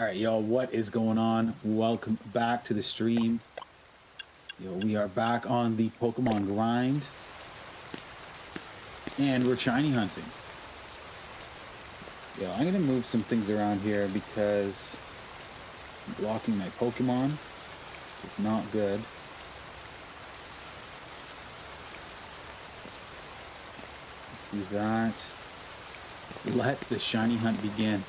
All right, y'all, what is going on? Welcome back to the stream. Yo, we are back on the Pokemon grind. And we're shiny hunting. Yo, I'm going to move some things around here because blocking my Pokemon is not good. Let's do that. Let the shiny hunt begin.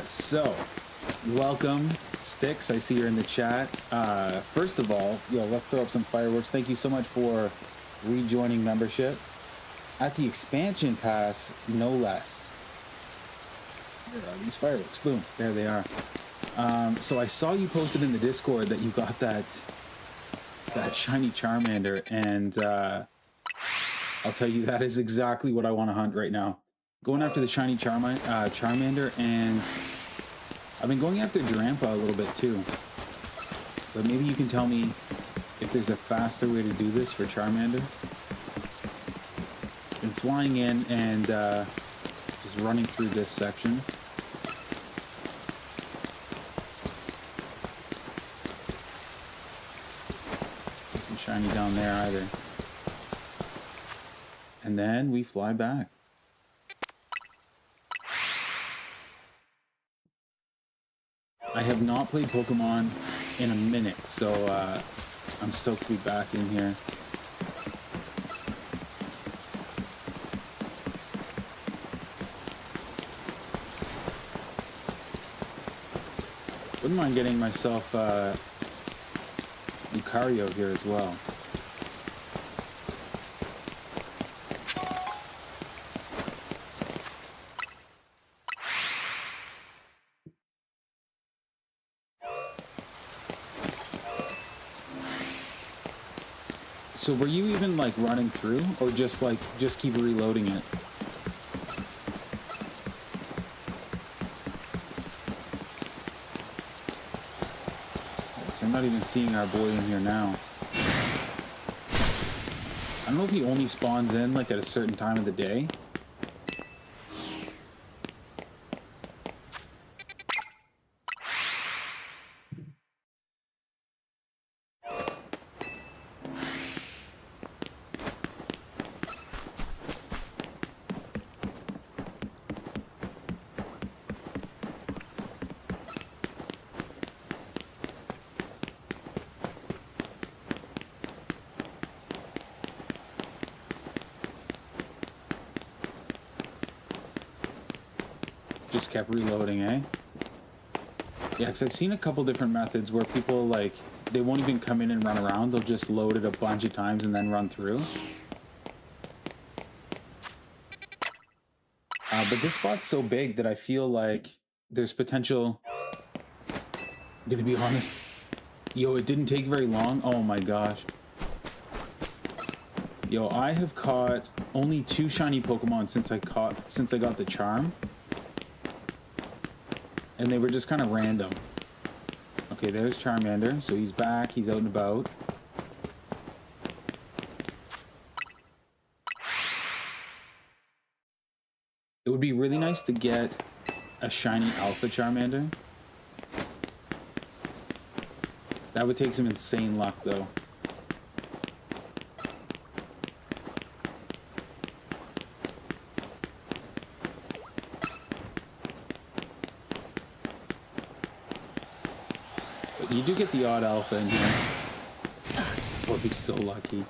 So, welcome, Sticks. I see you're in the chat. First of all, yo, let's throw up some fireworks. Thank you so much for rejoining membership. At the expansion pass, no less. Where are these fireworks? Boom, there they are. So I saw you posted in the Discord that you got that shiny Charmander, and I'll tell you, that is exactly what I want to hunt right now. Going after the shiny Charmander, and I've been going after Drampa a little bit too. But maybe you can tell me if there's a faster way to do this for Charmander. Been flying in and just running through this section. Nothing shiny down there either. And then we fly back. I have not played Pokemon in a minute, so I'm stoked to be back in here. Wouldn't mind getting myself Lucario here as well. So were you even like running through, or just keep reloading it? So I'm not even seeing our boy in here now. I don't know if he only spawns in like at a certain time of the day. Just kept reloading, eh? Yeah, because I've seen a couple different methods where people, like, they won't even come in and run around. They'll just load it a bunch of times and then run through. But this spot's so big that I feel like there's potential. I'm gonna be honest. Yo, it didn't take very long. Oh my gosh. Yo, I have caught only 2 shiny Pokemon since I got the charm. And they were just kind of random. Okay, there's Charmander. So he's back. He's out and about. It would be really nice to get a shiny Alpha Charmander. That would take some insane luck, though. You do get the odd alpha in here. Would be so lucky.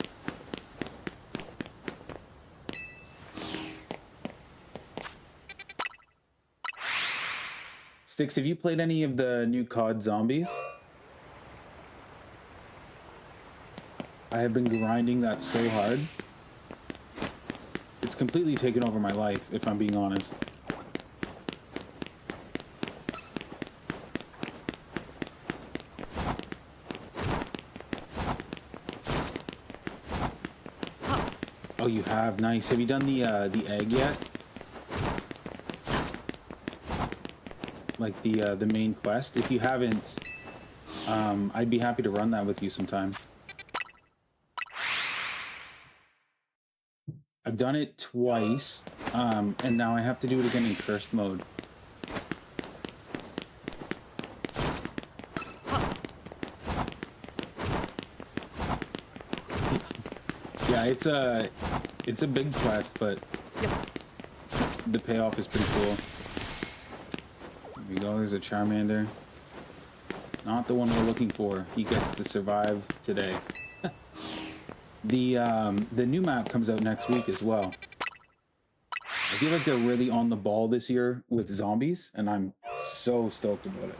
Sticks, have you played any of the new COD zombies? I have been grinding that so hard. It's completely taken over my life, if I'm being honest. Oh, you have? Nice. Have you done the egg yet? Like the main quest? If you haven't, I'd be happy to run that with you sometime. I've done it twice. And now I have to do it again in cursed mode. Yeah, it's a big quest, but the payoff is pretty cool. There we go, there's a Charmander. Not the one we're looking for. He gets to survive today. The new map comes out next week as well. I feel like they're really on the ball this year with zombies, and I'm so stoked about it.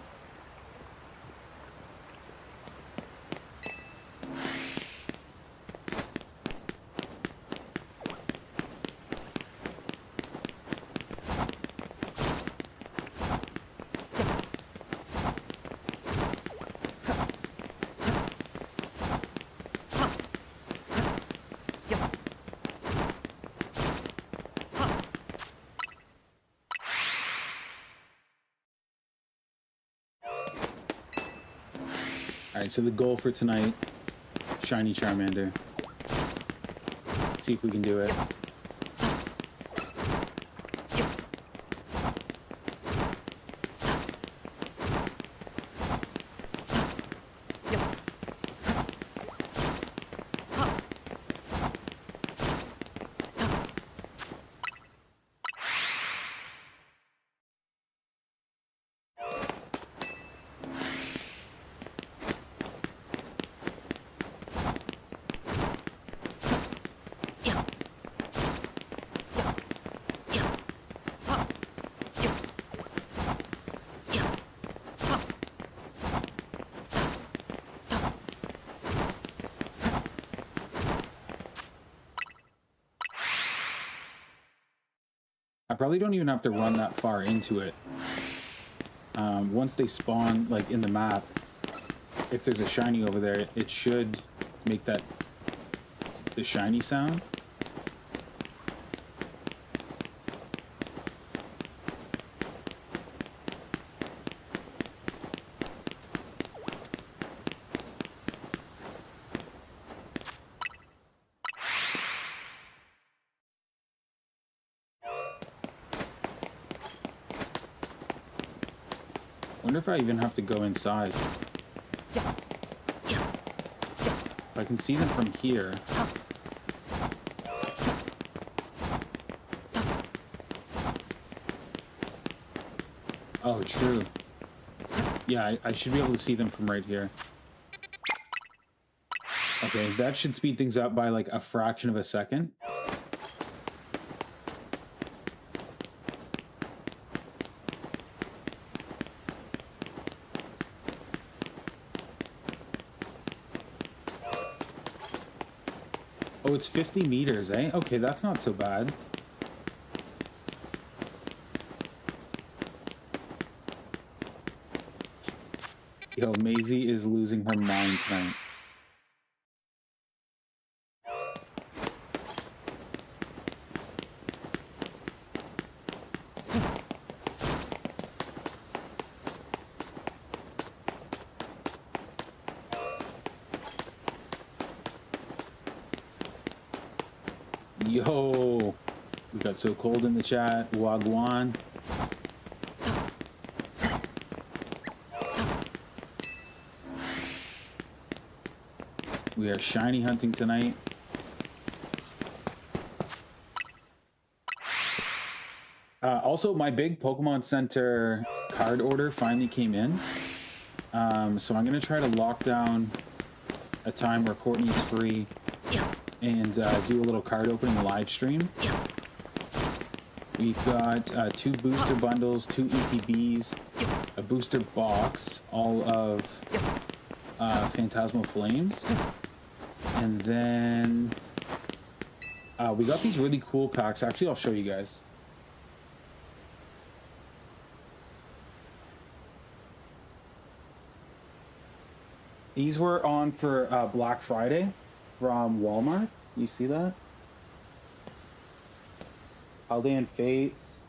Alright, so the goal for tonight, shiny Charmander. See if we can do it. I probably don't even have to run that far into it. Once they spawn, like, in the map, if there's a shiny over there, it should make the shiny sound. Wonder if I even have to go inside. If I can see them from here. Oh, true. Yeah, I should be able to see them from right here. Okay, that should speed things up by like a fraction of a second. Oh, it's 50 meters, eh? Okay, that's not so bad. Yo, Maisie is losing her mind tonight. Yo, we got so cold in the chat. Wagwan. We are shiny hunting tonight. Also, my big Pokemon Center card order finally came in. So I'm going to try to lock down a time where Courtney's free and do a little card opening live stream. We've got 2 booster bundles, 2 ETBs, a booster box, all of Phantasmal Flames. And then we got these really cool packs. Actually, I'll show you guys. These were on for Black Friday from Walmart. You see that? Aldean Fates.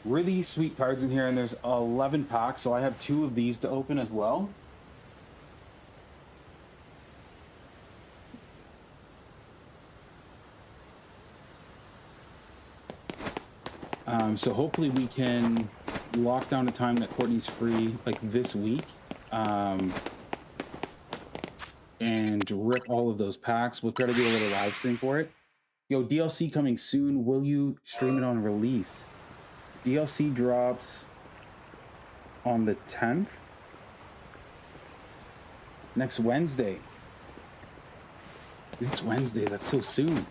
Really sweet cards in here, and there's 11 packs, so I have 2 of these to open as well. So hopefully we can lock down a time that Courtney's free, like this week, and rip all of those packs. We'll try to do a little live stream for it. Yo, DLC coming soon. Will you stream it on release? DLC drops on the 10th. Next Wednesday. Next Wednesday. That's so soon.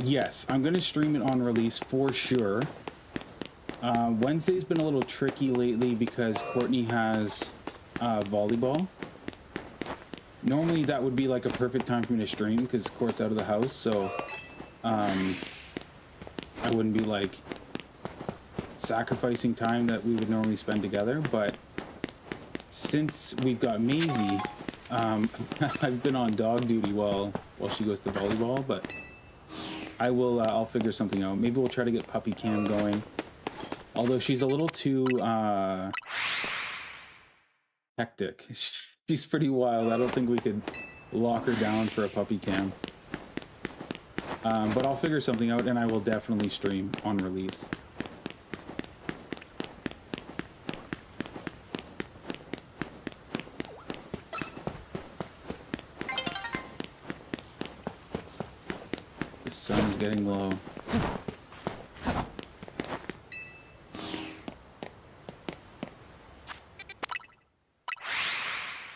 Yes, I'm going to stream it on release for sure. Wednesday's been a little tricky lately because Courtney has volleyball. Normally that would be like a perfect time for me to stream because Court's out of the house, so I wouldn't be like sacrificing time that we would normally spend together. But since we've got Maisie, I've been on dog duty while she goes to volleyball, but I'll figure something out. Maybe we'll try to get puppy cam going. Although she's a little too hectic. She's pretty wild. I don't think we could lock her down for a puppy cam. But I'll figure something out, and I will definitely stream on release. The sun's getting low.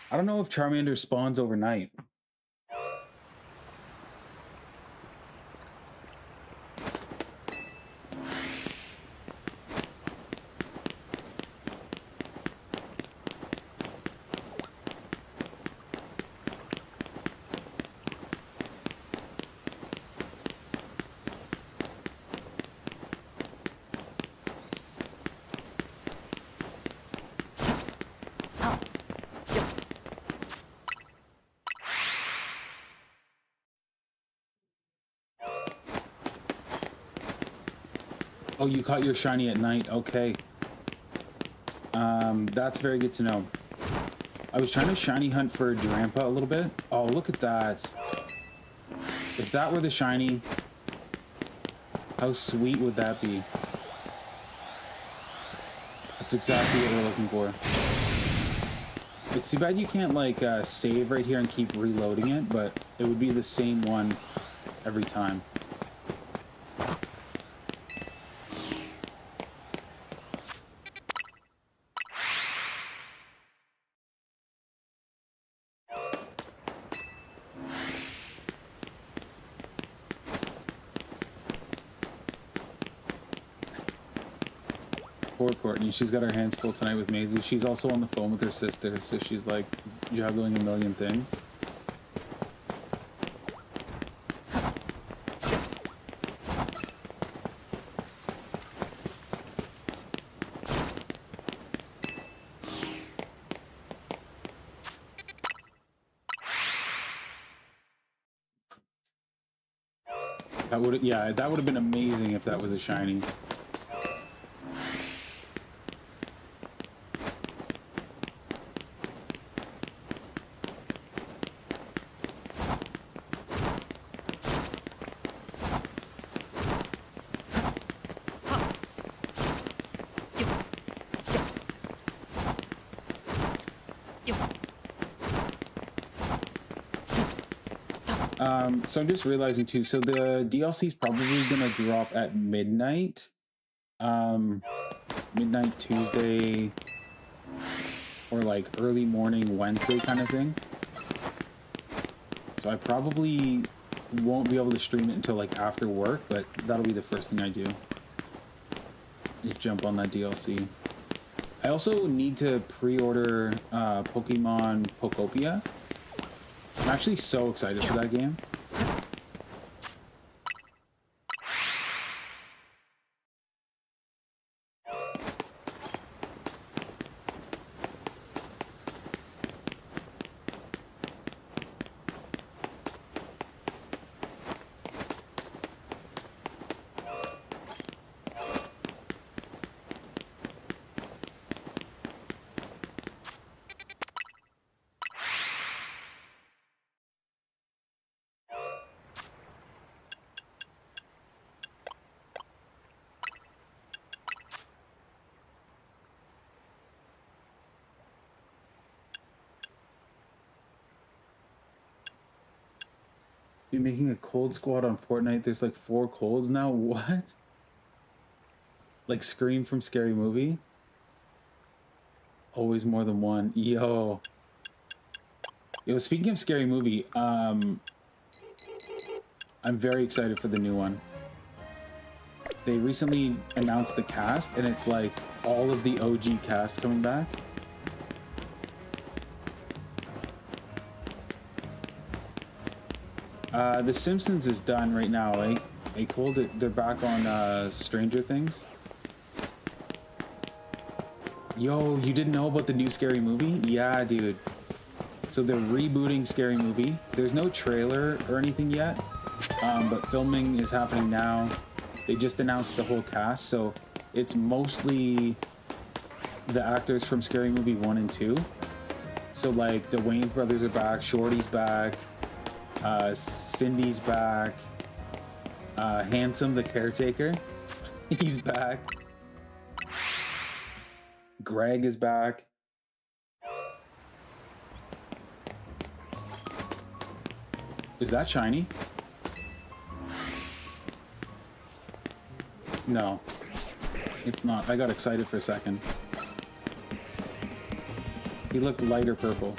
I don't know if Charmander spawns overnight. Oh, you caught your shiny at night. Okay. That's very good to know. I was trying to shiny hunt for Drampa a little bit. Oh, look at that. If that were the shiny, how sweet would that be? That's exactly what we're looking for. It's too bad you can't, like, save right here and keep reloading it, but it would be the same one every time. Poor Courtney. She's got her hands full tonight with Maisie. She's also on the phone with her sister, so she's like juggling a million things. That would, yeah, that would have been amazing if that was a shiny. So I'm just realizing too, so the DLC is probably gonna drop at midnight. Midnight Tuesday or like early morning Wednesday kind of thing. So I probably won't be able to stream it until like after work, but that'll be the first thing I do. Just jump on that DLC. I also need to pre-order Pokemon Pokopia. I'm actually so excited for that game. Be making a cold squad on Fortnite. There's like 4 colds now. What? Like Scream from Scary Movie? Always more than one. Yo. Yo, speaking of Scary Movie, I'm very excited for the new one. They recently announced the cast, and it's like all of the OG cast coming back. The Simpsons is done right now, eh? Hey, cool. They're back on Stranger Things. Yo, you didn't know about the new Scary Movie? Yeah, dude. So they're rebooting Scary Movie. There's no trailer or anything yet, but filming is happening now. They just announced the whole cast, so it's mostly the actors from Scary Movie 1 and 2. So like the Wayans brothers are back, Shorty's back, Cindy's back, Handsome the caretaker, he's back. Greg is back. Is that shiny? No, it's not. I got excited for a second. He looked lighter purple.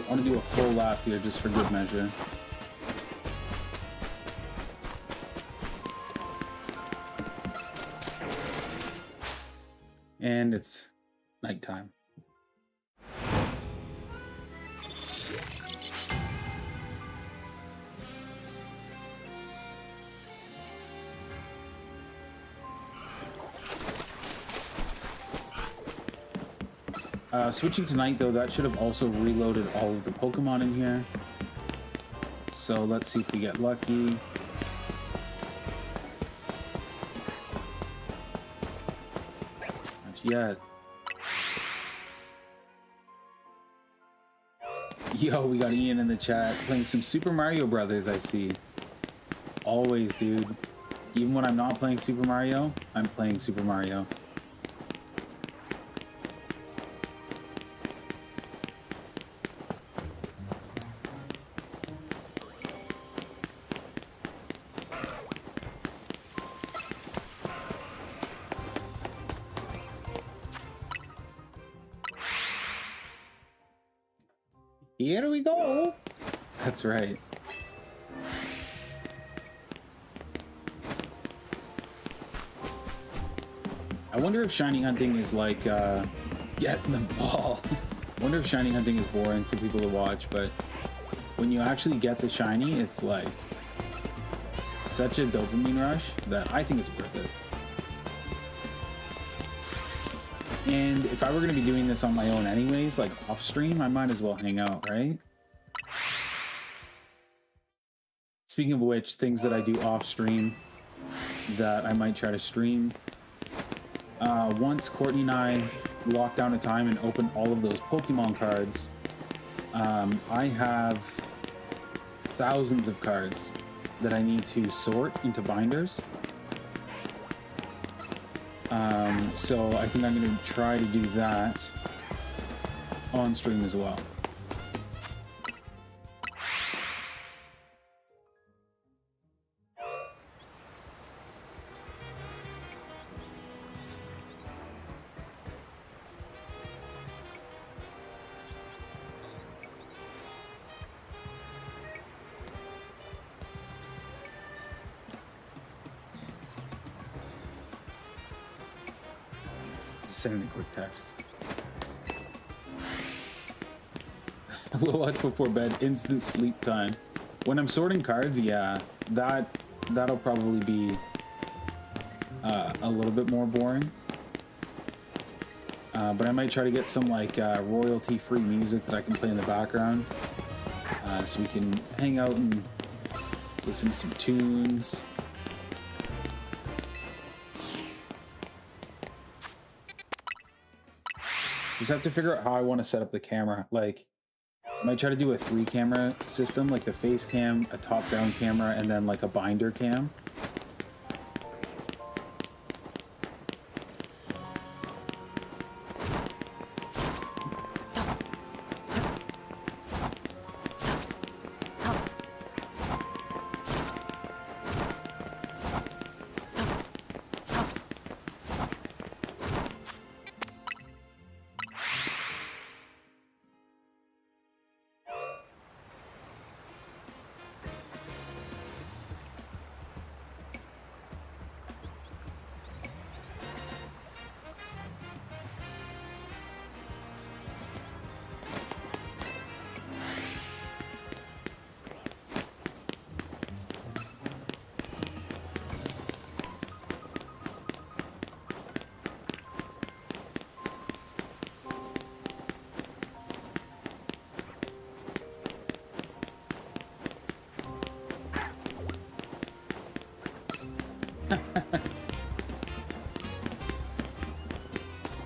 I want to do a full lap here just for good measure. And it's nighttime. Switching to night, though, that should have also reloaded all of the Pokemon in here. So let's see if we get lucky. Not yet. Yo, we got Ian in the chat playing some Super Mario Brothers, I see. Always, dude. Even when I'm not playing Super Mario, I'm playing Super Mario. Here we go. That's right. I wonder if shiny hunting is like getting the ball. I wonder if shiny hunting is boring for people to watch, but when you actually get the shiny, it's like such a dopamine rush that I think it's worth it. And if I were going to be doing this on my own anyways, like off stream, I might as well hang out, right? Speaking of which, things that I do off stream that I might try to stream. Once Courtney and I locked down a time and opened all of those Pokemon cards, I have thousands of cards that I need to sort into binders. So I think I'm going to try to do that on stream as well. Sending a quick text. We'll watch before bed. Instant sleep time. When I'm sorting cards, yeah, that'll probably be a little bit more boring. But I might try to get some like royalty-free music that I can play in the background, so we can hang out and listen to some tunes. Just have to figure out how I want to set up the camera. Like, Might try to do a 3-camera system, like the face cam, a top-down camera, and then like a binder cam.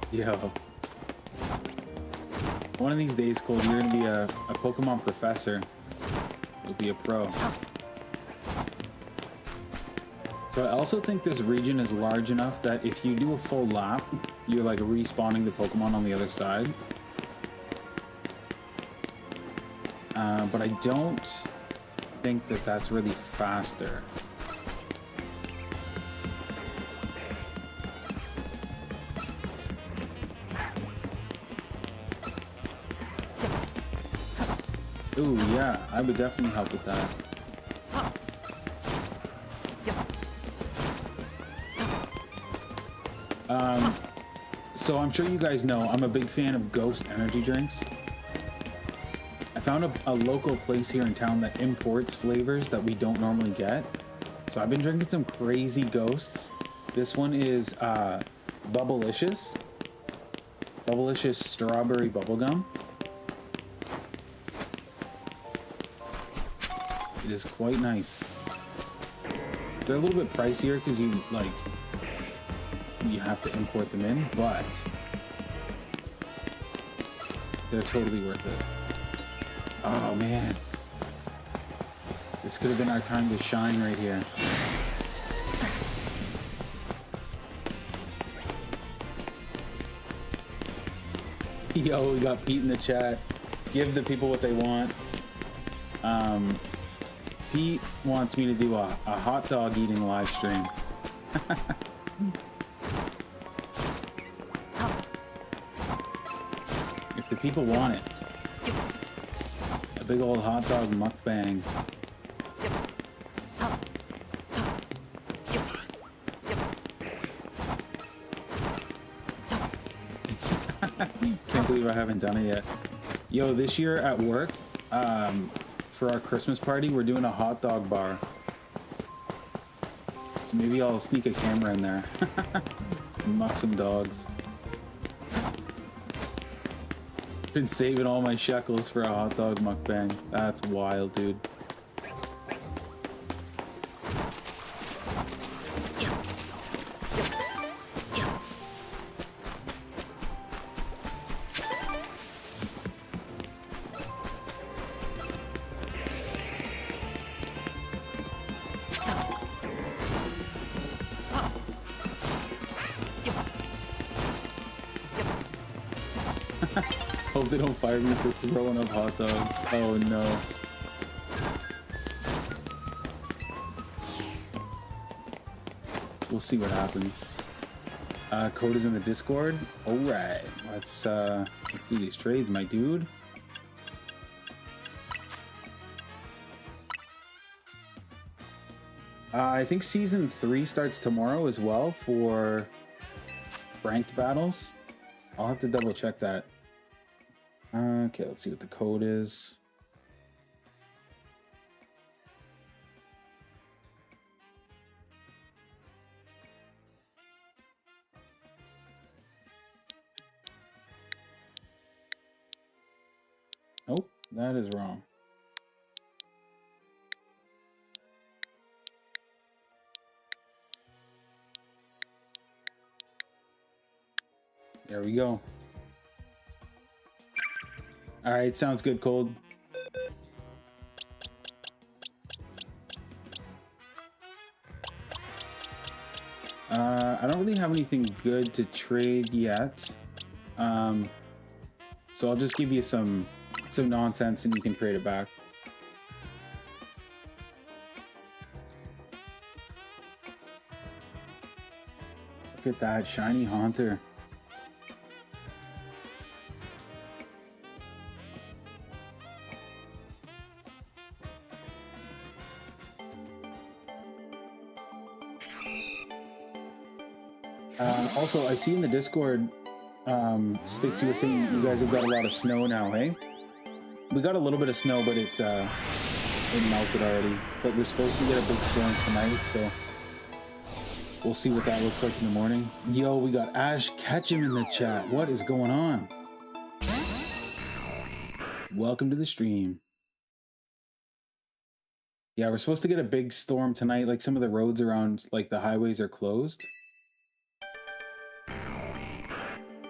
Yo. One of these days, Cole, you're gonna be a Pokemon professor. You'll be a pro. So I also think this region is large enough that if you do a full lap, you're like respawning the Pokemon on the other side. But I don't think that that's really faster. Ooh, yeah, I would definitely help with that. So I'm sure you guys know I'm a big fan of Ghost energy drinks. I found a local place here in town that imports flavors that we don't normally get. So I've been drinking some crazy Ghosts. This one is Bubblicious. Bubblicious strawberry bubblegum. It is quite nice. They're a little bit pricier because you have to import them in, but they're totally worth it. Oh man, this could have been our time to shine right here. Yo, we got Pete in the chat. Give the people what they want. Pete wants me to do a hot dog eating live stream. If the people want it. A big old hot dog mukbang. Can't believe I haven't done it yet. Yo, this year at work, for our Christmas party, we're doing a hot dog bar. So maybe I'll sneak a camera in there. Muck some dogs. Been saving all my shekels for a hot dog mukbang. That's wild, dude. Hope they don't fire me for throwing up hot dogs. Oh no. We'll see what happens. Code is in the Discord. Alright, let's do these trades, my dude. I think season 3 starts tomorrow as well for ranked battles. I'll have to double check that. Okay, let's see what the code is. Nope, that is wrong. There we go. All right, sounds good, Cold. I don't really have anything good to trade yet. So I'll just give you some nonsense and you can trade it back. Look at that shiny Haunter. Also, I see in the Discord, Sticks, you were saying you guys have got a lot of snow now, hey? We got a little bit of snow, but it melted already. But we're supposed to get a big storm tonight, so we'll see what that looks like in the morning. Yo, we got Ash Ketchum in the chat. What is going on? Welcome to the stream. Yeah, we're supposed to get a big storm tonight. Like some of the roads around, like the highways are closed.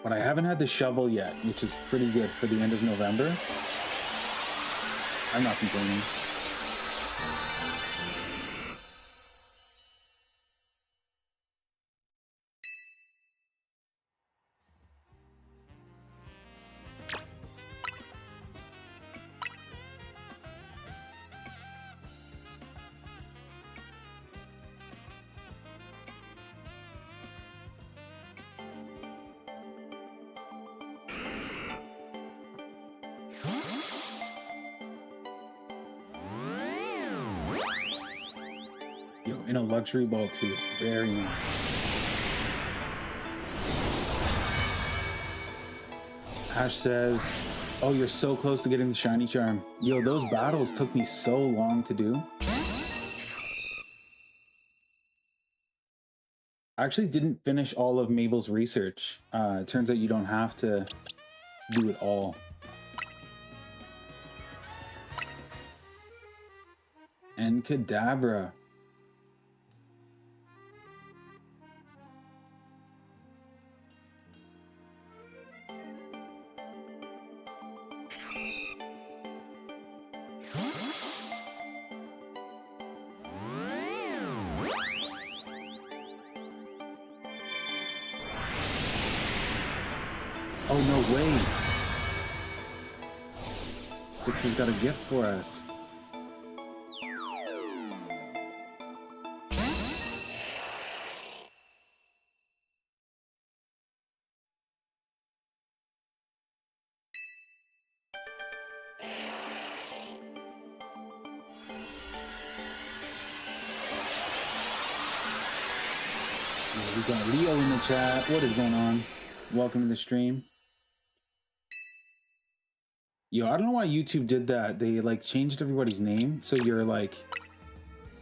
But I haven't had the shovel yet, which is pretty good for the end of November. I'm not complaining. In a luxury ball too. It's very nice. Ash says, oh, you're so close to getting the shiny charm. Yo, those battles took me so long to do. I actually didn't finish all of Mabel's research. It turns out you don't have to do it all. And Kadabra. Oh, no way. Sticks has got a gift for us. We got Leo in the chat. What is going on? Welcome to the stream. Yo, I don't know why YouTube did that. They like changed everybody's name. So you're like,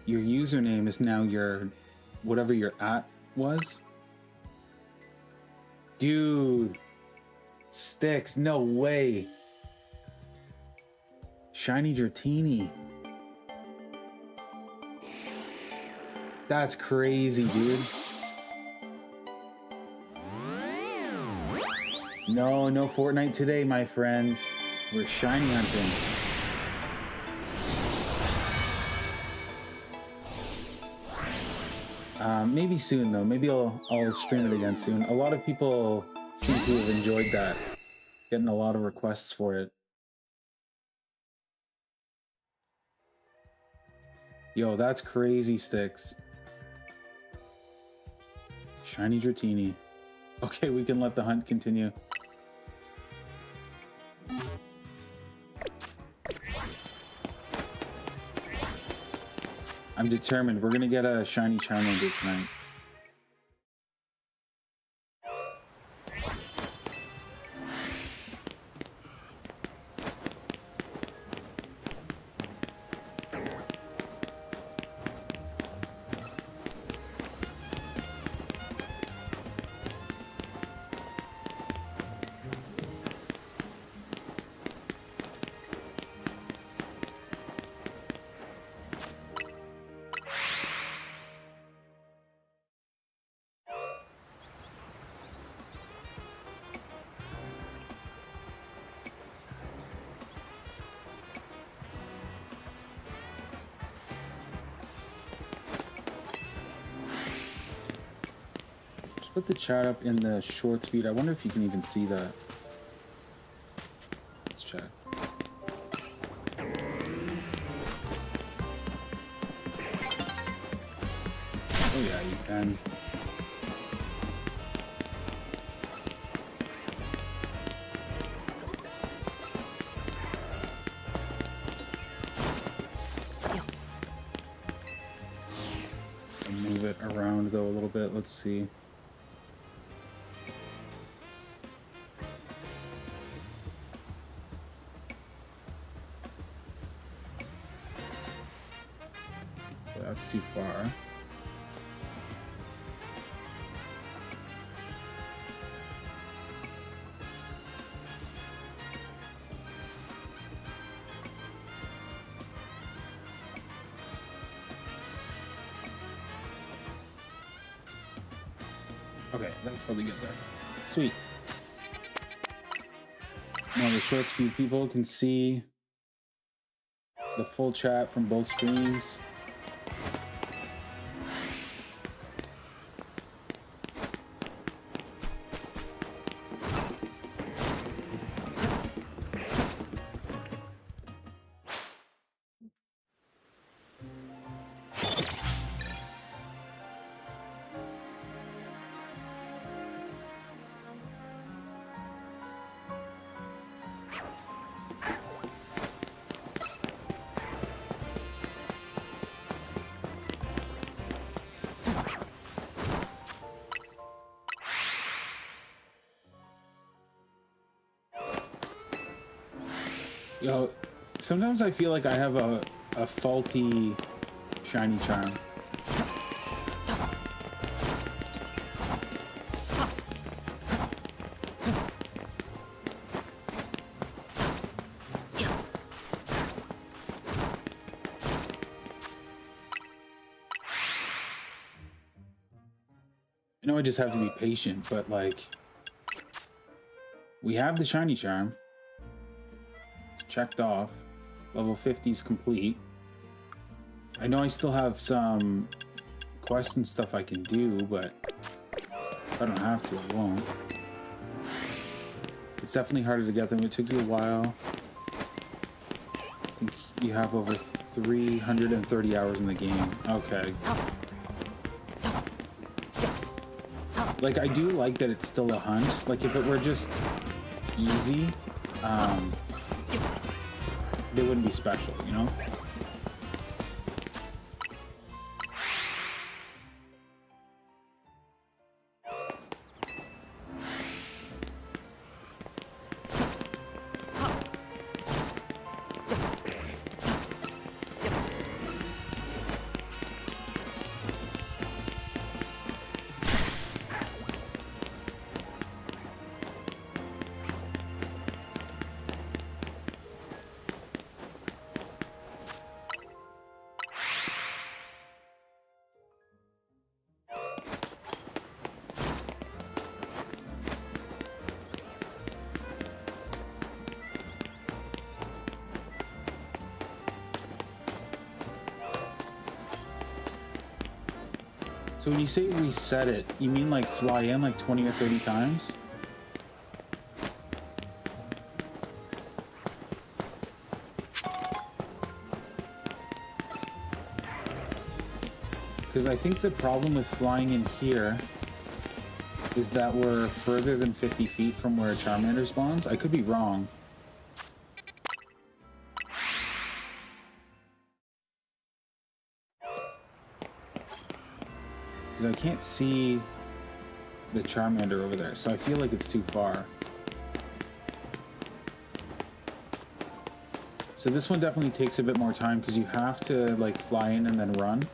your username is now your, whatever your @ was. Dude. Sticks, no way. Shiny Dratini. That's crazy, dude. No, no Fortnite today, my friends. We're shiny hunting. Maybe soon though. Maybe I'll stream it again soon. A lot of people seem to have enjoyed that. Getting a lot of requests for it. Yo, that's crazy, Sticks. Shiny Dratini. Okay, we can let the hunt continue. I'm determined. We're gonna get a shiny Charmander tonight. Put the chat up in the shorts feed. I wonder if you can even see that. Let's check. Oh yeah, you can. Move it around though a little bit. Let's see. That's too far. Okay, that's probably good there. Sweet. Now the shorts view people can see the full chat from both screens. Yo, sometimes I feel like I have a faulty shiny charm. I know I just have to be patient, but like, we have the shiny charm. Checked off. Level 50 is complete. I know I still have some quests and stuff I can do, but if I don't have to, I won't. It's definitely harder to get them. It took you a while. I think you have over 330 hours in the game. Okay. Like, I do like that it's still a hunt. Like, if it were just easy, they wouldn't be special, you know? So when you say reset it, you mean like fly in like 20 or 30 times? Because I think the problem with flying in here is that we're further than 50 feet from where a Charmander spawns. I could be wrong. Because I can't see the Charmander over there, so I feel like it's too far. So this one definitely takes a bit more time because you have to like fly in and then run.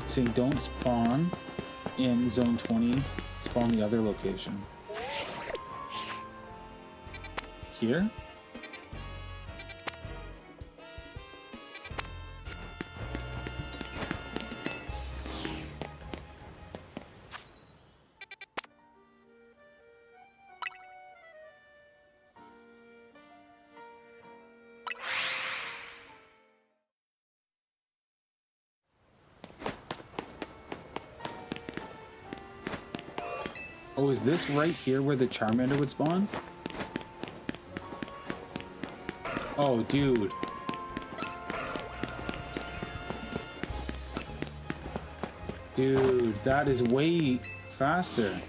Saying don't spawn in zone 20, spawn the other location. Here? Oh, is this right here where the Charmander would spawn? Oh, dude. Dude, that is way faster.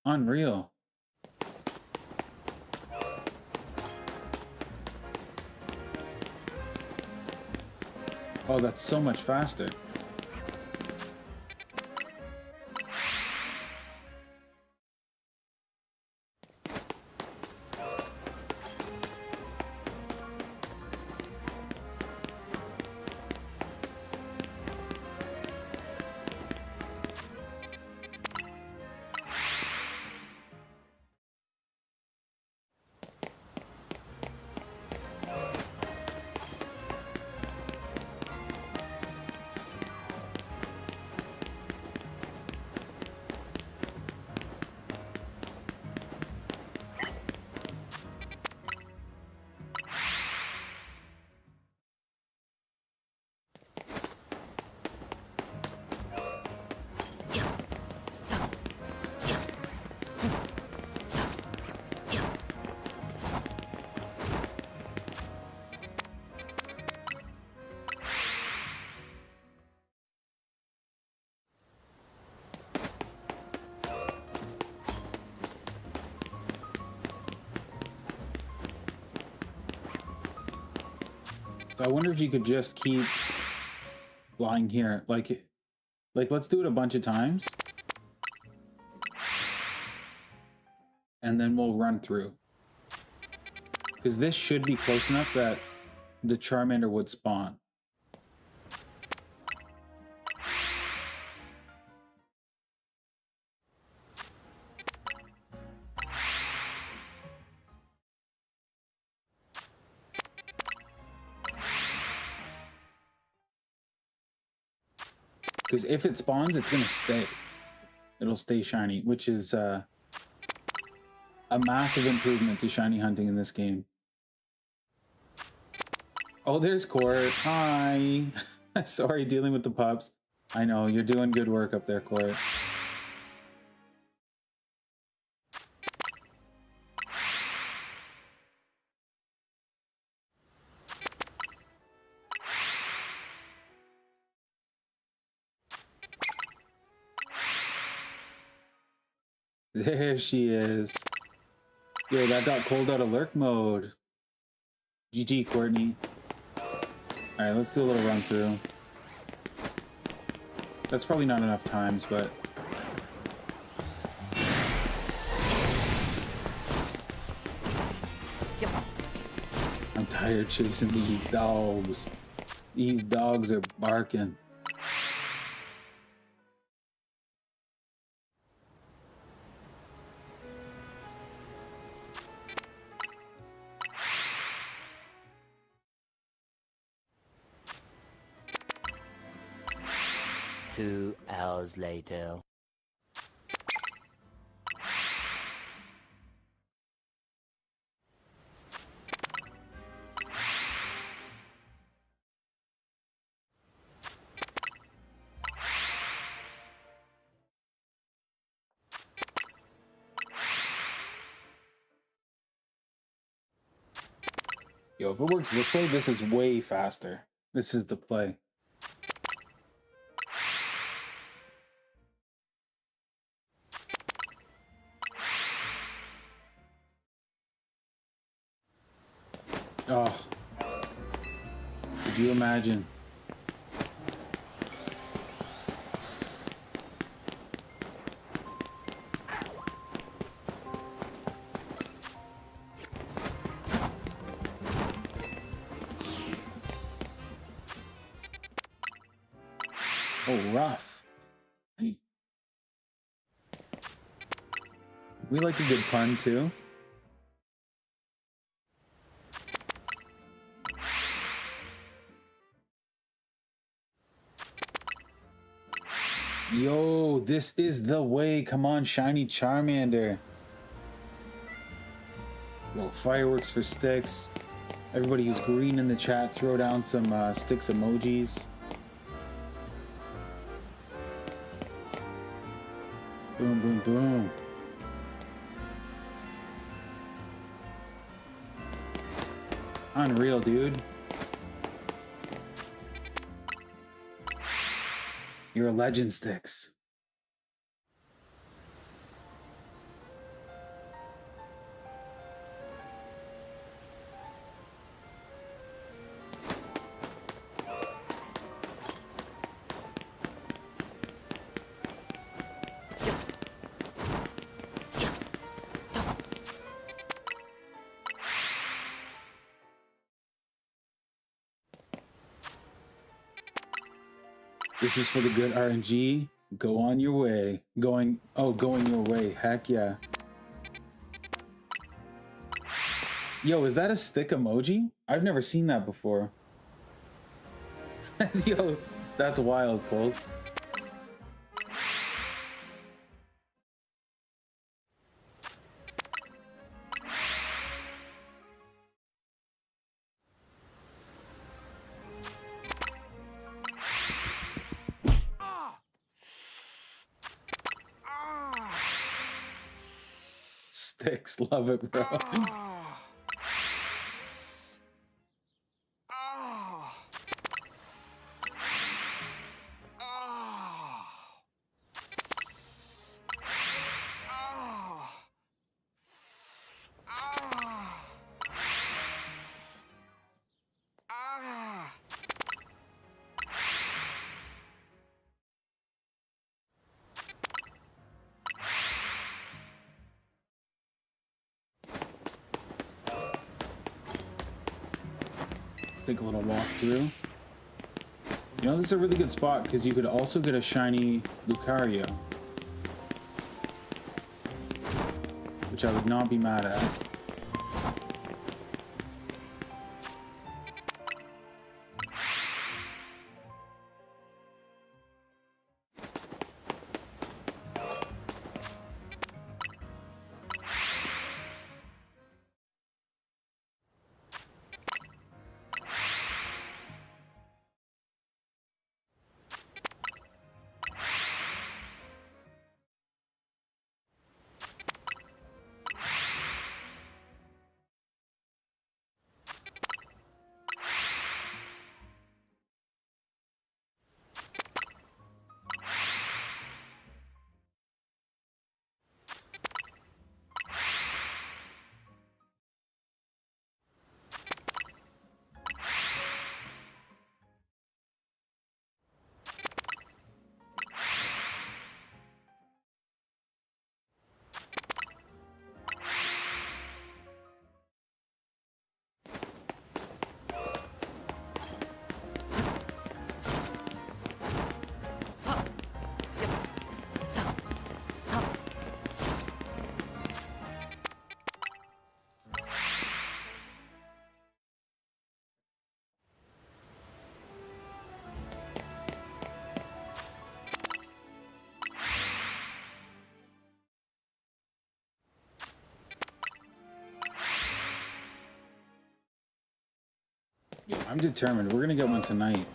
Unreal. Oh, that's so much faster. So I wonder if you could just keep flying here. Like let's do it a bunch of times. And then we'll run through. Because this should be close enough that the Charmander would spawn. Because if it spawns, it's going to stay. It'll stay shiny, which is a massive improvement to shiny hunting in this game. Oh, there's Court. Hi. Sorry, dealing with the pups. I know, you're doing good work up there, Court. There she is. Yo, that got cold out of lurk mode. GG, Courtney. Alright, let's do a little run through. That's probably not enough times, but... I'm tired chasing these dogs. These dogs are barking. Two hours later. Yo, if it works this way, this is way faster. This is the play. Oh. Could you imagine? Oh, rough. We like a good pun, too. Yo, this is the way. Come on, shiny Charmander. Yo, fireworks for sticks. Everybody who's green in the chat, throw down some sticks emojis. Boom, boom, boom. Unreal, dude. You're a legend, Sticks. This is for the good RNG. Go on your way. Going your way. Heck yeah. Yo, is that a stick emoji? I've never seen that before. Yo, that's wild, Cole. Sticks, love it, bro. Let's take a little walk through. You know, this is a really good spot because you could also get a shiny Lucario, which I would not be mad at. Yo, I'm determined. We're gonna get one tonight.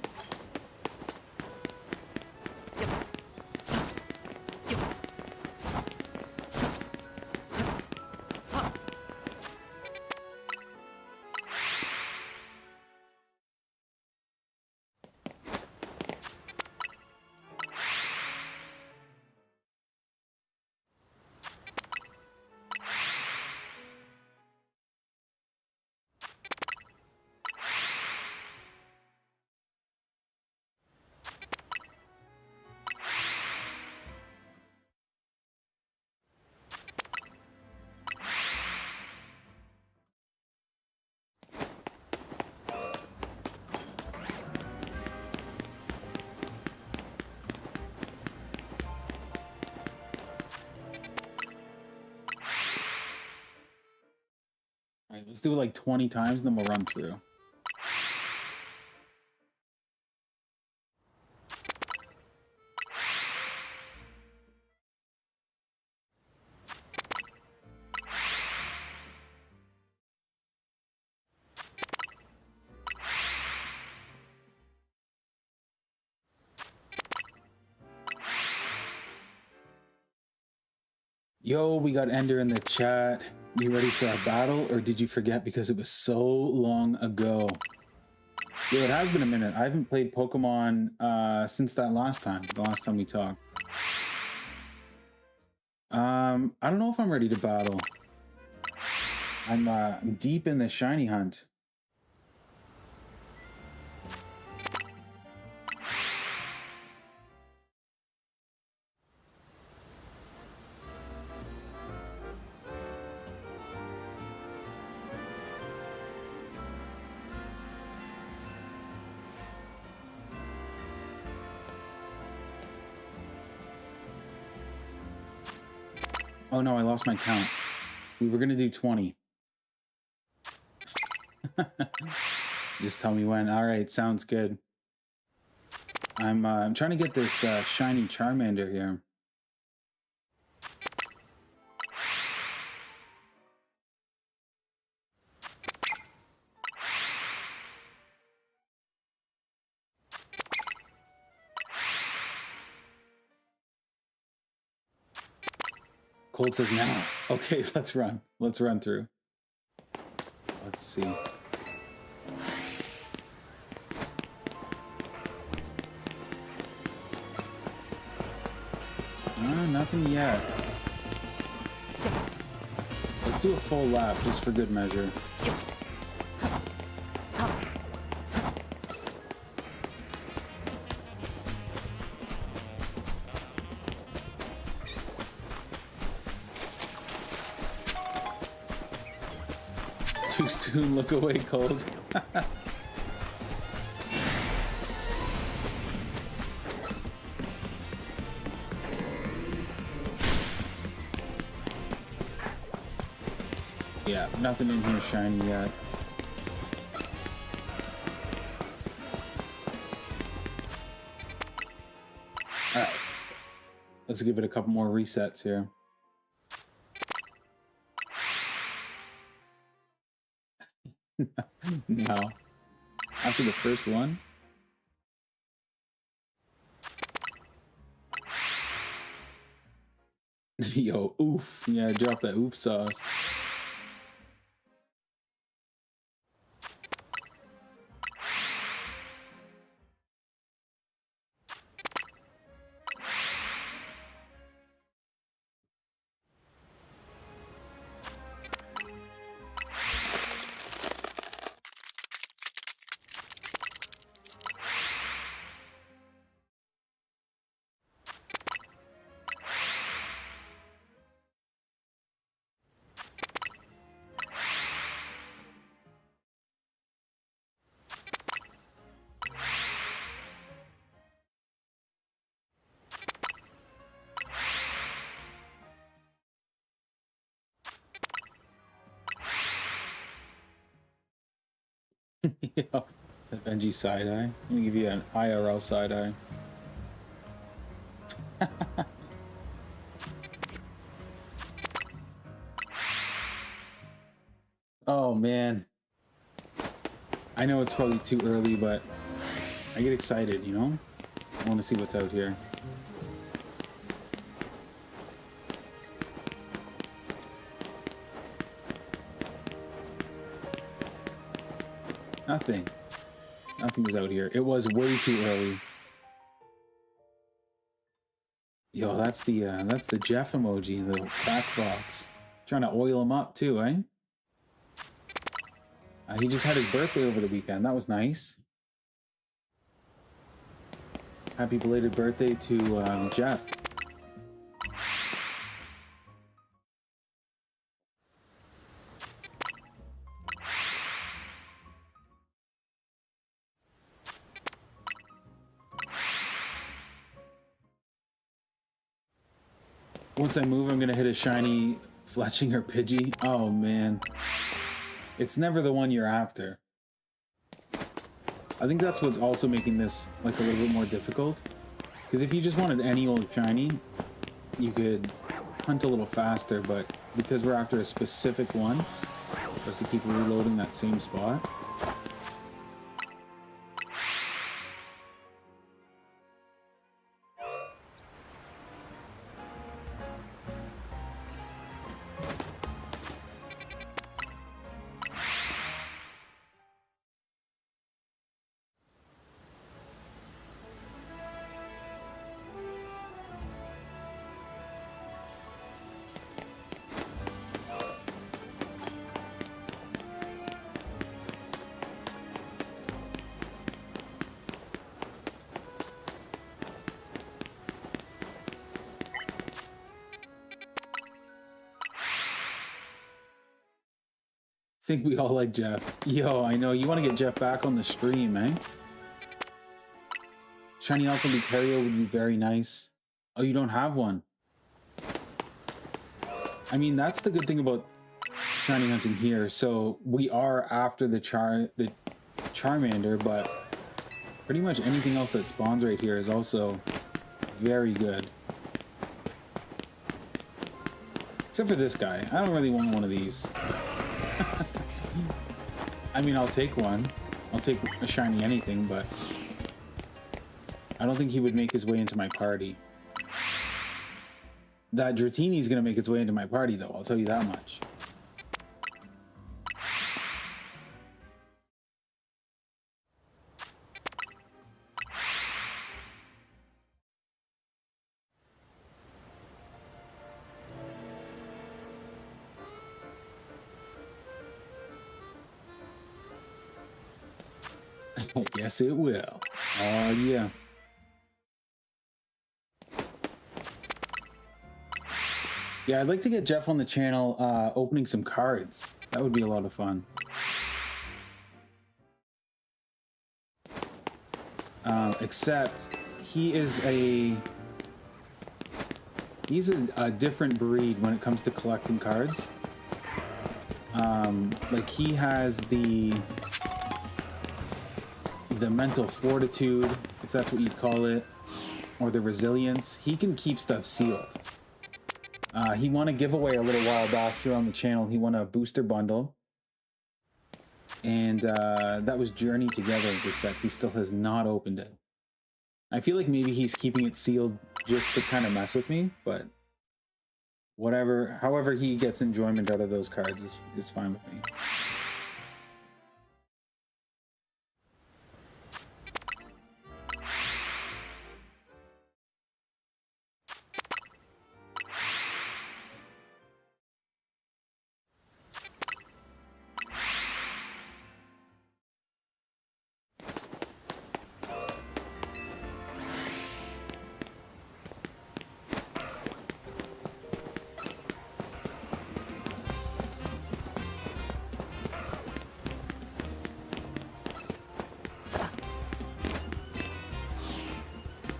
All right, let's do it like 20 times, and then we'll run through. Yo, we got Ender in the chat. You ready for our battle, or did you forget because it was so long ago? Yo, it has been a minute. I haven't played Pokemon since that last time. The last time we talked. I don't know if I'm ready to battle. I'm deep in the shiny hunt. Oh no, I lost my count. We were gonna do 20. Just tell me when. All right, sounds good. I'm trying to get this shiny Charmander here. Cold says now. Okay, let's run. Let's run through. Let's see. Nothing yet. Let's do a full lap just for good measure. Too soon, look away, Cold. Yeah, nothing in here shiny yet. Alright. Let's give it a couple more resets here. No. After the first one? Yo, oof. Yeah, drop that oof sauce. Yo, the Benji side eye. I'm gonna give you an IRL side eye. Oh man. I know it's probably too early, but I get excited, you know? I want to see what's out here. Nothing. Nothing is out here. It was way too early. Yo, that's the Jeff emoji, the crack fox. Trying to oil him up too, eh? He just had his birthday over the weekend. That was nice. Happy belated birthday to Jeff. Once I move, I'm gonna hit a shiny Fletching or Pidgey. Oh man. It's never the one you're after. I think that's what's also making this like a little bit more difficult. Because if you just wanted any old shiny, you could hunt a little faster, but because we're after a specific one, we have to keep reloading that same spot. think we all like Jeff. Yo, I know. You want to get Jeff back on the stream, eh? Shiny Alpha Lucario would be very nice. Oh, you don't have one. I mean, that's the good thing about shiny hunting here. So we are after the Charmander, but pretty much anything else that spawns right here is also very good. Except for this guy. I don't really want one of these. I mean, I'll take one. I'll take a shiny anything, but I don't think he would make his way into my party. That Dratini is going to make its way into my party, though. I'll tell you that much. Yes, it will. Oh, yeah. Yeah, I'd like to get Jeff on the channel opening some cards. That would be a lot of fun. Except he's a different breed when it comes to collecting cards. Like he has the mental fortitude, if that's what you'd call it, or the resilience. He can keep stuff sealed. He won a giveaway a little while back here on the channel. He won a booster bundle. And that was Journey Together, this set. He still has not opened it. I feel like maybe he's keeping it sealed just to kind of mess with me, but whatever, however he gets enjoyment out of those cards is fine with me.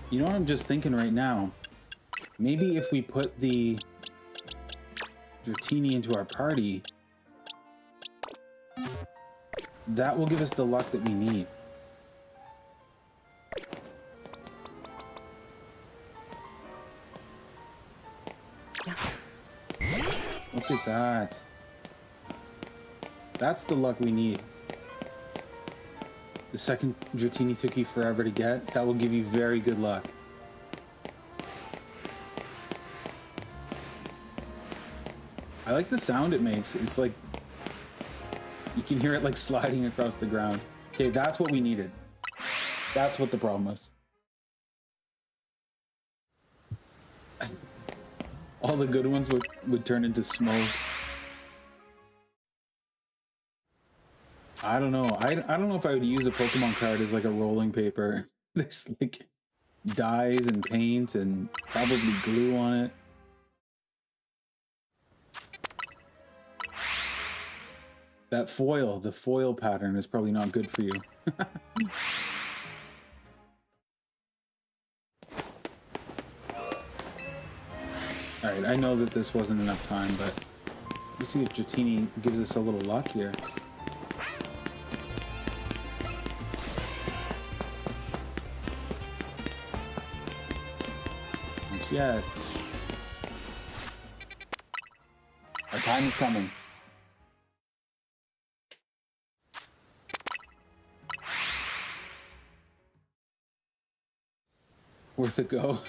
You know what I'm just thinking right now? Maybe if we put the Dratini into our party, that will give us the luck that we need. Look at that. That's the luck we need. The second Dratini took you forever to get. That will give you very good luck. I like the sound it makes. It's like you can hear it like sliding across the ground. Okay, that's what we needed. That's what the problem was. All the good ones would turn into smoke. I don't know. I don't know if I would use a Pokemon card as like a rolling paper. There's like dyes and paint and probably glue on it. That foil, the foil pattern is probably not good for you. Alright, I know that this wasn't enough time, but let's see if Dratini gives us a little luck here. Not yet. Our time is coming. Worth a go.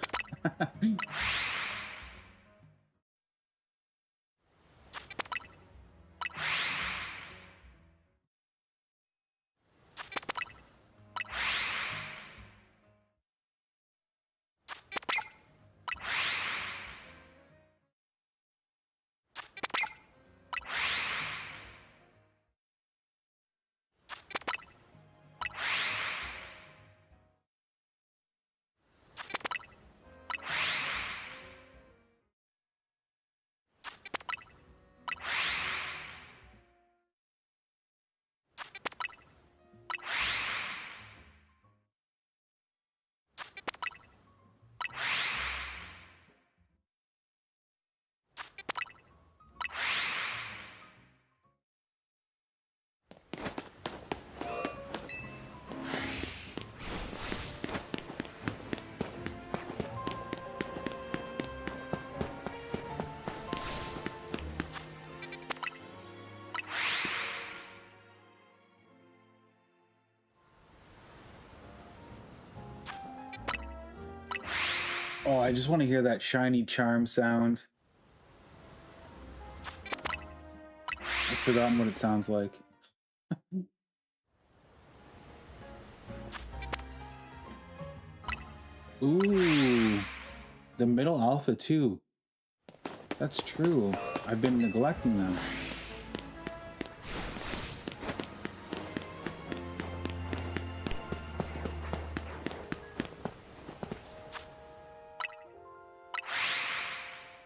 Oh, I just want to hear that shiny charm sound. I've forgotten what it sounds like. Ooh, the middle alpha too. That's true. I've been neglecting them.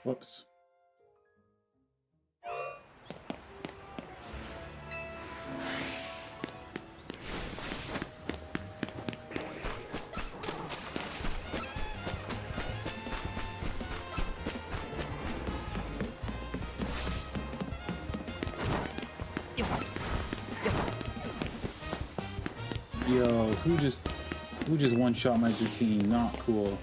Whoops. Yo, who just one-shot my routine? Not cool.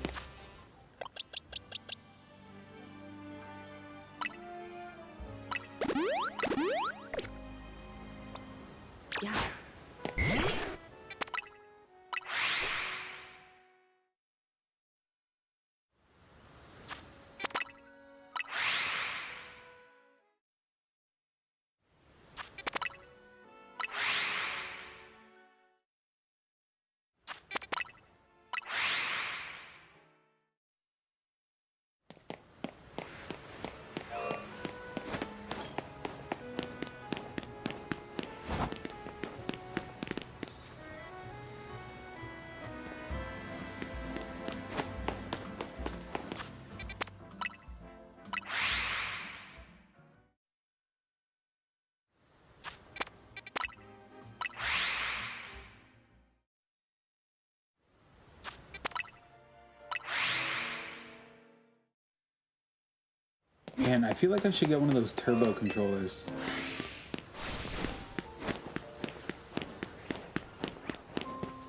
Man, I feel like I should get one of those turbo controllers.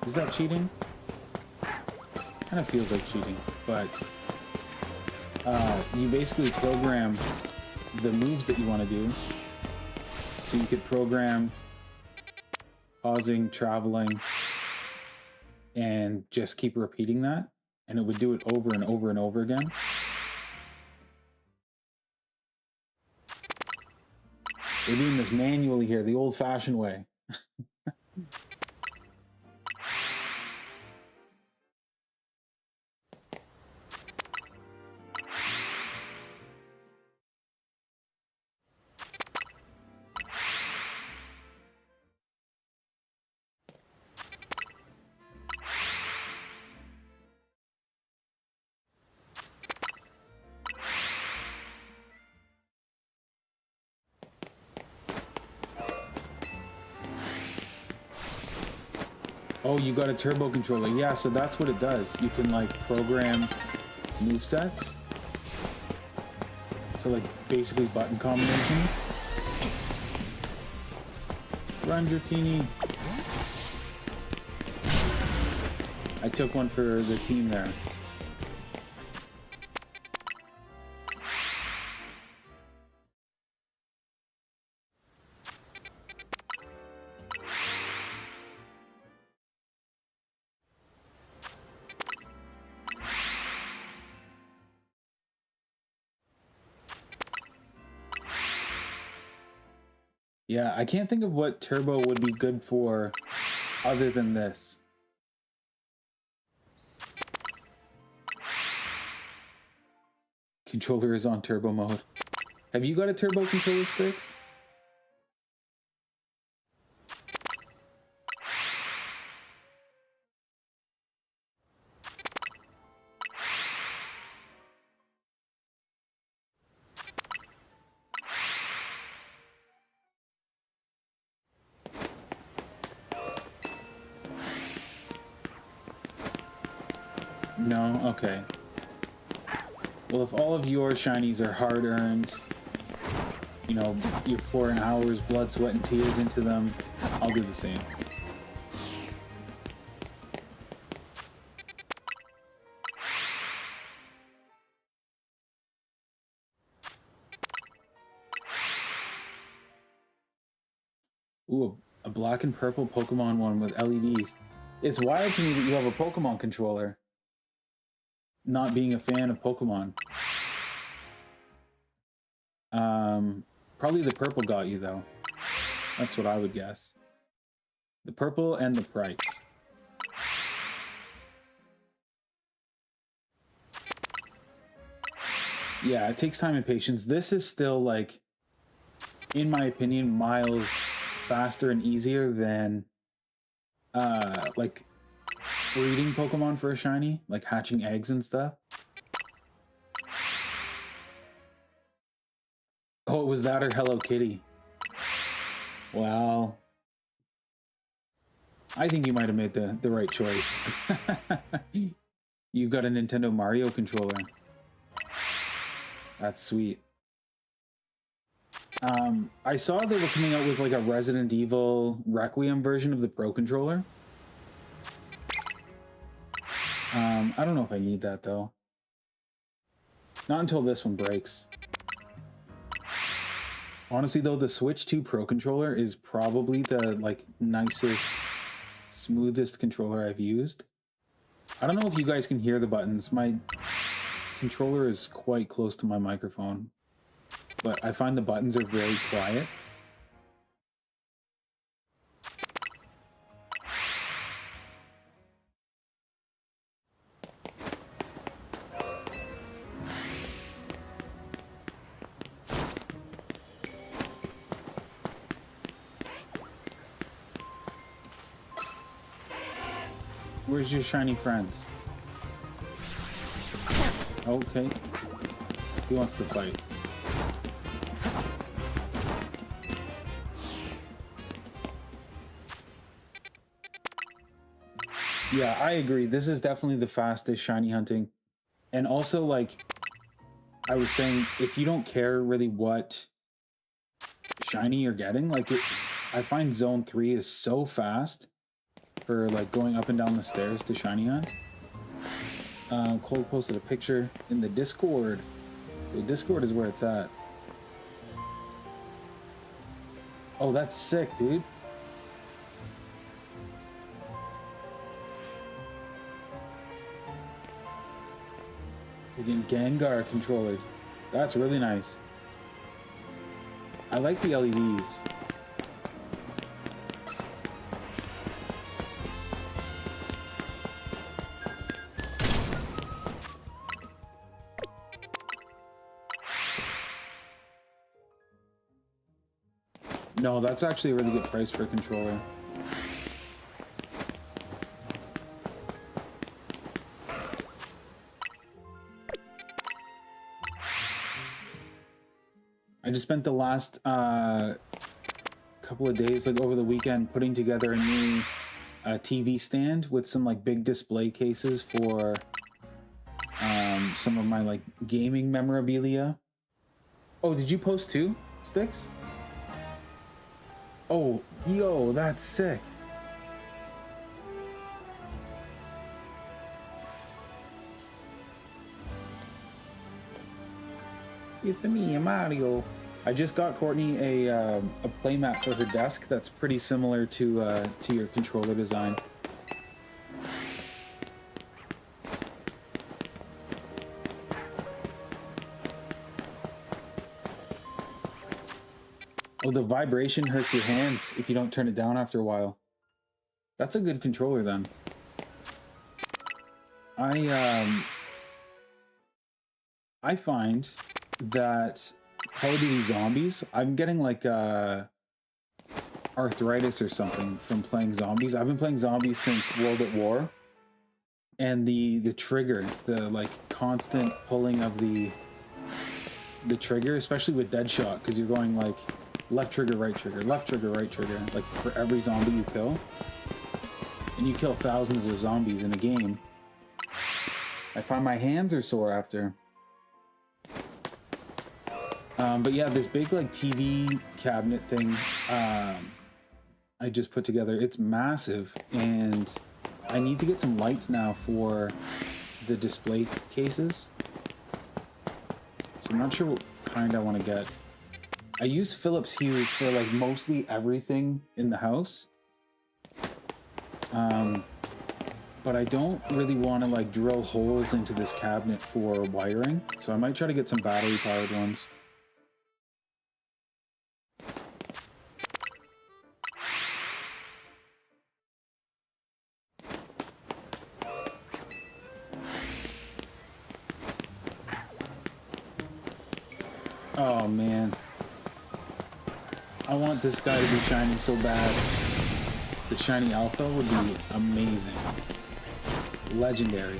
Is that cheating? Kind of feels like cheating, but you basically program the moves that you want to do. So you could program pausing, traveling, and just keep repeating that, and it would do it over and over and over again. We're doing this manually here, the old-fashioned way. Oh, you got a turbo controller. Yeah, so that's what it does. You can like program movesets. So like basically button combinations. Run your teeny. I took one for the team there. Yeah, I can't think of what turbo would be good for other than this. Controller is on turbo mode. Have you got a turbo controller, Sticks? No? Okay. Well, if all of your shinies are hard-earned, you know, you're pouring hours, blood, sweat, and tears into them, I'll do the same. Ooh, a black and purple Pokemon one with LEDs. It's wild to me that you have a Pokemon controller. not being a fan of Pokemon. Probably the purple got you, though. That's what I would guess. The purple and the price. Yeah, it takes time and patience. This is still, like, in my opinion, miles faster and easier than, like, breeding Pokemon for a shiny, like hatching eggs and stuff. Oh, it was that or Hello Kitty. Well, I think you might have made the right choice. You've got a Nintendo Mario controller. That's sweet. I saw they were coming out with like a Resident Evil Requiem version of the Pro Controller. I don't know if I need that though. Not until this one breaks. Honestly though, the Switch 2 Pro Controller is probably the like nicest, smoothest controller I've used. I don't know if you guys can hear the buttons. My controller is quite close to my microphone, but I find the buttons are very quiet. Where's your shiny friends? Okay. He wants to fight. Yeah, I agree. This is definitely the fastest shiny hunting. And also, like, I was saying, if you don't care really what shiny you're getting, like, I find Zone 3 is so fast for, like, going up and down the stairs to shiny hunt. Cole posted a picture in the Discord. The Discord is where it's at. Oh, that's sick, dude. We're getting Gengar controllers. That's really nice. I like the LEDs. No, that's actually a really good price for a controller. I just spent the last couple of days, like over the weekend, putting together a new TV stand with some like big display cases for some of my like gaming memorabilia. Oh, did you post too, Sticks? Oh, yo, that's sick. It's me, Mario. I just got Courtney a playmat for her desk that's pretty similar to your controller design. Oh, the vibration hurts your hands if you don't turn it down after a while. That's a good controller then. I find that Call of Duty Zombies, I'm getting like arthritis or something from playing zombies. I've been playing zombies since World at War, and the trigger, the like constant pulling of the trigger, especially with Deadshot, because you're going like left trigger, right trigger, left trigger, right trigger, like for every zombie you kill, and you kill thousands of zombies in a game. I find my hands are sore after. But yeah, this big like TV cabinet thing I just put together, it's massive, and I need to get some lights now for the display cases. So I'm not sure what kind I want to get. I use Philips Hue for like mostly everything in the house. but I don't really want to like drill holes into this cabinet for wiring, so I might try to get some battery powered ones. Oh man, I want this guy to be shiny so bad. The shiny alpha would be amazing. Legendary.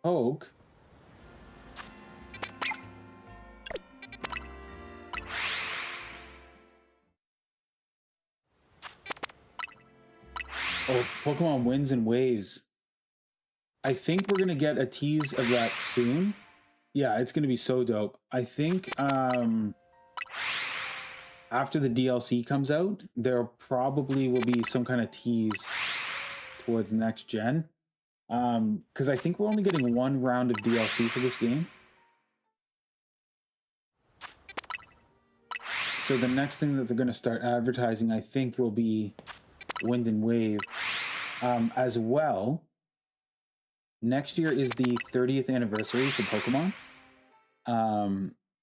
Poke. Oh, Pokemon Winds and Waves. I think we're gonna get a tease of that soon. Yeah, it's gonna be so dope. I think after the DLC comes out, there probably will be some kind of tease towards next gen. Because I think we're only getting one round of DLC for this game. So the next thing that they're going to start advertising, I think, will be Wind and Wave. As well, next year is the 30th anniversary for Pokemon.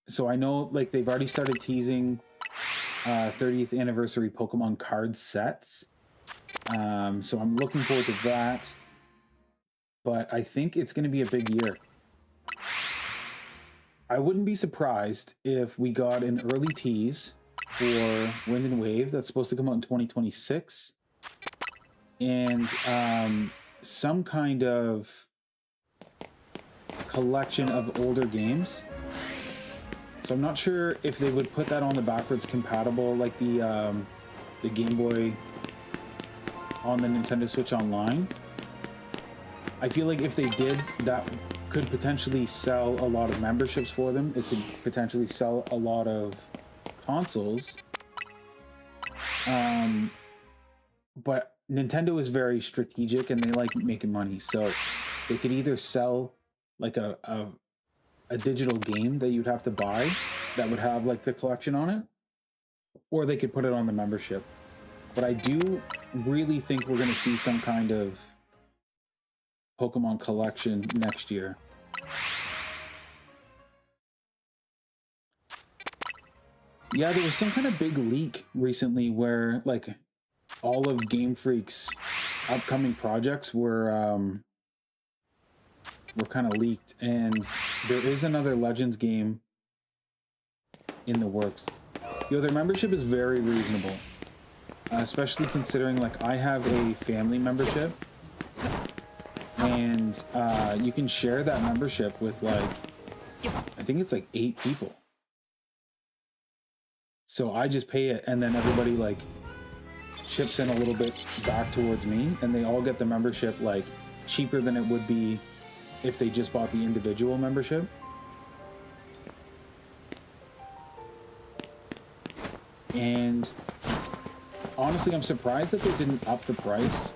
So I know, like, they've already started teasing 30th anniversary Pokemon card sets. So I'm looking forward to that. But I think it's going to be a big year. I wouldn't be surprised if we got an early tease for Wind and Wave that's supposed to come out in 2026. And some kind of collection of older games. So I'm not sure if they would put that on the backwards compatible, like the Game Boy on the Nintendo Switch Online. I feel like if they did, that could potentially sell a lot of memberships for them. It could potentially sell a lot of consoles. But Nintendo is very strategic and they like making money. So they could either sell like a digital game that you'd have to buy that would have like the collection on it, or they could put it on the membership. But I do really think we're going to see some kind of Pokemon collection next year. Yeah, there was some kind of big leak recently where like all of Game Freak's upcoming projects were kind of leaked, and there is another Legends game in the works. Yo, their membership is very reasonable, especially considering like I have a family membership, and you can share that membership with like I think it's like 8 people. So I just pay it, and then everybody like chips in a little bit back towards me, and they all get the membership like cheaper than it would be if they just bought the individual membership. And honestly, I'm surprised that they didn't up the price,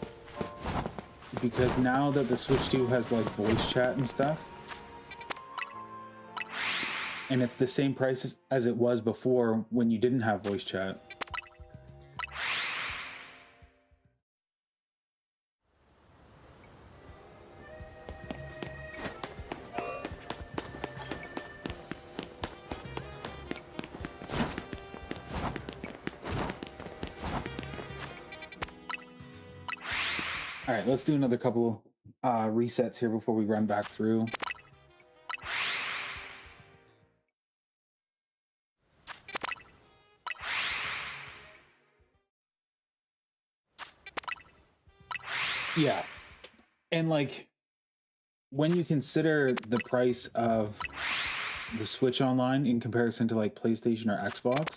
because now that the Switch 2 has like voice chat and stuff, and it's the same price as it was before when you didn't have voice chat. All right, let's do another couple resets here before we run back through. Yeah. And like when you consider the price of the Switch Online in comparison to like PlayStation or Xbox,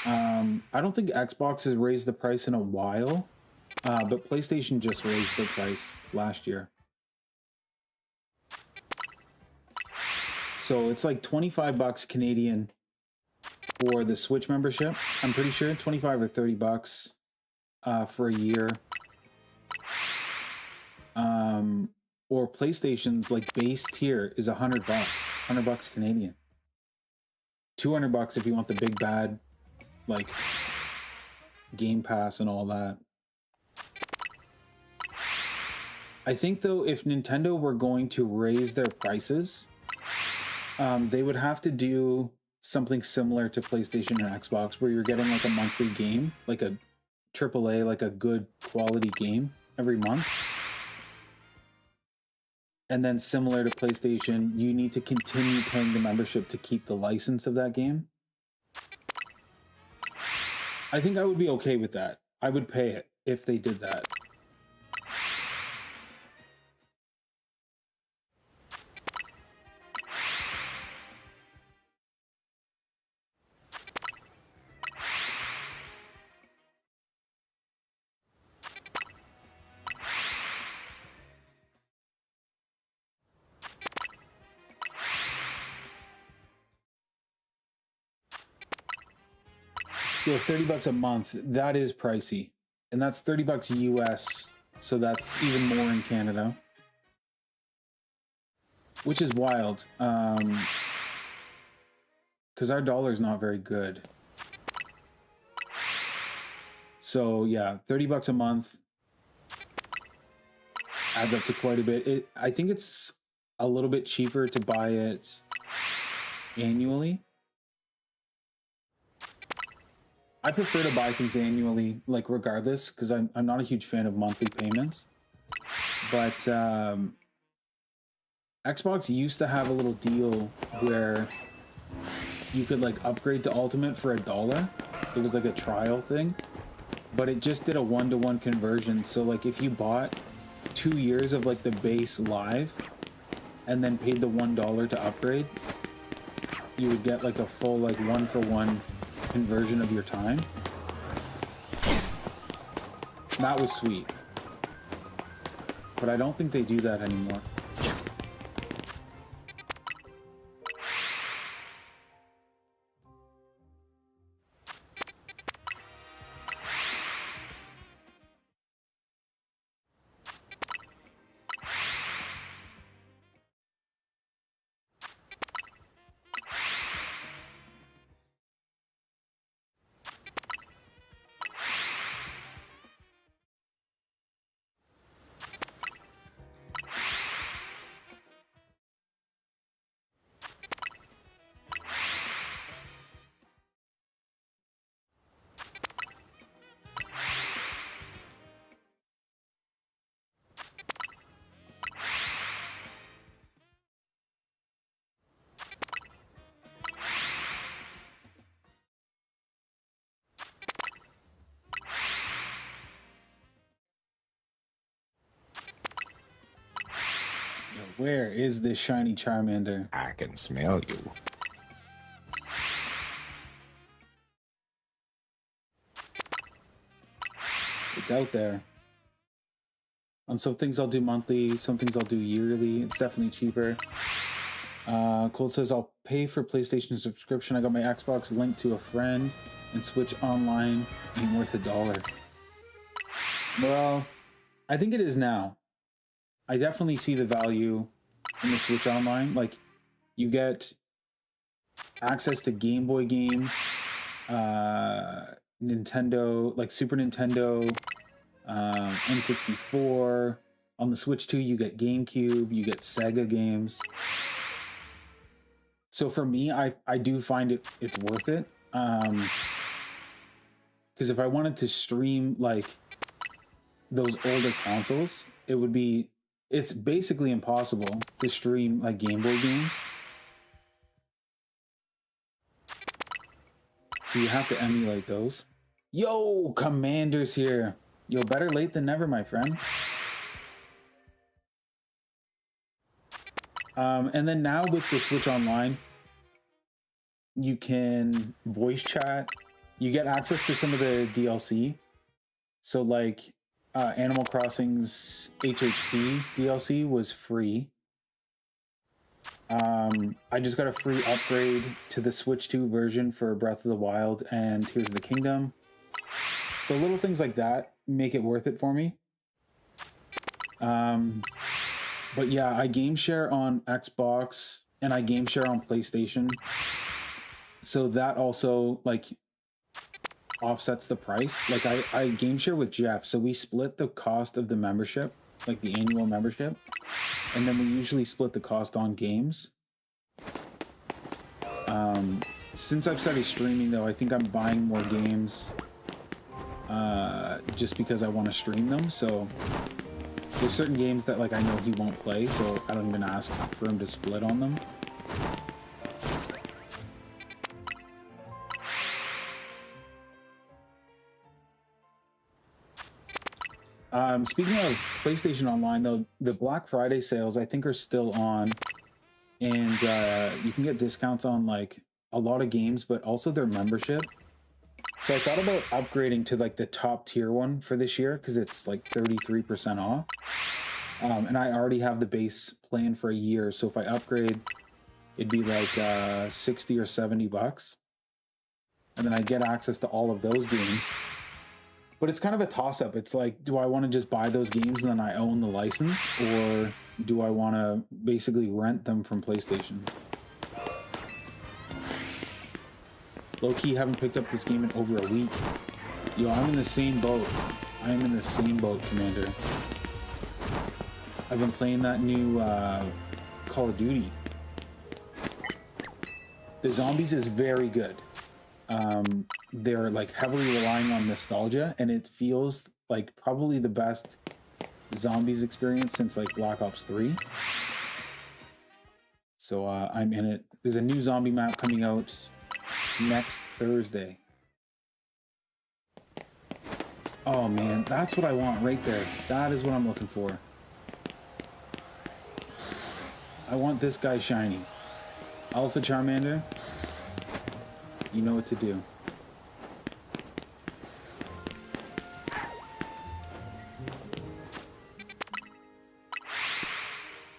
I don't think Xbox has raised the price in a while, but PlayStation just raised the price last year. So it's like 25 bucks Canadian for the Switch membership. I'm pretty sure 25 or 30 bucks for a year. Or PlayStation's like base tier is 100 bucks, 100 bucks Canadian. 200 bucks if you want the big bad like Game Pass and all that. I think though if Nintendo were going to raise their prices, they would have to do something similar to PlayStation and Xbox where you're getting like a monthly game, like a AAA, like a good quality game every month. And then similar to PlayStation, you need to continue paying the membership to keep the license of that game. I think I would be okay with that. I would pay it if they did that. So 30 bucks a month, that is pricey. And that's 30 bucks US, so that's even more in Canada. Which is wild. Because our dollar's not very good. So yeah, 30 bucks a month adds up to quite a bit. I think it's a little bit cheaper to buy it annually. I prefer to buy things annually, like regardless, because I'm not a huge fan of monthly payments. But Xbox used to have a little deal where you could like upgrade to Ultimate for $1. It was like a trial thing, but it just did a 1-to-1 conversion. So like if you bought 2 years of like the base live and then paid the $1 to upgrade, you would get like a full like 1-for-1 conversion of your time. That was sweet. But I don't think they do that anymore. Where is this shiny Charmander? I can smell you. It's out there. On some things I'll do monthly, some things I'll do yearly. It's definitely cheaper. Cole says, I'll pay for PlayStation subscription. I got my Xbox linked to a friend, and Switch Online ain't worth $1. Well, I think it is now. I definitely see the value in the Switch Online. Like, you get access to Game Boy games, Nintendo, like Super Nintendo, N64. On the Switch 2, you get GameCube, you get Sega games. So for me, I do find it's worth it. Because if I wanted to stream like those older consoles, it's basically impossible to stream like Game Boy games. So you have to emulate those. Yo, Commander's here. Yo, better late than never, my friend. And then now with the Switch Online, you can voice chat. You get access to some of the DLC. So like Animal Crossing's HHP DLC was free. I just got a free upgrade to the Switch 2 version for Breath of the Wild and Tears of the Kingdom. So little things like that make it worth it for me. But yeah, I game share on Xbox and I game share on PlayStation. So that also like offsets the price. Like I game share with Jeff, so we split the cost of the membership, like the annual membership, and then we usually split the cost on games. Since I've started streaming though, I think I'm buying more games just because I want to stream them. So there's certain games that like I know he won't play, so I don't even ask for him to split on them. Speaking of PlayStation Online, though, the Black Friday sales I think are still on, and you can get discounts on like a lot of games, but also their membership. So I thought about upgrading to like the top tier one for this year because it's like 33% off, and I already have the base plan for a year. So if I upgrade, it'd be like 60 or 70 bucks, and then I get access to all of those games. But it's kind of a toss-up. It's like, do I want to just buy those games and then I own the license, or do I want to basically rent them from PlayStation? Low-key, haven't picked up this game in over a week. Yo, I'm in the same boat. I am in the same boat, Commander. I've been playing that new Call of Duty. The zombies is very good. They're like heavily relying on nostalgia, and it feels like probably the best zombies experience since like Black Ops 3. So I'm in it. There's a new zombie map coming out next Thursday. Oh man, that's what I want right there. That is what I'm looking for. I want this guy shiny. Alpha Charmander, you know what to do.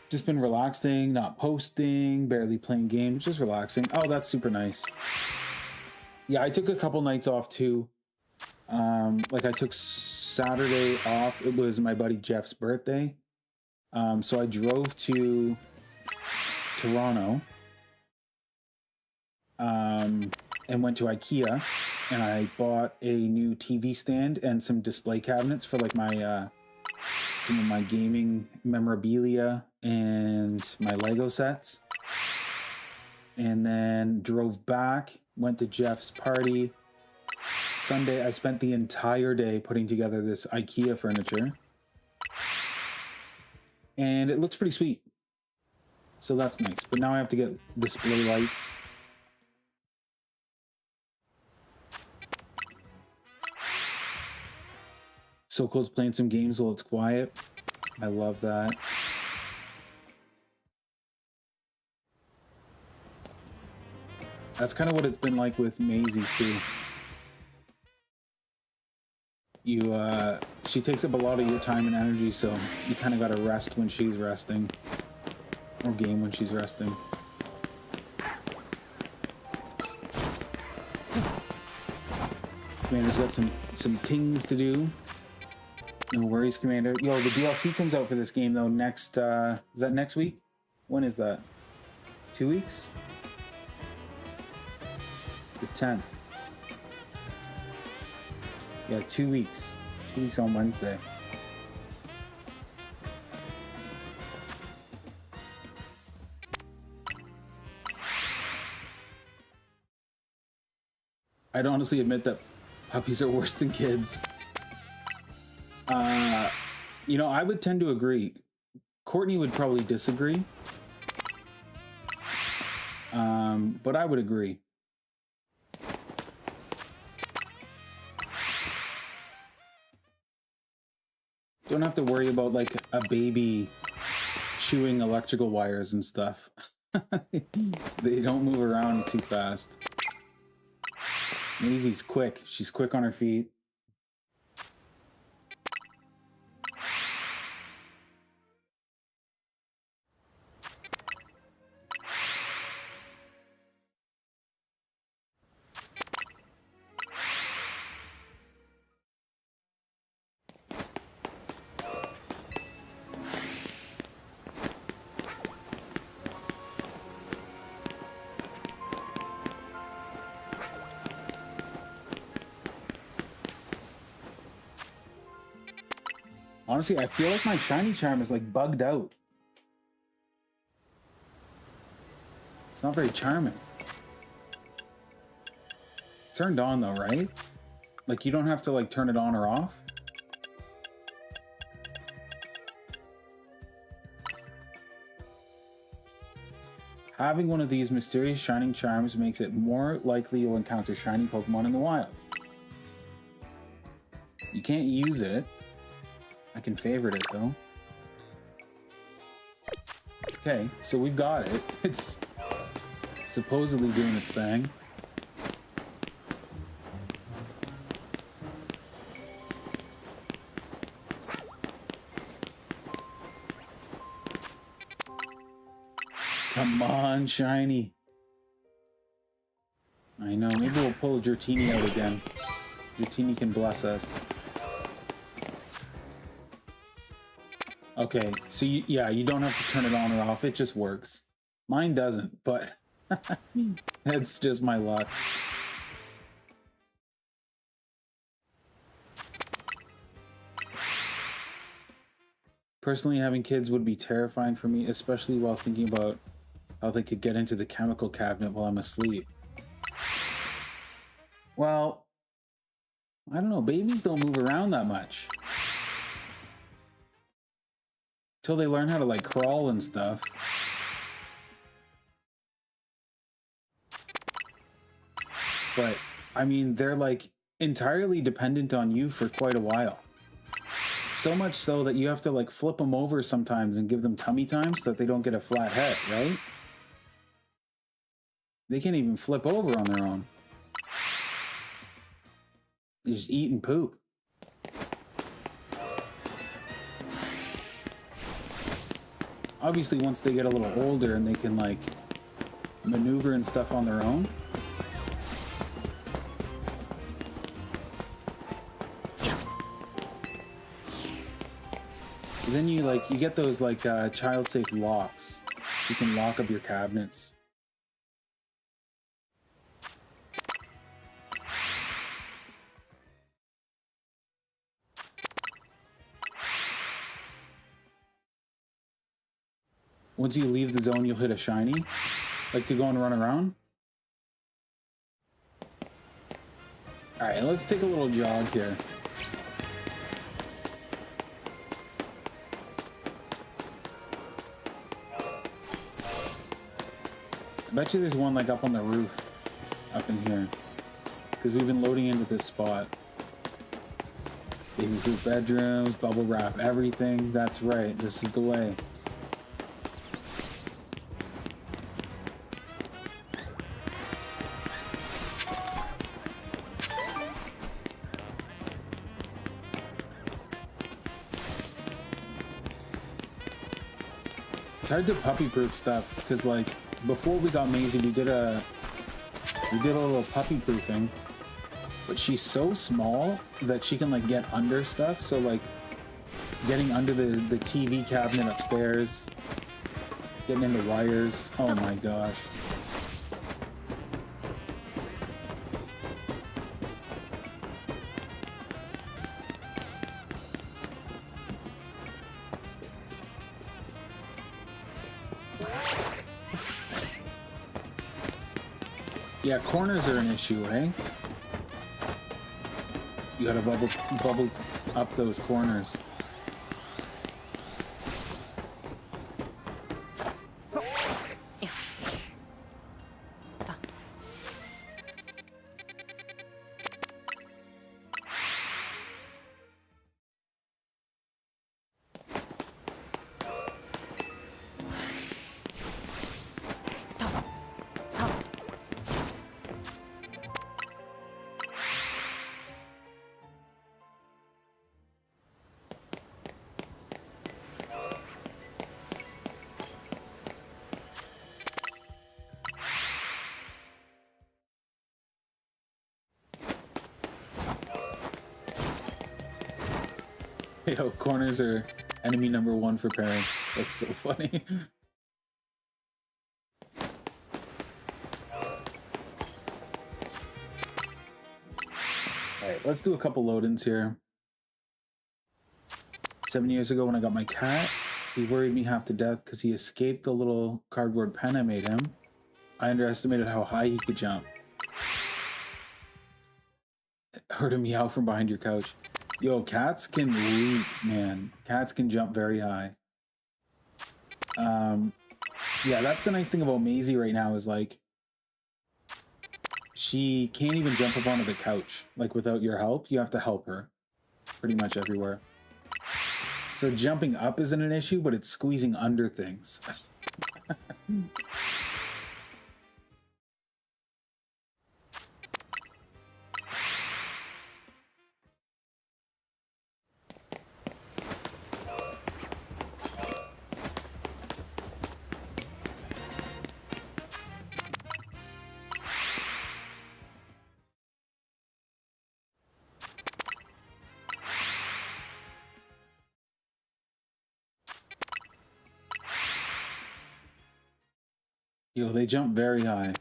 Just been relaxing, not posting, barely playing games, just relaxing. Oh, that's super nice. Yeah, I took a couple nights off too. Like I took Saturday off. It was my buddy Jeff's birthday. So I drove to Toronto and went to IKEA, and I bought a new TV stand and some display cabinets for like my some of my gaming memorabilia and my Lego sets. And then drove back, went to Jeff's party. Sunday, I spent the entire day putting together this IKEA furniture. And it looks pretty sweet. So that's nice. But now I have to get display lights. So cool to playing some games while it's quiet. I love that. That's kind of what it's been like with Maisie too. She takes up a lot of your time and energy, so you kind of gotta rest when she's resting, or game when she's resting. Commander's got some things to do. No worries, Commander. Yo, the DLC comes out for this game though next. Is that next week? When is that? 2 weeks? The 10th. Yeah, 2 weeks. 2 weeks on Wednesday. I'd honestly admit that puppies are worse than kids. You know, I would tend to agree. Courtney would probably disagree. But I would agree. Don't have to worry about like a baby chewing electrical wires and stuff. They don't move around too fast. Maisie's quick. She's quick on her feet. Honestly, I feel like my shiny charm is like bugged out. It's not very charming. It's turned on though, right? Like you don't have to like turn it on or off. Having one of these mysterious shining charms makes it more likely you'll encounter shiny Pokemon in the wild. You can't use it. I can favorite it though. Okay, so we've got it. It's supposedly doing its thing. Come on, shiny. I know, maybe we'll pull Dratini out again. Dratini can bless us. Okay, so yeah, you don't have to turn it on or off. It just works. Mine doesn't, but it's just my luck. Personally, having kids would be terrifying for me, especially while thinking about how they could get into the chemical cabinet while I'm asleep. Well, I don't know. Babies don't move around that much. Till they learn how to like crawl and stuff. But I mean, they're like entirely dependent on you for quite a while. So much so that you have to like flip them over sometimes and give them tummy time so that they don't get a flat head, right? They can't even flip over on their own. They just eat and poop. Obviously, once they get a little older and they can like maneuver and stuff on their own. But then you get those like child-safe locks. You can lock up your cabinets. Once you leave the zone, you'll hit a shiny. Like to go and run around. Alright, let's take a little jog here. I bet you there's one like up on the roof. Up in here. Because we've been loading into this spot. Baby proof bedrooms, bubble wrap, everything. That's right, this is the way. It's hard to puppy-proof stuff because, like, before we got Maisie, we did a little puppy-proofing, but she's so small that she can like get under stuff. So like, getting under the TV cabinet upstairs, getting into wires. Oh my gosh. Yeah, corners are an issue, eh? You gotta bubble up those corners. Yo, corners are enemy number one for parents. That's so funny. Alright, let's do a couple load-ins here. 7 years ago when I got my cat, he worried me half to death because he escaped the little cardboard pen I made him. I underestimated how high he could jump. Heard a meow from behind your couch. Yo, cats can leap, man. Cats can jump very high. Yeah, that's the nice thing about Maisie right now is like she can't even jump up onto the couch. Like without your help, you have to help her pretty much everywhere. So jumping up isn't an issue, but it's squeezing under things. Yo, they jump very high.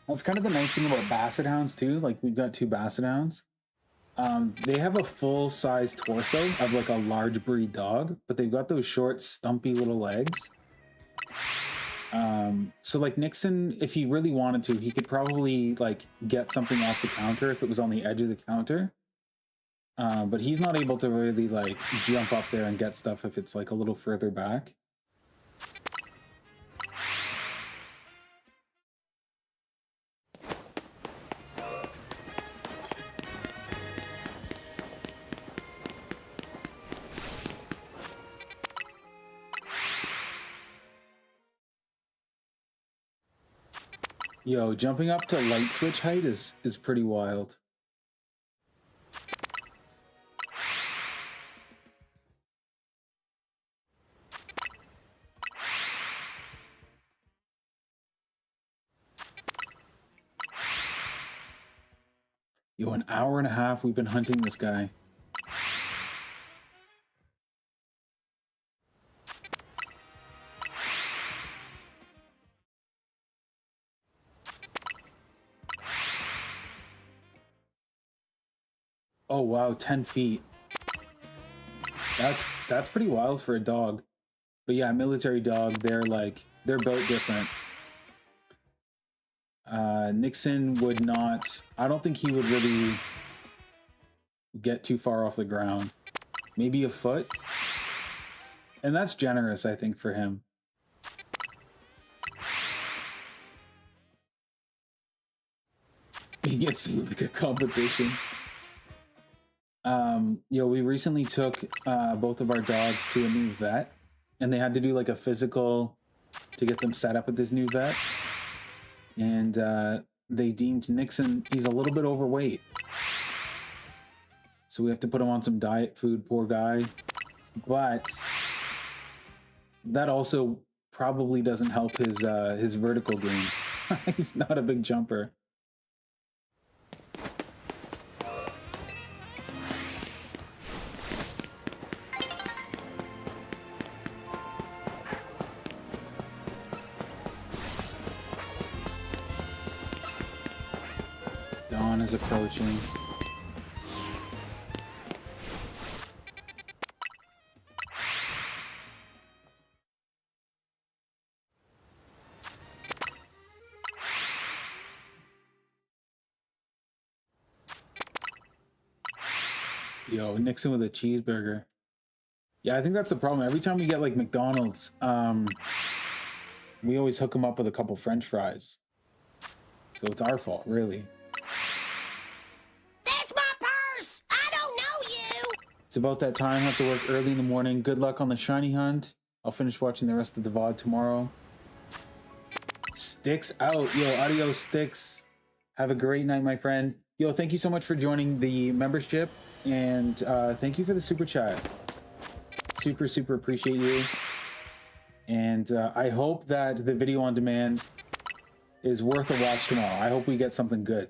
That's kind of the nice thing about Basset Hounds too. Like we've got 2 Basset Hounds. They have a full-size torso of like a large breed dog, but they've got those short, stumpy little legs. So like Nixon, if he really wanted to, he could probably like get something off the counter if it was on the edge of the counter. But he's not able to really like jump up there and get stuff if it's like a little further back. Yo, jumping up to light switch height is pretty wild. Yo, an hour and a half we've been hunting this guy. Oh wow, 10 feet. That's pretty wild for a dog. But yeah, military dog, they're built different. Nixon would not, I don't think he would really get too far off the ground. Maybe a foot. And that's generous, I think, for him. He gets like a competition. Yo, we recently took both of our dogs to a new vet, and they had to do like a physical to get them set up at this new vet. And they deemed Nixon, he's a little bit overweight. So we have to put him on some diet food, poor guy. But that also probably doesn't help his vertical game. He's not a big jumper. Dawn is approaching. Yo, Nixon with a cheeseburger. Yeah, I think that's the problem. Every time we get like McDonald's, we always hook them up with a couple French fries. So it's our fault, really. That's my purse! I don't know you! It's about that time. I have to work early in the morning. Good luck on the shiny hunt. I'll finish watching the rest of the VOD tomorrow. Sticks out. Yo, adios, Sticks. Have a great night, my friend. Yo, thank you so much for joining the membership. And thank you for the super chat. Super, super appreciate you. And I hope that the video on demand is worth a watch tomorrow. I hope we get something good.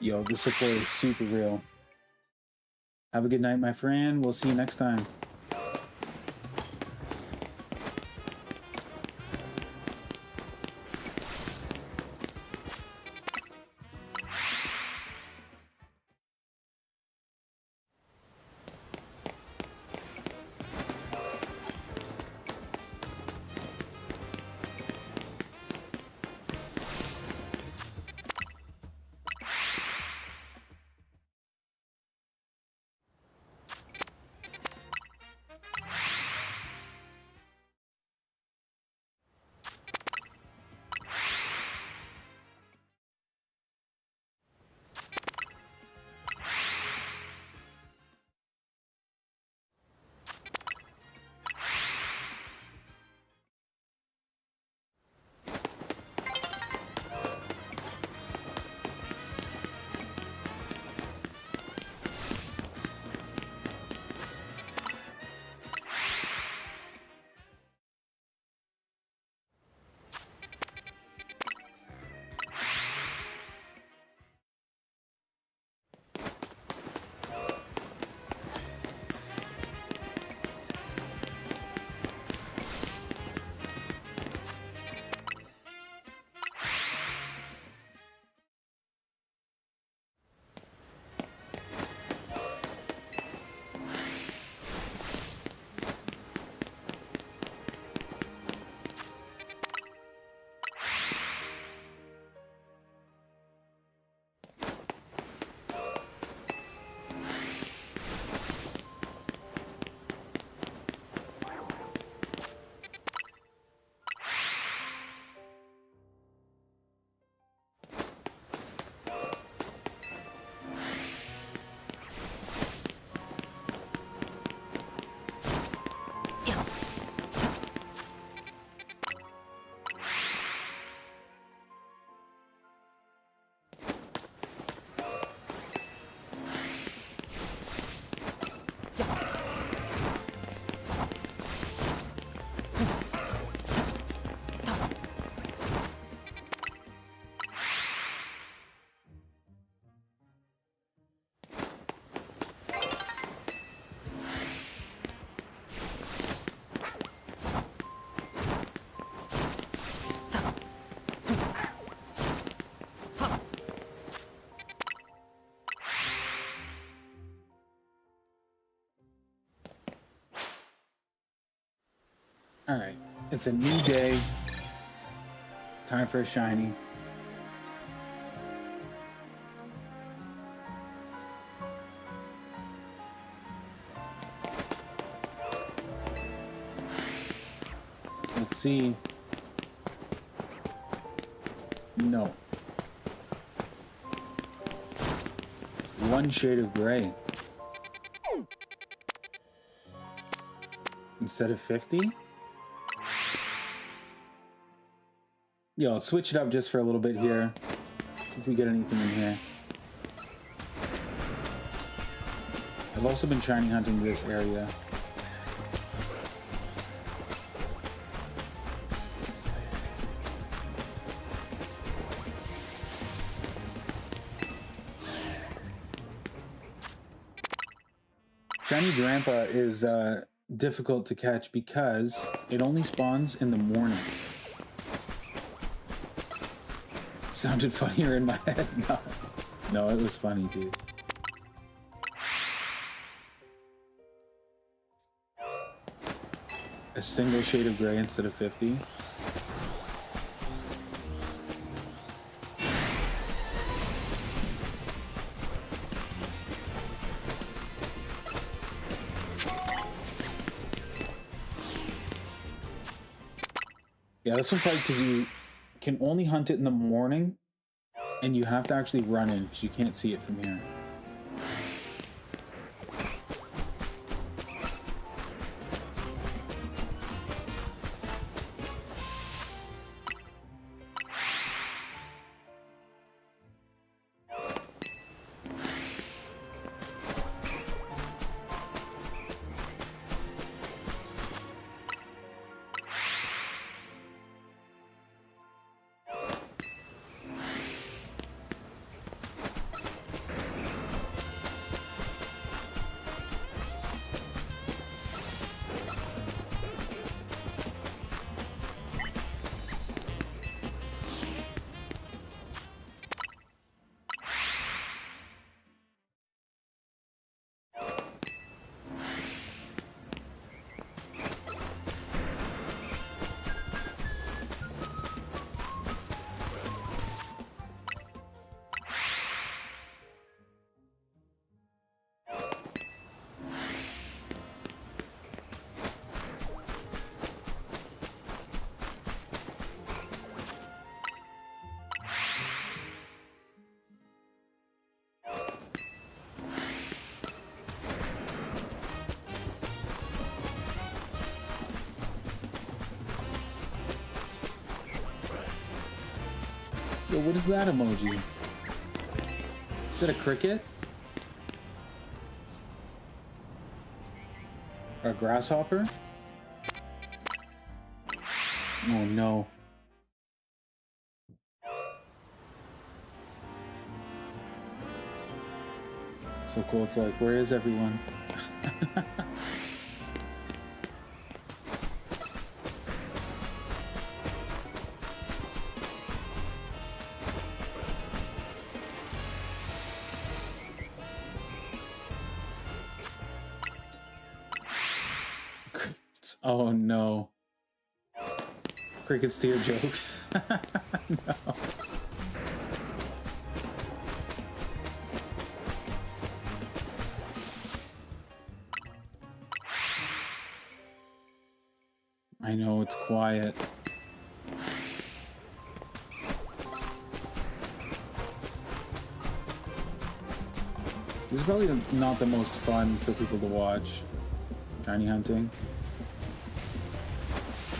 Yo, the support is super real. Have a good night, my friend. We'll see you next time. All right, it's a new day. Time for a shiny. Let's see. No. One shade of gray. Instead of 50? Yeah, I'll switch it up just for a little bit here. See if we get anything in here. I've also been shiny hunting this area. Shiny Drampa is difficult to catch because it only spawns in the morning. Sounded funnier in my head. No, it was funny, dude. A single shade of gray instead of 50. Yeah, this one's hard because you can only hunt it in the morning, and you have to actually run in because you can't see it from here. Yo, what is that emoji? Is that a cricket? Or a grasshopper? Oh no. So cool, it's like, where is everyone? Oh no. Cricket's to your jokes. No. I know, it's quiet. This is probably not the most fun for people to watch. Shiny hunting.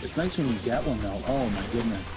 It's nice when you get one though. Oh my goodness.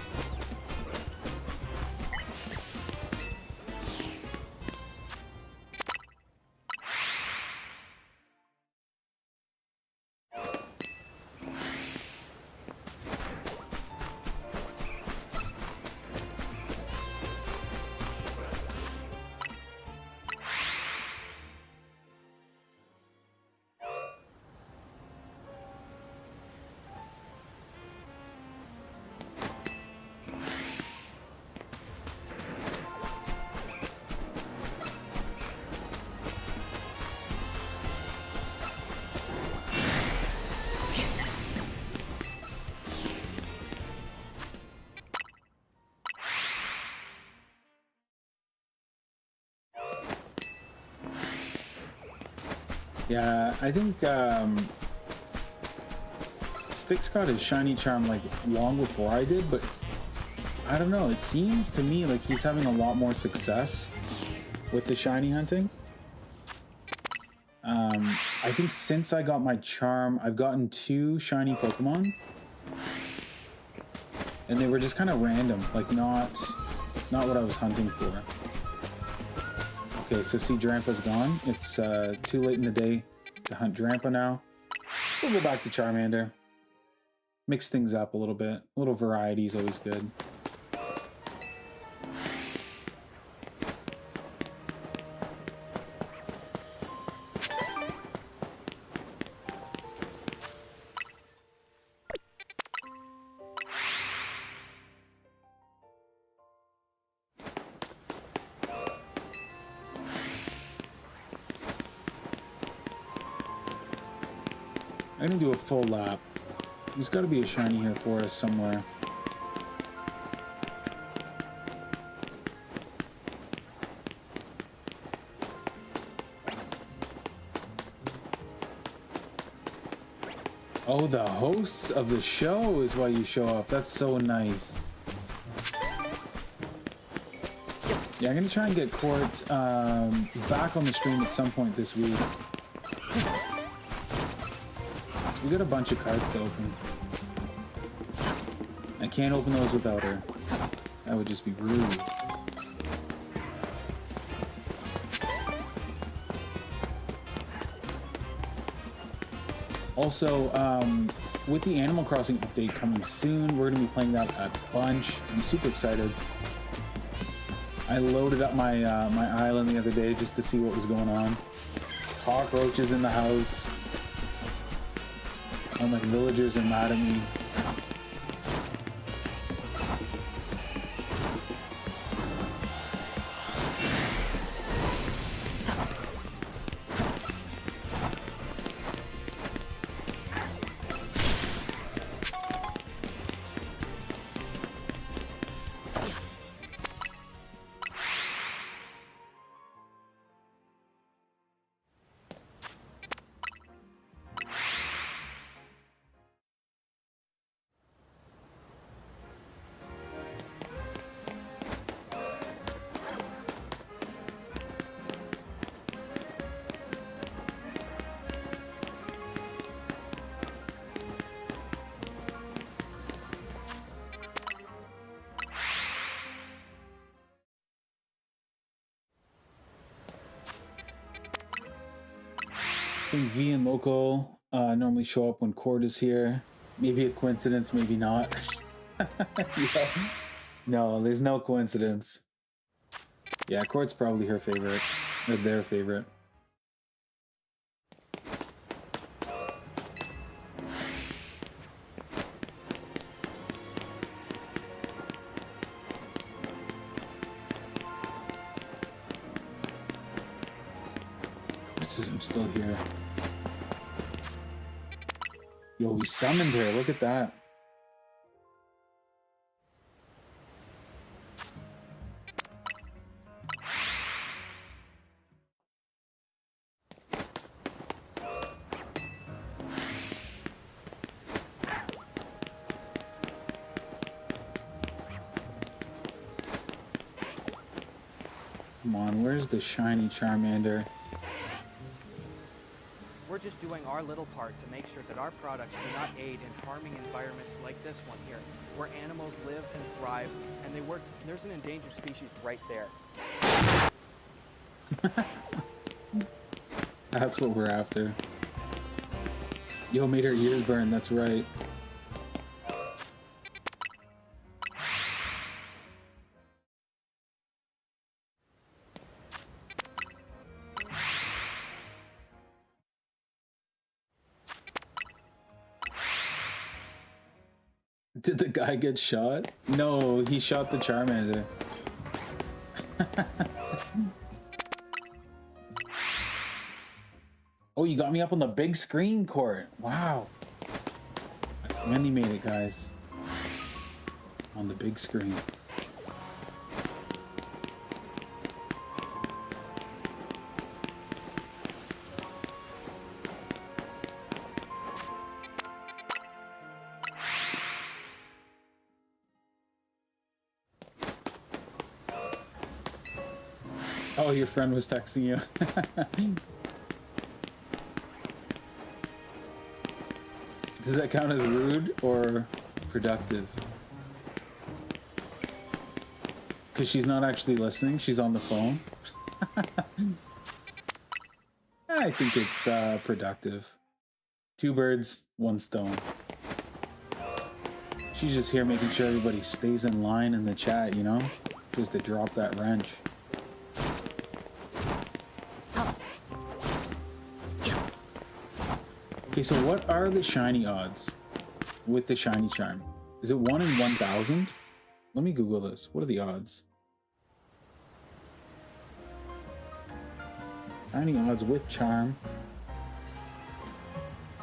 Yeah, I think Styx got his shiny charm like long before I did, but I don't know. It seems to me like he's having a lot more success with the shiny hunting. I think since I got my charm, I've gotten 2 shiny Pokemon, and they were just kind of random, like not what I was hunting for. Okay, so see, Drampa's gone. It's too late in the day to hunt Drampa now. We'll go back to Charmander. Mix things up a little bit. A little variety is always good. I'm gonna do a full lap. There's got to be a shiny here for us somewhere. Oh, the hosts of the show is why you show up. That's so nice. Yeah, I'm gonna try and get Court back on the stream at some point this week. So we got a bunch of cards to open. I can't open those without her. That would just be rude. Also, with the Animal Crossing update coming soon, we're going to be playing that a bunch. I'm super excited. I loaded up my my island the other day just to see what was going on. Cockroaches in the house. All my villagers are mad at me. I think V and Local normally show up when Cord is here. Maybe a coincidence, maybe not. Yeah. No, there's no coincidence. Yeah, Cord's probably her favorite, or their favorite. I'm still here. Yo, we summoned her. Look at that. Come on, where's the shiny Charmander? We're just doing our little part to make sure that our products do not aid in harming environments like this one here, where animals live and thrive, and they work. There's an endangered species right there. That's what we're after. Yo, made her ears burn, that's right. Did the guy get shot? No, he shot the Charmander. Oh, you got me up on the big screen, Court. Wow. I finally made it, guys. On the big screen. Oh, your friend was texting you. Does that count as rude or productive? Because she's not actually listening, she's on the phone. I think it's productive. 2 birds, 1 stone. She's just here making sure everybody stays in line in the chat, you know? Just to drop that wrench. Okay, so what are the shiny odds with the shiny charm? Is it 1 in 1,000? Let me Google this. What are the odds? Shiny odds with charm.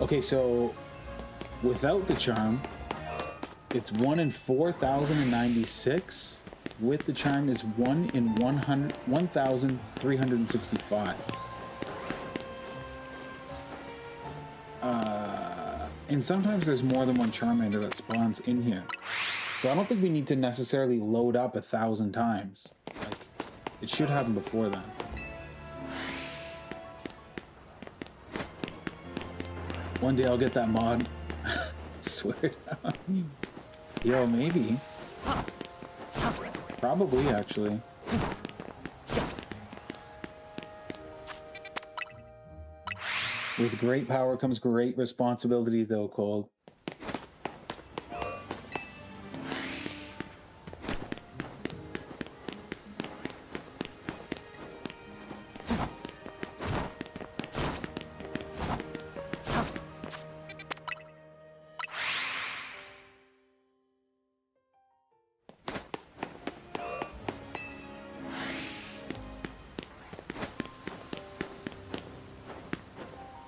Okay, so without the charm, it's 1 in 4,096. With the charm is 1 in 1,365. And sometimes there's more than one Charmander that spawns in here. So I don't think we need to necessarily load up 1,000 times. Like, it should happen before then. One day I'll get that mod. Swear down. Yo, maybe. Probably, actually. With great power comes great responsibility, though, Cold.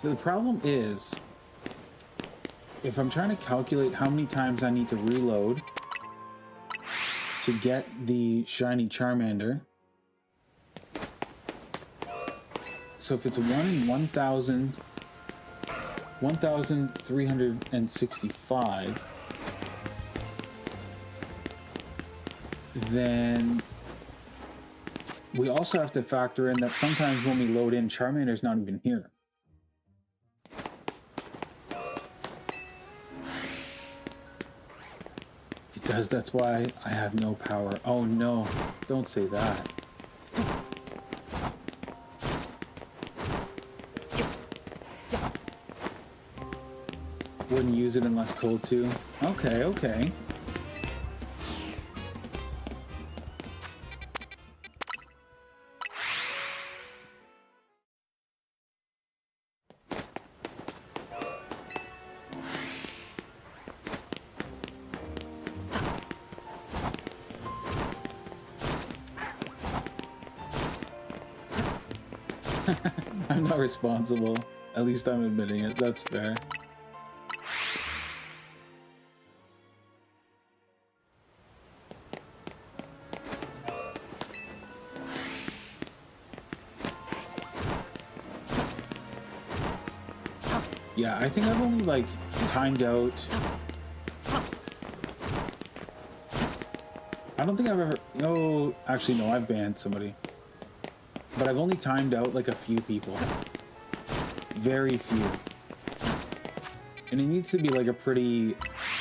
So the problem is, if I'm trying to calculate how many times I need to reload to get the shiny Charmander, so if it's a 1 in 1,000, 1,365, then we also have to factor in that sometimes when we load in, Charmander's not even here. That's why I have no power. Oh no, don't say that. Wouldn't use it unless told to. Okay, okay. I'm not responsible. At least I'm admitting it. That's fair. Yeah, I think I've only like timed out. I don't think I've ever. Oh, actually, no, I've banned somebody. But I've only timed out like a few people. Very few. And it needs to be like a pretty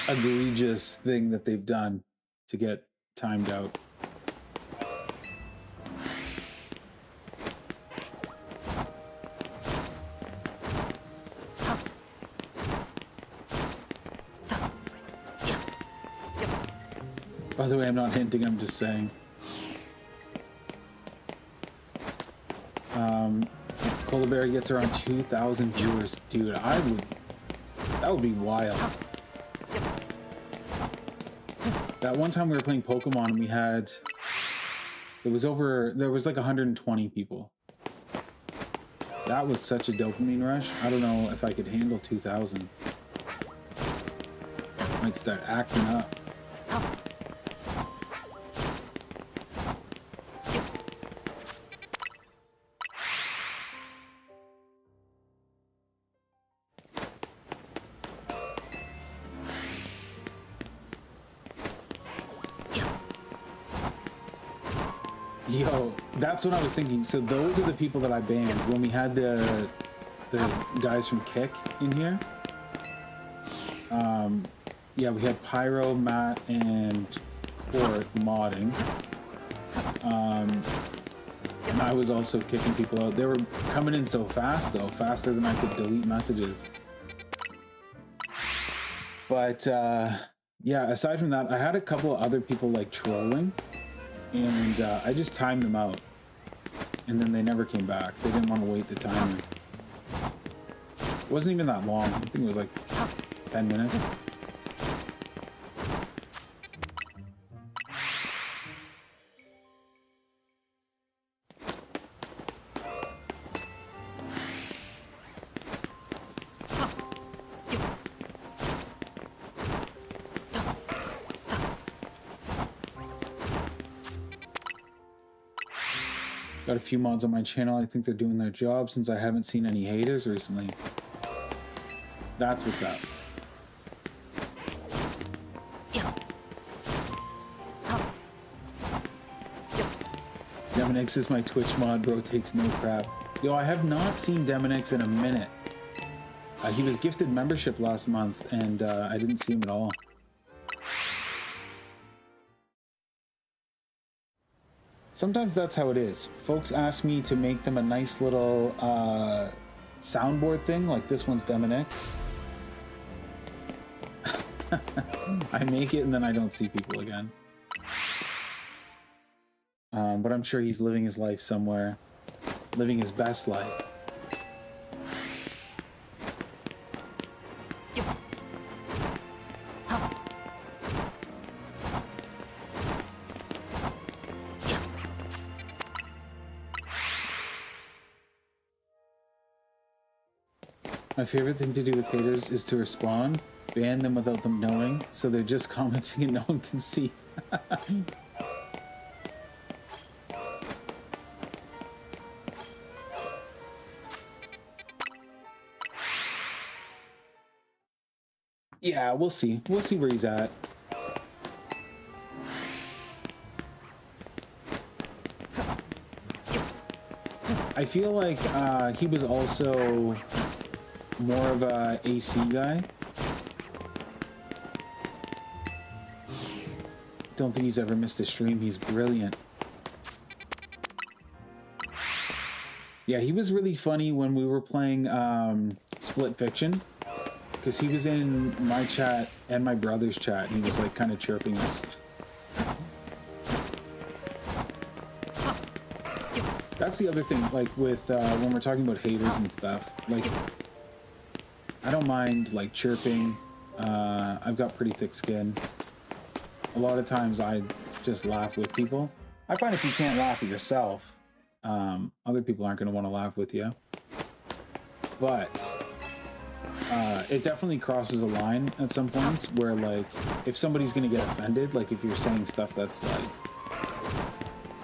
egregious thing that they've done to get timed out. By the way, I'm not hinting, I'm just saying. Coldberry gets around 2,000 viewers. Dude, that would be wild. That one time we were playing Pokemon and we had, there was like 120 people. That was such a dopamine rush. I don't know if I could handle 2,000. Might start acting up. Yo, that's what I was thinking. So those are the people that I banned when we had the guys from Kick in here. Yeah, we had Pyro, Matt, and Court modding. And I was also kicking people out. They were coming in so fast, though, faster than I could delete messages. But yeah, aside from that, I had a couple of other people like trolling. And I just timed them out. And then they never came back. They didn't want to wait the timer. It wasn't even that long. I think it was like 10 minutes. Got a few mods on my channel. I think they're doing their job since I haven't seen any haters recently. That's what's up. Demonix is my Twitch mod, bro. Takes no crap. Yo, I have not seen Demonix in a minute. He was gifted membership last month, and I didn't see him at all. Sometimes that's how it is. Folks ask me to make them a nice little soundboard thing, like this one's Demonix. I make it and then I don't see people again. But I'm sure he's living his life somewhere, living his best life. My favorite thing to do with haters is to respond, ban them without them knowing, so they're just commenting and no one can see. Yeah, we'll see. We'll see where he's at. I feel like he was also more of a AC guy. Don't think he's ever missed a stream. He's brilliant. Yeah, he was really funny when we were playing Split Fiction, because he was in my chat and my brother's chat, and he was like kind of chirping us. That's the other thing, like with when we're talking about haters and stuff, like I don't mind like chirping. I've got pretty thick skin. A lot of times I just laugh with people. I find if you can't laugh at yourself, other people aren't going to want to laugh with you. But it definitely crosses a line at some points where, like, if somebody's going to get offended, like if you're saying stuff that's like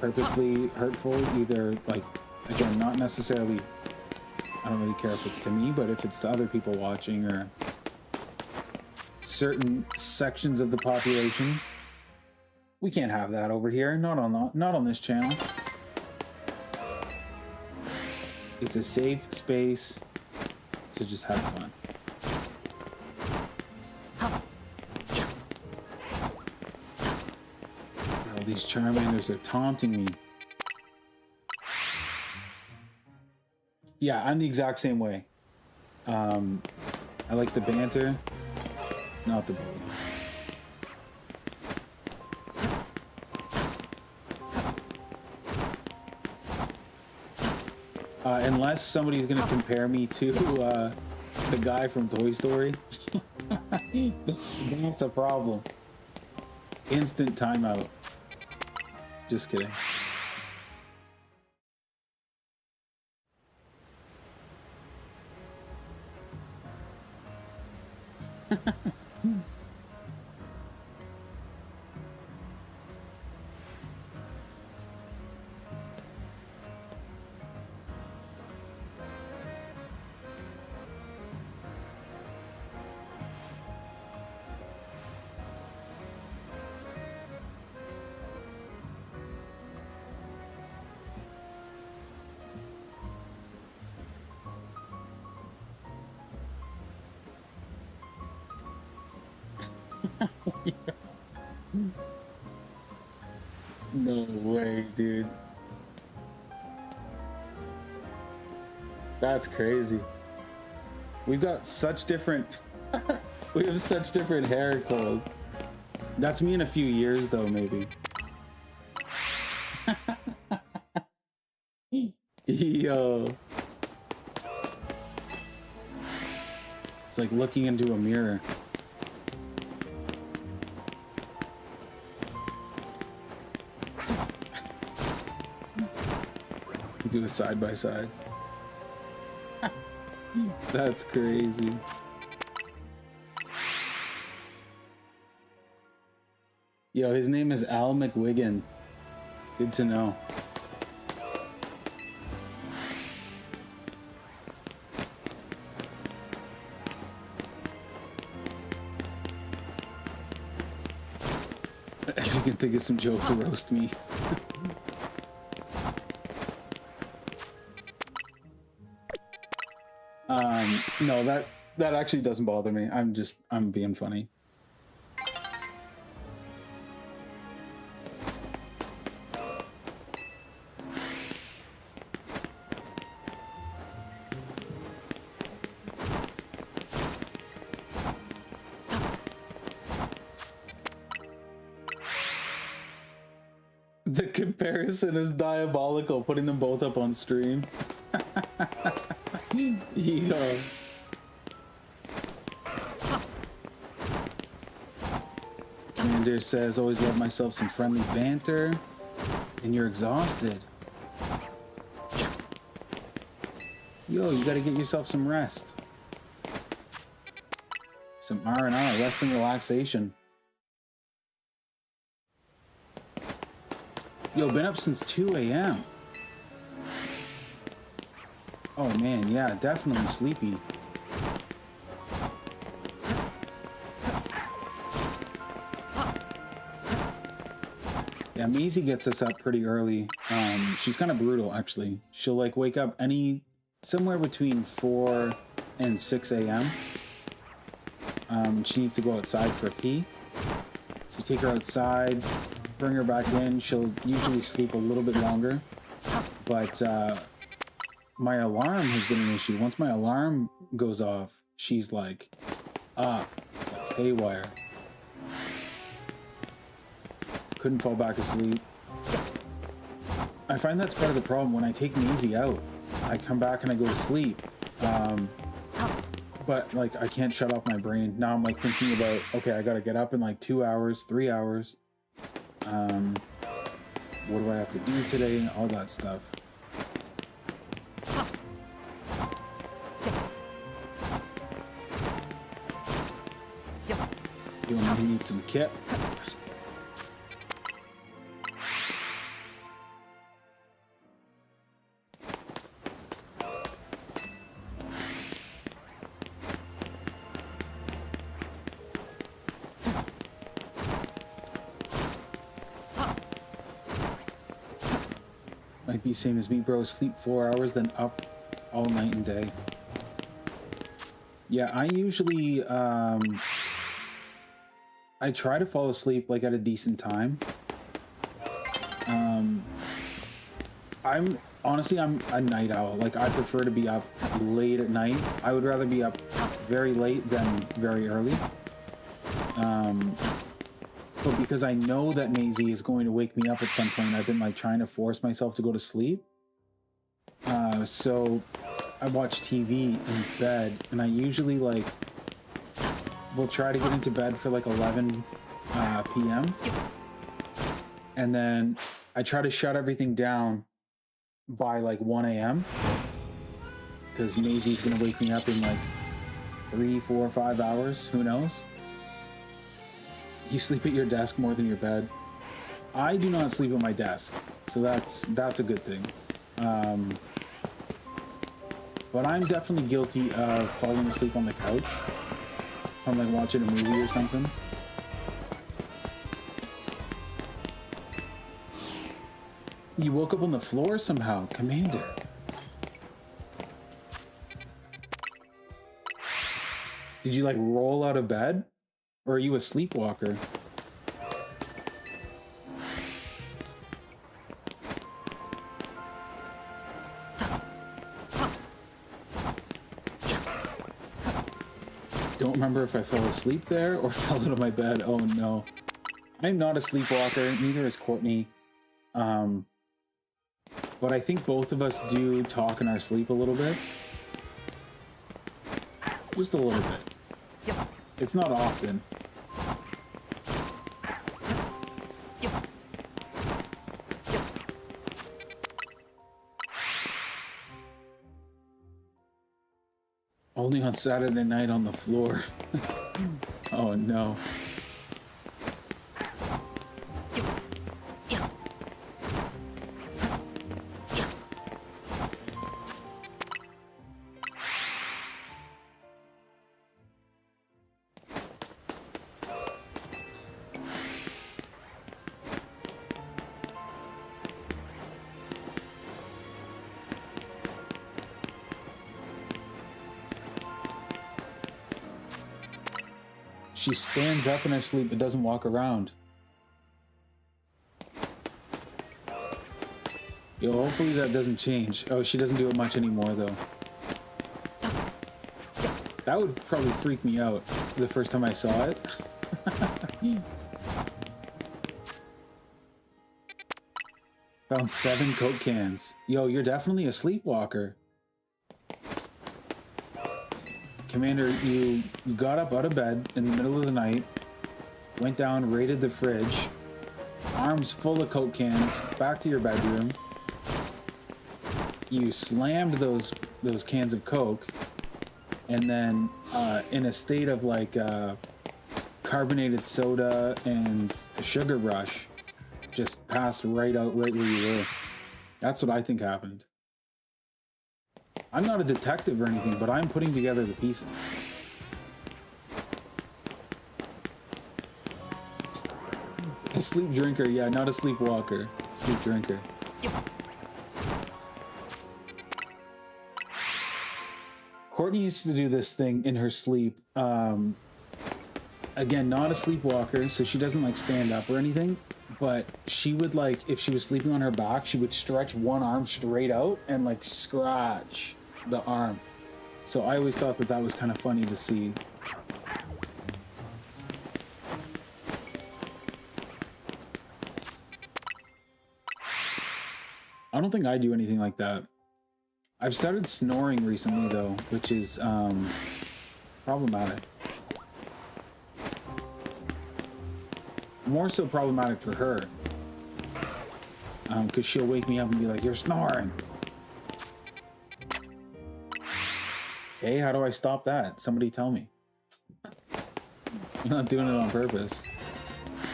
purposely hurtful, either like, again, not necessarily, I don't really care if it's to me, but if it's to other people watching or certain sections of the population, we can't have that over here. Not on this channel. It's a safe space to just have fun. Oh, these Charmanders are taunting me. Yeah, I'm the exact same way. I like the banter, not the bully. Unless somebody's gonna compare me to the guy from Toy Story, that's a problem. Instant timeout. Just kidding. No way, dude. That's crazy. We've got such different we have such different hair code. That's me in a few years though, maybe. Yo. It's like looking into a mirror. Do a side by side. That's crazy. Yo, his name is Al McWiggin. Good to know. If you can think of some jokes to roast me. No, that actually doesn't bother me. I'm being funny. The comparison is diabolical, putting them both up on stream. Yeah. Commander says, always love myself some friendly banter. And you're exhausted. Yo, you gotta get yourself some rest. Some R&R, rest and relaxation. Yo, been up since 2 a.m. Oh man, yeah, definitely sleepy. Yeah, Maisie gets us up pretty early. She's kind of brutal, actually. She'll like wake up somewhere between 4 and 6 a.m. She needs to go outside for a pee. So you take her outside, bring her back in. She'll usually sleep a little bit longer, but my alarm has been an issue. Once my alarm goes off, she's like up, like haywire. Couldn't fall back asleep. I find that's part of the problem. When I take Maisie out, I come back and I go to sleep. But like I can't shut off my brain. Now I'm like thinking about, okay, I gotta get up in like 2 hours, 3 hours. What do I have to do today? All that stuff. You know, he needs some kit. Might be same as me, bro. Sleep 4 hours, then up all night and day. Yeah, I usually I try to fall asleep like at a decent time. I'm a night owl. Like I prefer to be up late at night. I would rather be up very late than very early. But because I know that Maisie is going to wake me up at some point, I've been like trying to force myself to go to sleep. So I watch TV in bed, and I usually like will try to get into bed for like 11 p.m. And then I try to shut everything down by like 1 a.m. because Maisie's gonna wake me up in like 3, 4, 5 hours. Who knows? You sleep at your desk more than your bed. I do not sleep at my desk, so that's a good thing. But I'm definitely guilty of falling asleep on the couch. I'm like watching a movie or something. You woke up on the floor somehow, Commander. Did you like roll out of bed? Or are you a sleepwalker? Don't remember if I fell asleep there or fell out of my bed. Oh no. I'm not a sleepwalker, neither is Courtney. But I think both of us do talk in our sleep a little bit. Just a little bit. It's not often. Only on Saturday night on the floor. Oh no. She stands up in her sleep but doesn't walk around. Yo, hopefully that doesn't change. Oh, she doesn't do it much anymore, though. That would probably freak me out the first time I saw it. Found 7 Coke cans. Yo, you're definitely a sleepwalker. Commander, you got up out of bed in the middle of the night, went down, raided the fridge, arms full of Coke cans, back to your bedroom. You slammed those cans of Coke, and then in a state of like carbonated soda and a sugar rush, just passed right out right where you were. That's what I think happened. I'm not a detective or anything, but I'm putting together the pieces. A sleep drinker, yeah, not a sleepwalker. Sleep drinker. Courtney used to do this thing in her sleep. Again, not a sleepwalker, so she doesn't like stand up or anything, but she would like, if she was sleeping on her back, she would stretch one arm straight out and like scratch the arm. So I always thought that was kind of funny to see. I don't think I do anything like that. I've started snoring recently though, which is problematic. More so problematic for her. Because she'll wake me up and be like, "You're snoring." Okay, how do I stop that? Somebody tell me. I'm not doing it on purpose.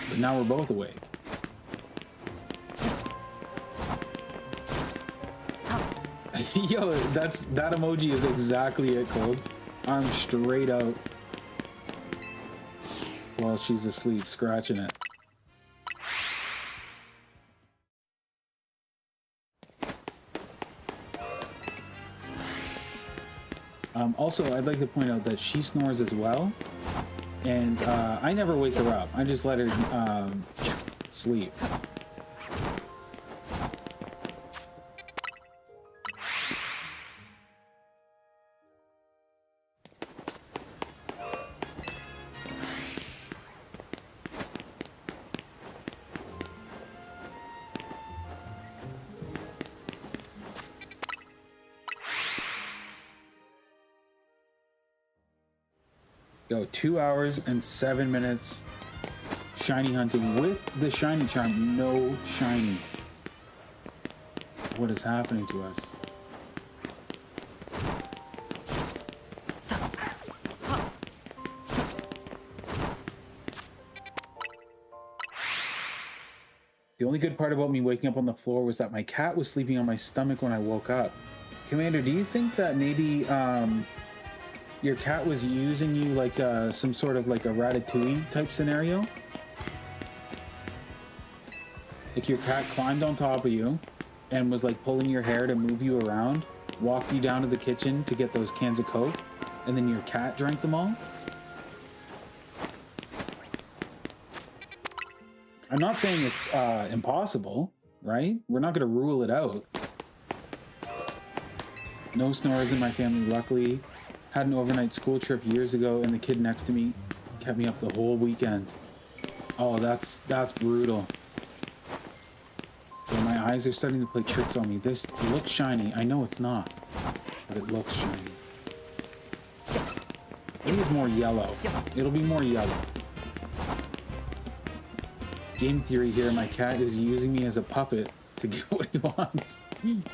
But now we're both awake. Yo, that emoji is exactly it, Cold. Arm straight out while she's asleep, scratching it. Also, I'd like to point out that she snores as well, and I never wake her up. I just let her sleep. Go 2 hours and 7 minutes shiny hunting with the shiny charm. No shiny. What is happening to us? The only good part about me waking up on the floor was that my cat was sleeping on my stomach when I woke up. Commander, do you think that maybe your cat was using you like some sort of like a Ratatouille type scenario? Like your cat climbed on top of you and was like pulling your hair to move you around, walked you down to the kitchen to get those cans of Coke, and then your cat drank them all? I'm not saying it's impossible, right? We're not gonna rule it out. No snores in my family, luckily. Had an overnight school trip years ago, and the kid next to me kept me up the whole weekend. Oh, that's brutal. So my eyes are starting to play tricks on me. This looks shiny. I know it's not, but it looks shiny. I think it's more yellow. It'll be more yellow. Game theory here, my cat is using me as a puppet to get what he wants.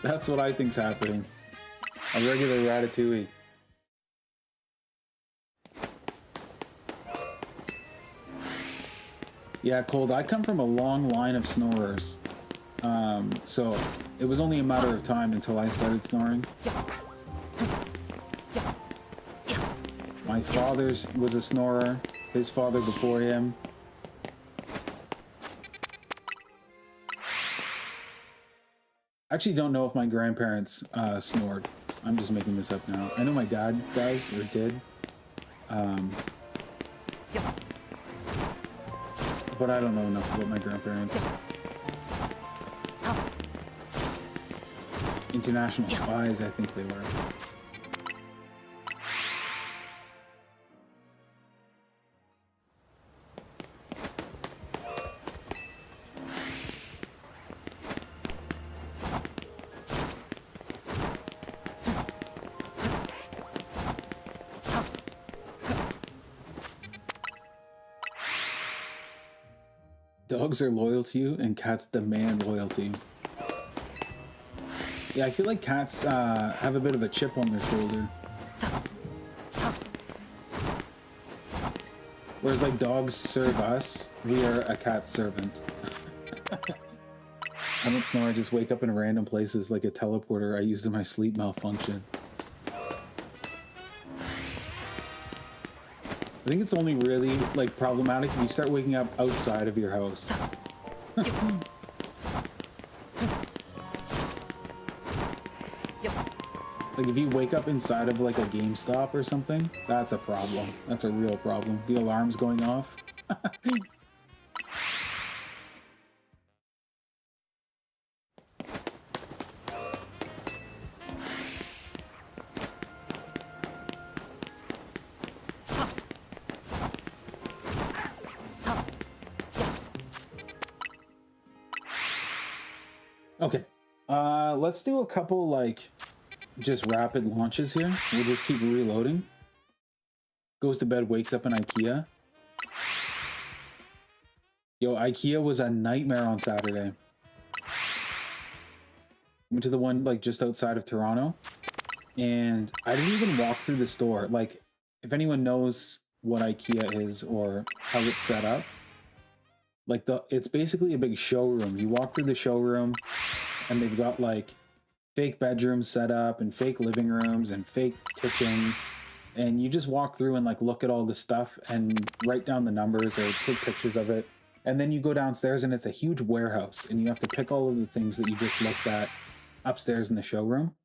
That's what I think's happening. A regular Ratatouille. Yeah, Cold, I come from a long line of snorers. So it was only a matter of time until I started snoring. My father was a snorer, his father before him. I actually don't know if my grandparents snored. I'm just making this up now. I know my dad does, or did. But I don't know enough about my grandparents. International spies, I think they were. Dogs are loyal to you, and cats demand loyalty. Yeah, I feel like cats have a bit of a chip on their shoulder. Whereas, like, dogs serve us, we are a cat's servant. I don't snore, I just wake up in random places like a teleporter I used in my sleep malfunction. I think it's only really, like, problematic if you start waking up outside of your house. Like, if you wake up inside of, like, a GameStop or something, that's a problem. That's a real problem. The alarm's going off. Okay, let's do a couple, like, just rapid launches here. We'll just keep reloading. Goes to bed, wakes up in IKEA. Yo, IKEA was a nightmare on Saturday. Went to the one, like, just outside of Toronto. And I didn't even walk through the store. Like, if anyone knows what IKEA is or how it's set up, like, it's basically a big showroom. You walk through the showroom, and they've got, like, fake bedrooms set up and fake living rooms and fake kitchens, and you just walk through and, like, look at all the stuff and write down the numbers or take pictures of it, and then you go downstairs and it's a huge warehouse and you have to pick all of the things that you just looked at upstairs in the showroom.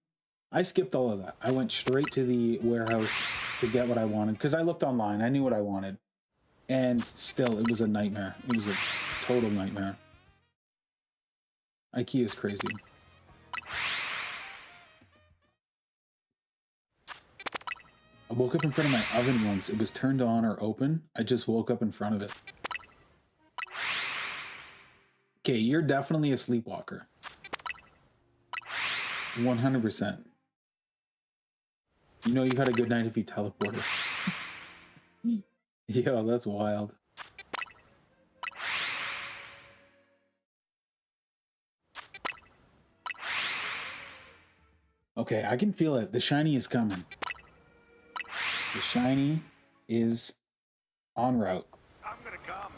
I skipped all of that. I went straight to the warehouse to get what I wanted because I looked online. I knew what I wanted, and still it was a nightmare. It was a total nightmare. IKEA is crazy. I woke up in front of my oven once. It was turned on or open. I just woke up in front of it. Okay, you're definitely a sleepwalker. 100%. You know you've had a good night if you teleported. Yo, that's wild. Okay, I can feel it. The shiny is coming. The shiny is en route. I'm gonna come.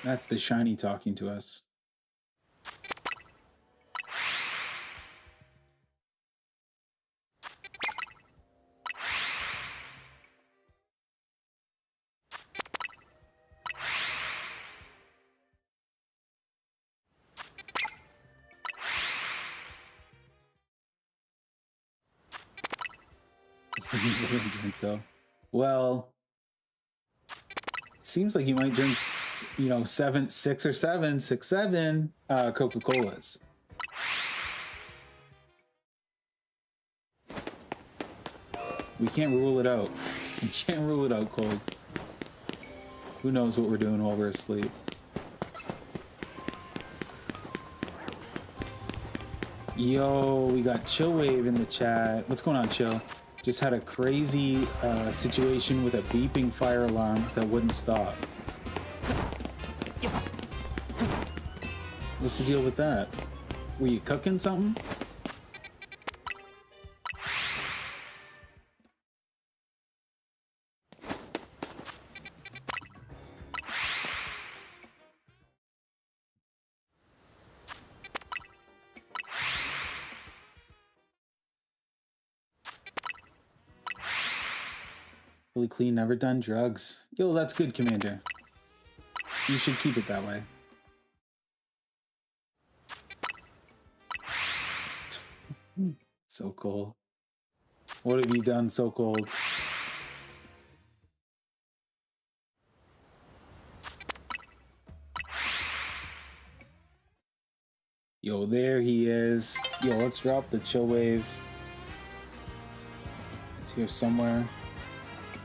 That's the shiny talking to us. Drink though. Well, seems like you might drink, you know, six, seven Coca-Colas. We can't rule it out. We can't rule it out, Cold. Who knows what we're doing while we're asleep? Yo, we got Chill Wave in the chat. What's going on, Chill? Just had a crazy situation with a beeping fire alarm that wouldn't stop. What's the deal with that? Were you cooking something? Fully clean, never done drugs. Yo, that's good, Commander. You should keep it that way. So cool. What have you done, So Cold? Yo, there he is. Yo, let's drop the chill wave. It's here somewhere.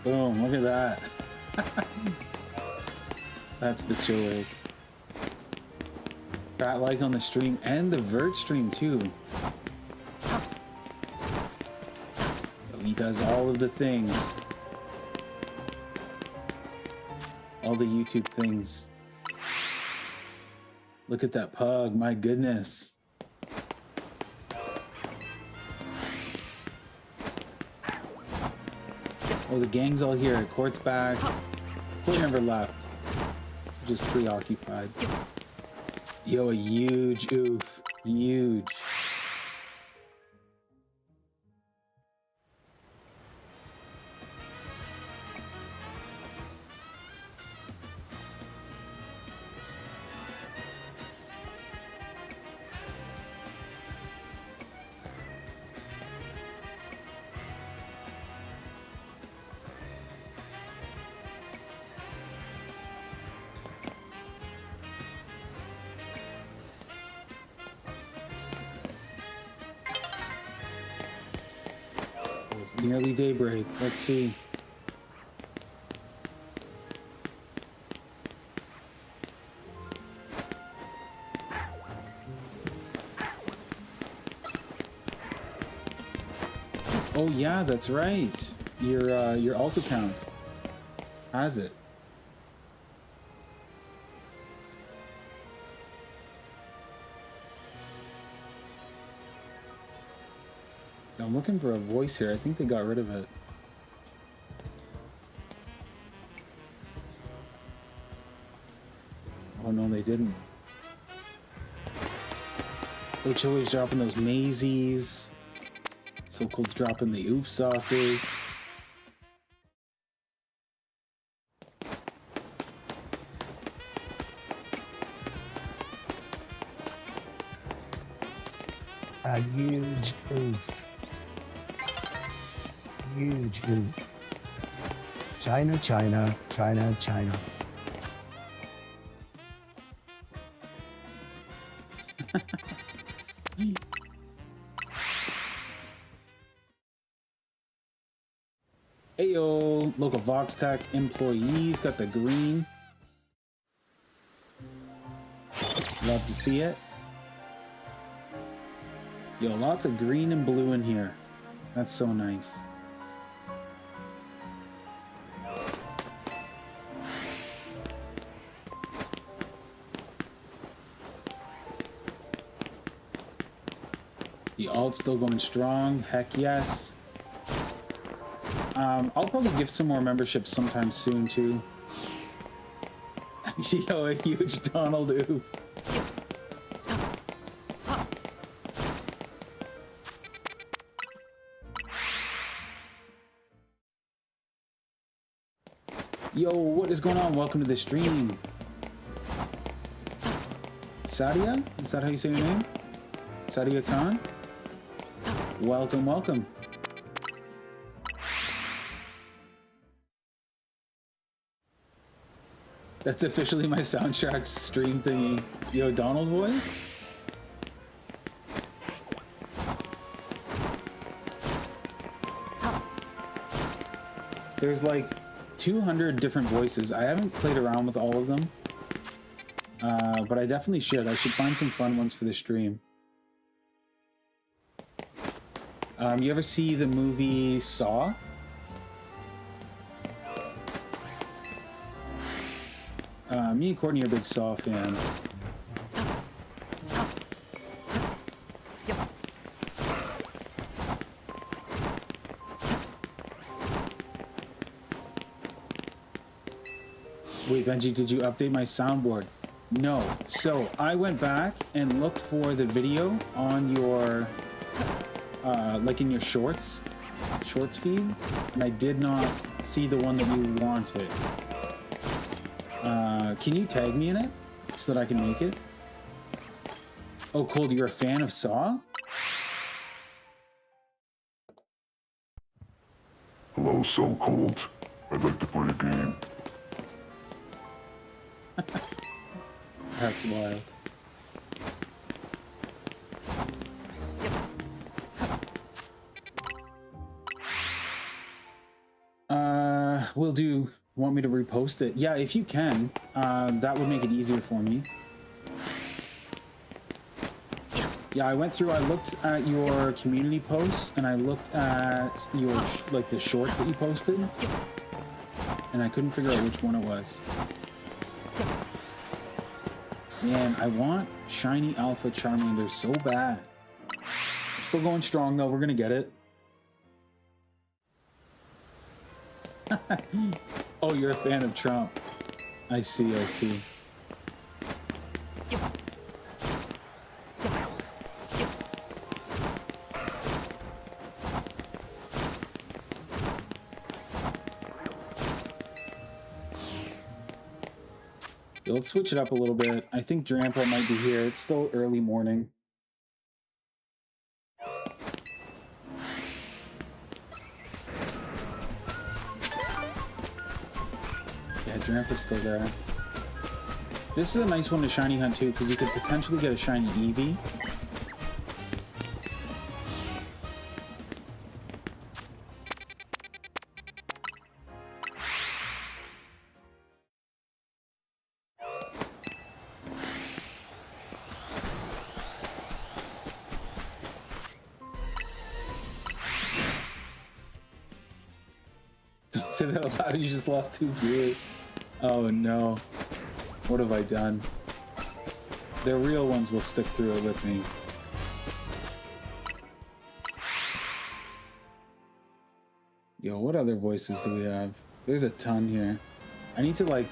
Boom, look at that. That's the chill wave. Fat like on the stream and the vert stream too. He does all of the things. All the YouTube things. Look at that pug, my goodness. Oh, the gang's all here. Court's back. Court never left. Just preoccupied. Yo, a huge oof. Huge. It's nearly daybreak. Let's see. Oh yeah, that's right. Your alt account has it. I'm looking for a voice here. I think they got rid of it. Oh no, they didn't. Oh, Chili's dropping those Maisies. So Cold's dropping the oof sauces. A huge oof. Huge oof. China, China, China, China. Ayo, local Vox Tech employees got the green. Love to see it. Yo, lots of green and blue in here. That's so nice. The alt's still going strong. Heck yes. I'll probably give some more memberships sometime soon too. Yo, a huge Donald oof. Yo, what is going on? Welcome to the stream. Sadia? Is that how you say your name? Sadia Khan? Welcome, welcome. That's officially my soundtrack stream thingy. Yo, Donald voice? There's like 200 different voices. I haven't played around with all of them. But I definitely should. I should find some fun ones for the stream. You ever see the movie Saw? Me and Courtney are big Saw fans. Wait, Benji, did you update my soundboard? No. So I went back and looked for the video on your, like in your shorts feed, and I did not see the one that you wanted. Can you tag me in it so that I can make it? Oh, Cold, you're a fan of Saw? Hello, So Cold. I'd like to play a game. That's wild. will do. Want me to repost it? Yeah, if you can. That would make it easier for me. Yeah, I went through, I looked at your community posts, and I looked at your, like, the shorts that you posted, and I couldn't figure out which one it was. Man, I want shiny Alpha Charmander so bad. I'm still going strong, though. We're gonna get it. Oh, you're a fan of Trump. I see, I see. Let's switch it up a little bit. I think Drampa might be here. It's still early morning. Yeah, Drampa's still there. This is a nice one to shiny hunt too, because you could potentially get a shiny Eevee. Don't say that aloud, you just lost 2 viewers. Oh no. What have I done? The real ones will stick through it with me. Yo, what other voices do we have? There's a ton here. I need to like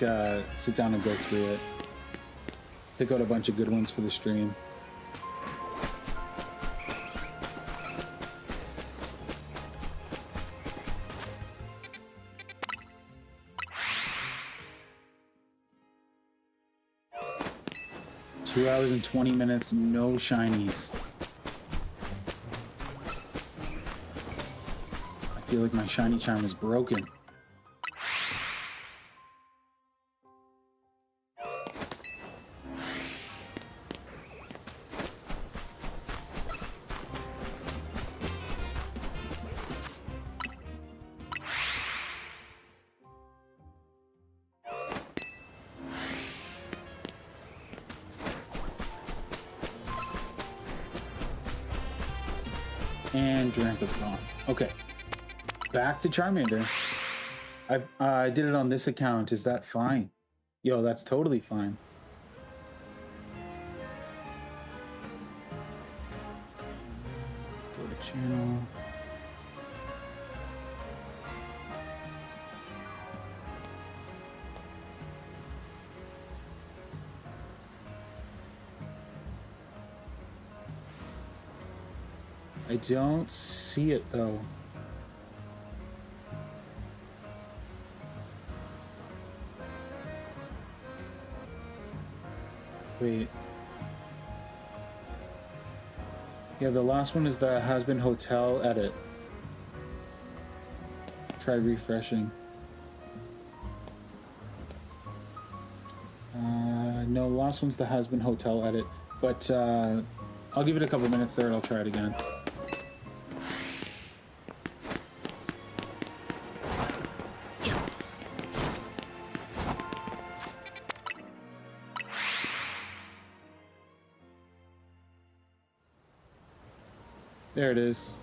sit down and go through it. Pick out a bunch of good ones for the stream. Two hours and 20 minutes, no shinies. I feel like my shiny charm is broken. And Drampa's gone. Okay. Back to Charmander. I did it on this account. Is that fine? Yo, that's totally fine. Go to channel. I don't see it though. Wait. Yeah, the last one is the Has Been Hotel edit. Try refreshing. No, the last one's the Has Been Hotel edit. But I'll give it a couple minutes there and I'll try it again. There it is.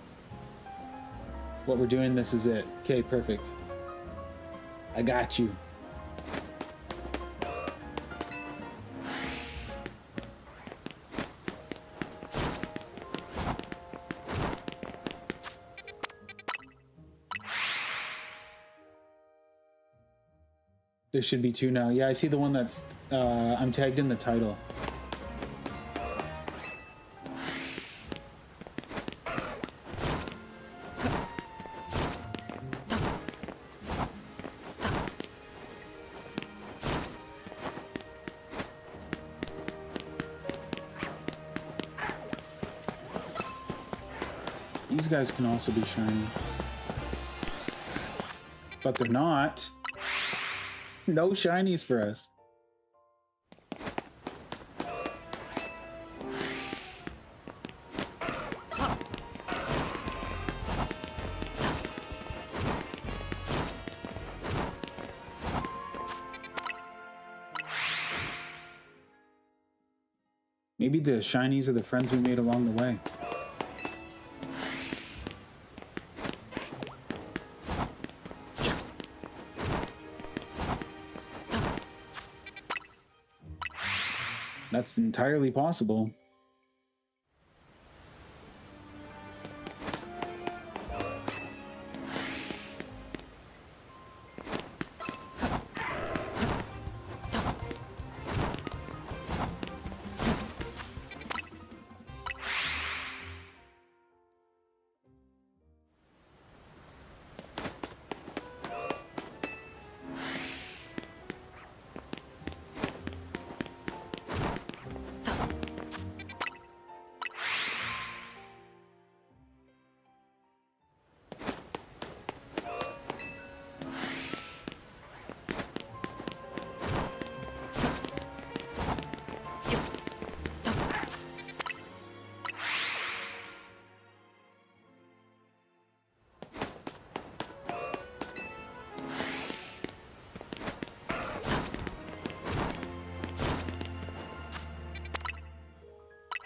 What we're doing, this is it. Okay, perfect. I got you. There should be 2 now. Yeah, I see the one that's I'm tagged in the title. These guys can also be shiny. But they're not. No shinies for us. Maybe the shinies are the friends we made along the way. That's entirely possible.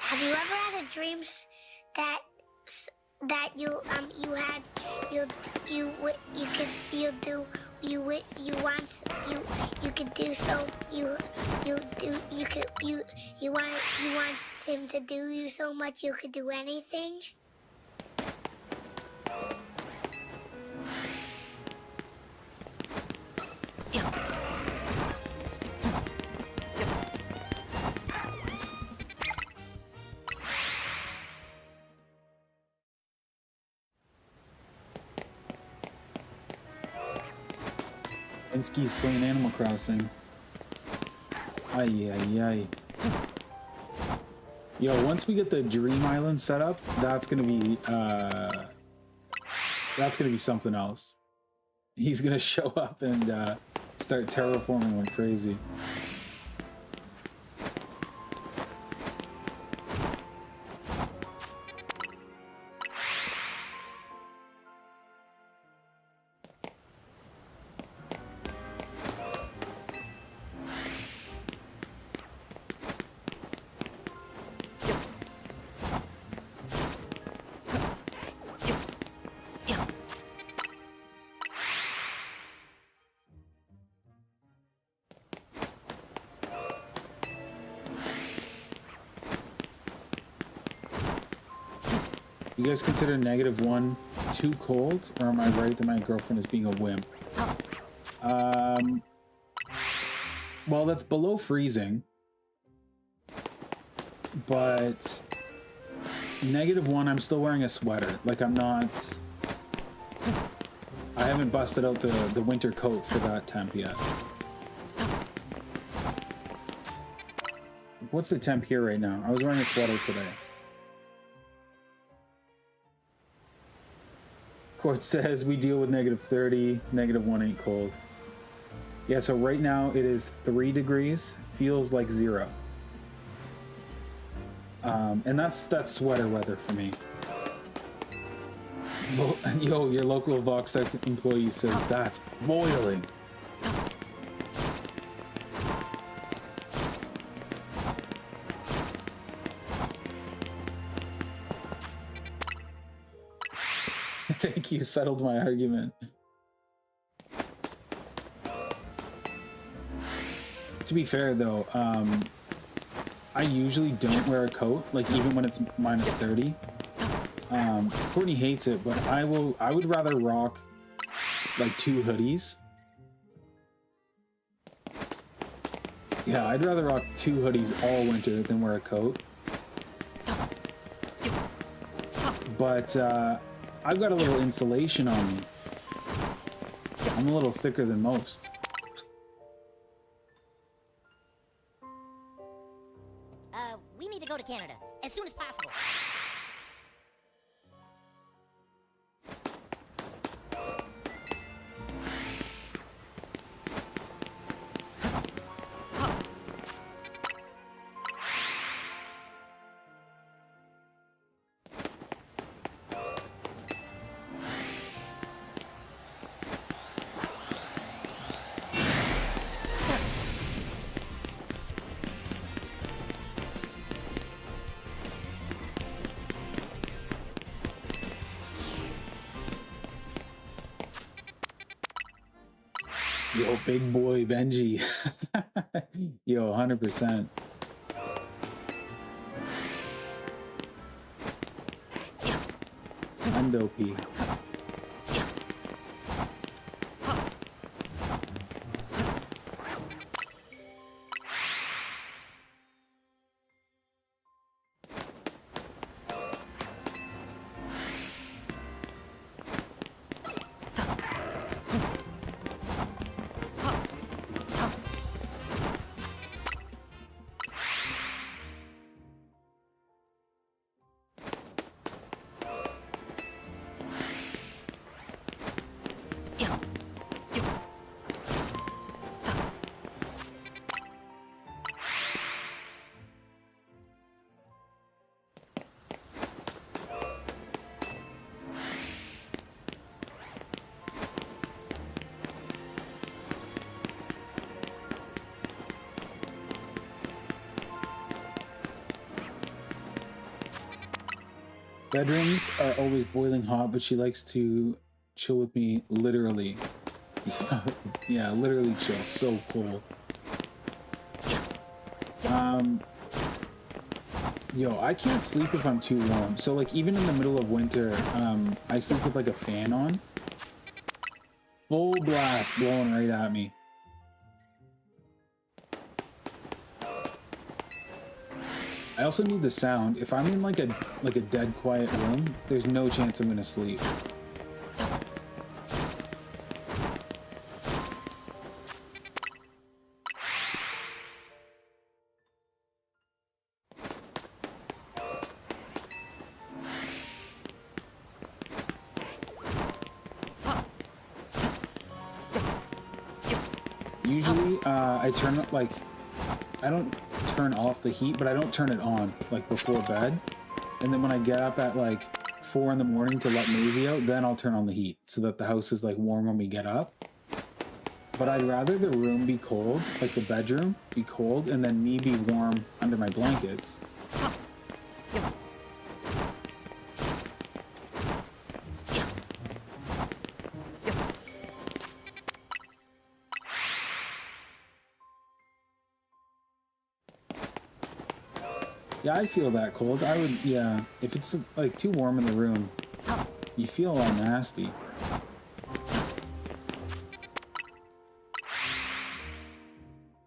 Have you ever had a dreams that you had you could you do you want you could do so you could you want him to do you so much you could do anything? Insky's playing Animal Crossing. Ay, ay, ay. Yo, once we get the Dream Island set up, that's gonna be something else. He's gonna show up and start terraforming like crazy. You guys consider -1 too cold, or am I right that my girlfriend is being a wimp? Well, that's below freezing, but -1, I'm still wearing a sweater. Like, I'm not... I haven't busted out the winter coat for that temp yet. What's the temp here right now? I was wearing a sweater today. Court says we deal with -30, -1 ain't cold. Yeah, so right now it is 3 degrees, feels like 0. And that's sweater weather for me. Yo, your local Voxtech employee says that's boiling. Thank you, settled my argument. To be fair though, I usually don't wear a coat, like even when it's -30. Courtney hates it, but I would rather rock like 2 hoodies. Yeah, I'd rather rock 2 hoodies all winter than wear a coat. But I've got a little insulation on me. I'm a little thicker than most. We need to go to Canada as soon as possible. Yo, big boy Benji. Yo, 100%. I'm dopey. Bedrooms are always boiling hot, but she likes to chill with me, literally. Yeah, literally chill. So cool. Yo, I can't sleep if I'm too warm. So like even in the middle of winter, I sleep with like a fan on. Full blast blowing right at me. I also need the sound. If I'm in like a dead quiet room, there's no chance I'm gonna sleep. Usually, I turn it like, I don't turn off the heat, but I don't turn it on like before bed. And then when I get up at like 4 in the morning to let Maisie out, then I'll turn on the heat so that the house is like warm when we get up. But I'd rather the room be cold, like the bedroom be cold, and then me be warm under my blankets. Yeah, I feel that cold. I would, yeah. If it's like too warm in the room, you feel all nasty.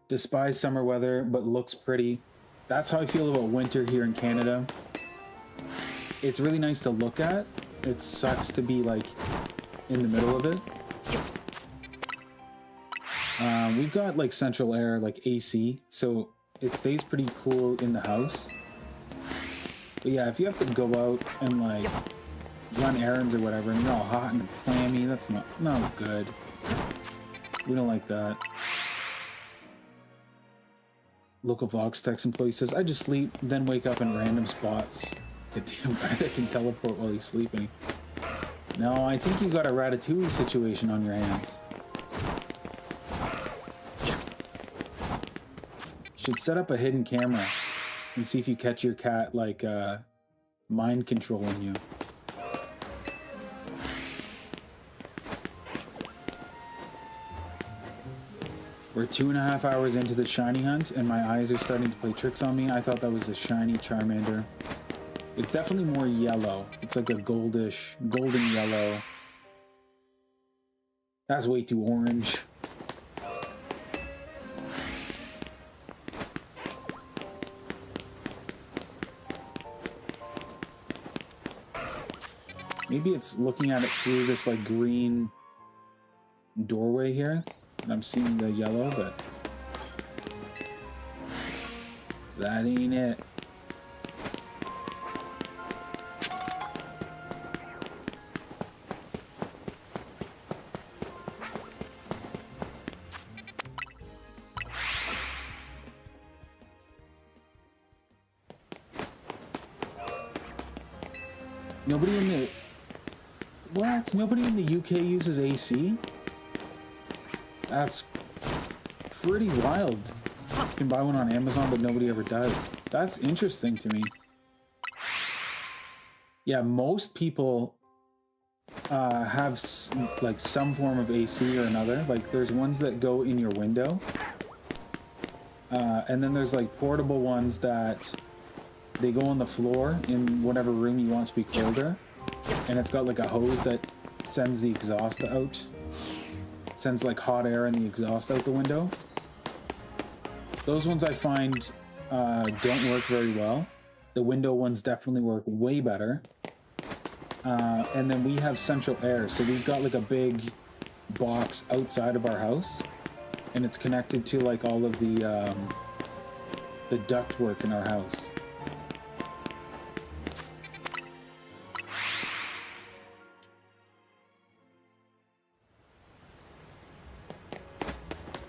Despise summer weather, but looks pretty. That's how I feel about winter here in Canada. It's really nice to look at. It sucks to be like in the middle of it. We've got like central air, like AC, so it stays pretty cool in the house. But yeah, if you have to go out and like run errands or whatever, and you're all hot and clammy, that's not good. We don't like that. Local Voxtex employee says, I just sleep, then wake up in random spots. The damn guy that can teleport while he's sleeping. No, I think you got a Ratatouille situation on your hands. Should set up a hidden camera and see if you catch your cat like mind controlling you. We're 2.5 hours into the shiny hunt and my eyes are starting to play tricks on me. I thought that was a shiny Charmander. It's definitely more yellow. It's like a golden yellow. That's way too orange. Maybe it's looking at it through this like green doorway here, and I'm seeing the yellow, but that ain't it. Nobody in the... What? Nobody in the UK uses AC? That's pretty wild. You can buy one on Amazon, but nobody ever does. That's interesting to me. Yeah, most people have like some form of AC or another. Like there's ones that go in your window, and then there's like portable ones that they go on the floor in whatever room you want to be colder, and it's got like a hose that sends the exhaust out, sends like hot air and the exhaust out the window. Those ones I find don't work very well. The window ones definitely work way better. And then we have central air, so we've got like a big box outside of our house, and it's connected to like all of the ductwork in our house.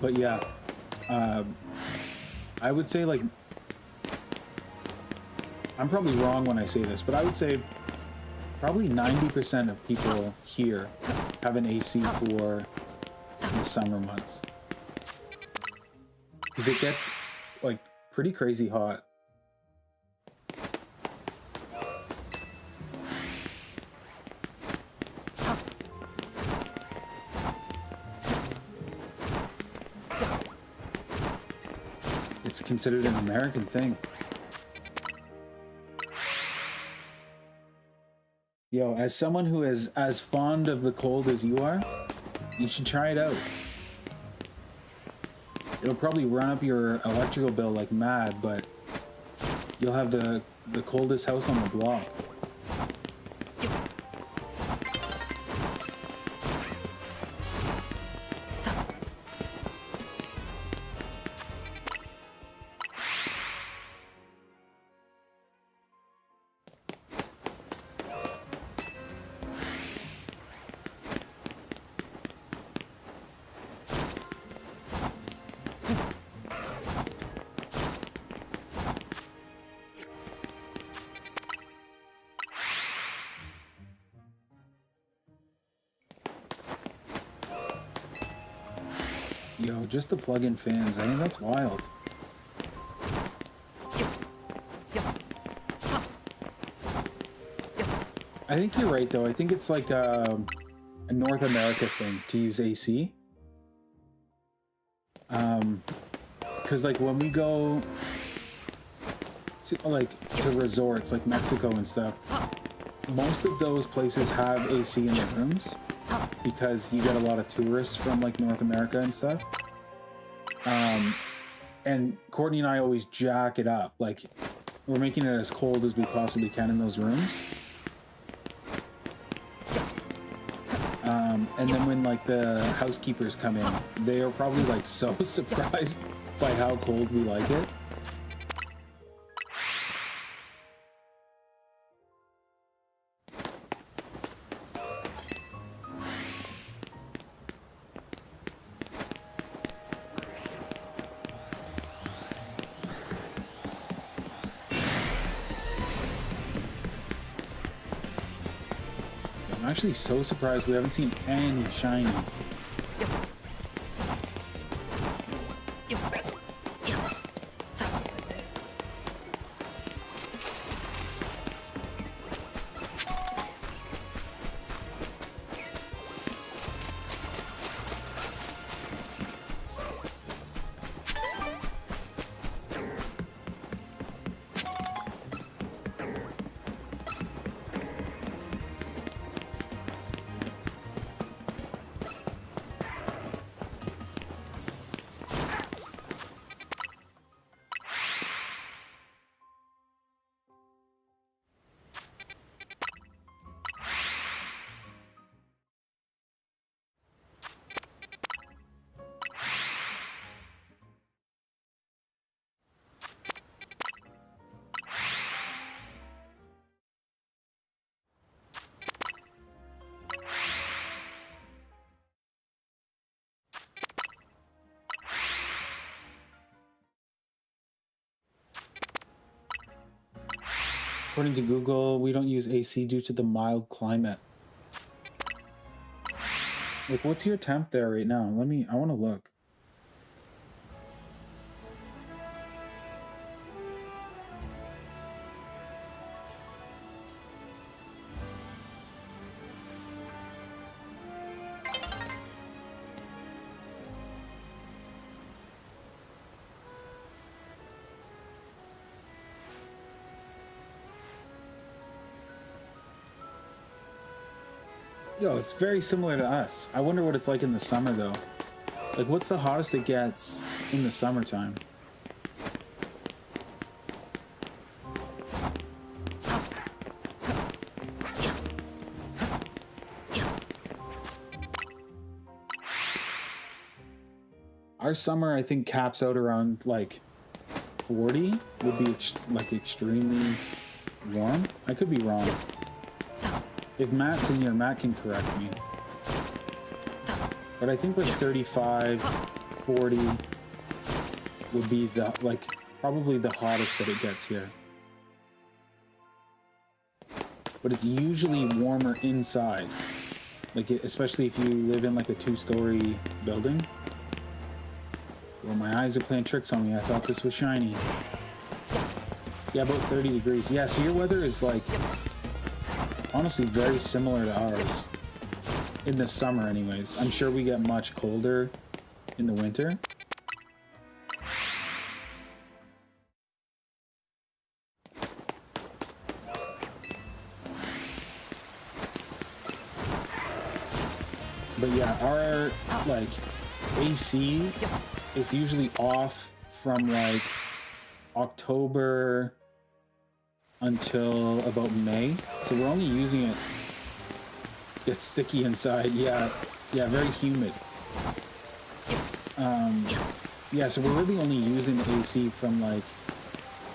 But yeah, I would say, like, I'm probably wrong when I say this, but I would say probably 90% of people here have an AC for the summer months. Because it gets, like, pretty crazy hot. It's considered an American thing. Yo, as someone who is as fond of the cold as you are, you should try it out. It'll probably run up your electrical bill like mad, but you'll have the coldest house on the block. Yo, just the plug-in fans, I mean, that's wild. I think you're right, though. I think it's like a North America thing to use AC. Because like when we go to resorts like Mexico and stuff, most of those places have AC in their rooms because you get a lot of tourists from like North America and stuff. And Courtney and I always jack it up. Like we're making it as cold as we possibly can in those rooms. And then when like the housekeepers come in, they are probably like so surprised by how cold we like it. I'm actually so surprised we haven't seen any shinies. According to Google, we don't use AC due to the mild climate. Like, what's your temp there right now? I want to look. Yo, it's very similar to us. I wonder what it's like in the summer though. Like, what's the hottest it gets in the summertime? Our summer, I think, caps out around like 40 would be like extremely warm. I could be wrong. If Matt's in here, Matt can correct me. But I think like 35, 40 would be the, like, probably the hottest that it gets here. But it's usually warmer inside. Like, especially if you live in like a 2-story building. Well, my eyes are playing tricks on me. I thought this was shiny. Yeah, about 30 degrees. Yeah, so your weather is like, honestly, very similar to ours. In the summer anyways. I'm sure we get much colder in the winter. But yeah, our like AC, it's usually off from like October until about May. So we're only using it. It's sticky inside. Yeah, very humid. Yeah, so we're really only using the AC from like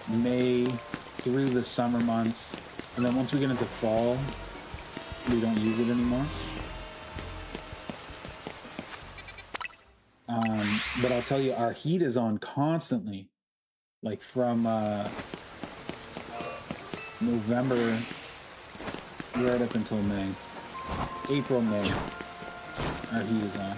May through the summer months, and then once we get into fall, we don't use it anymore. But I'll tell you, our heat is on constantly, like from November right up until May. April, May, our heat is on.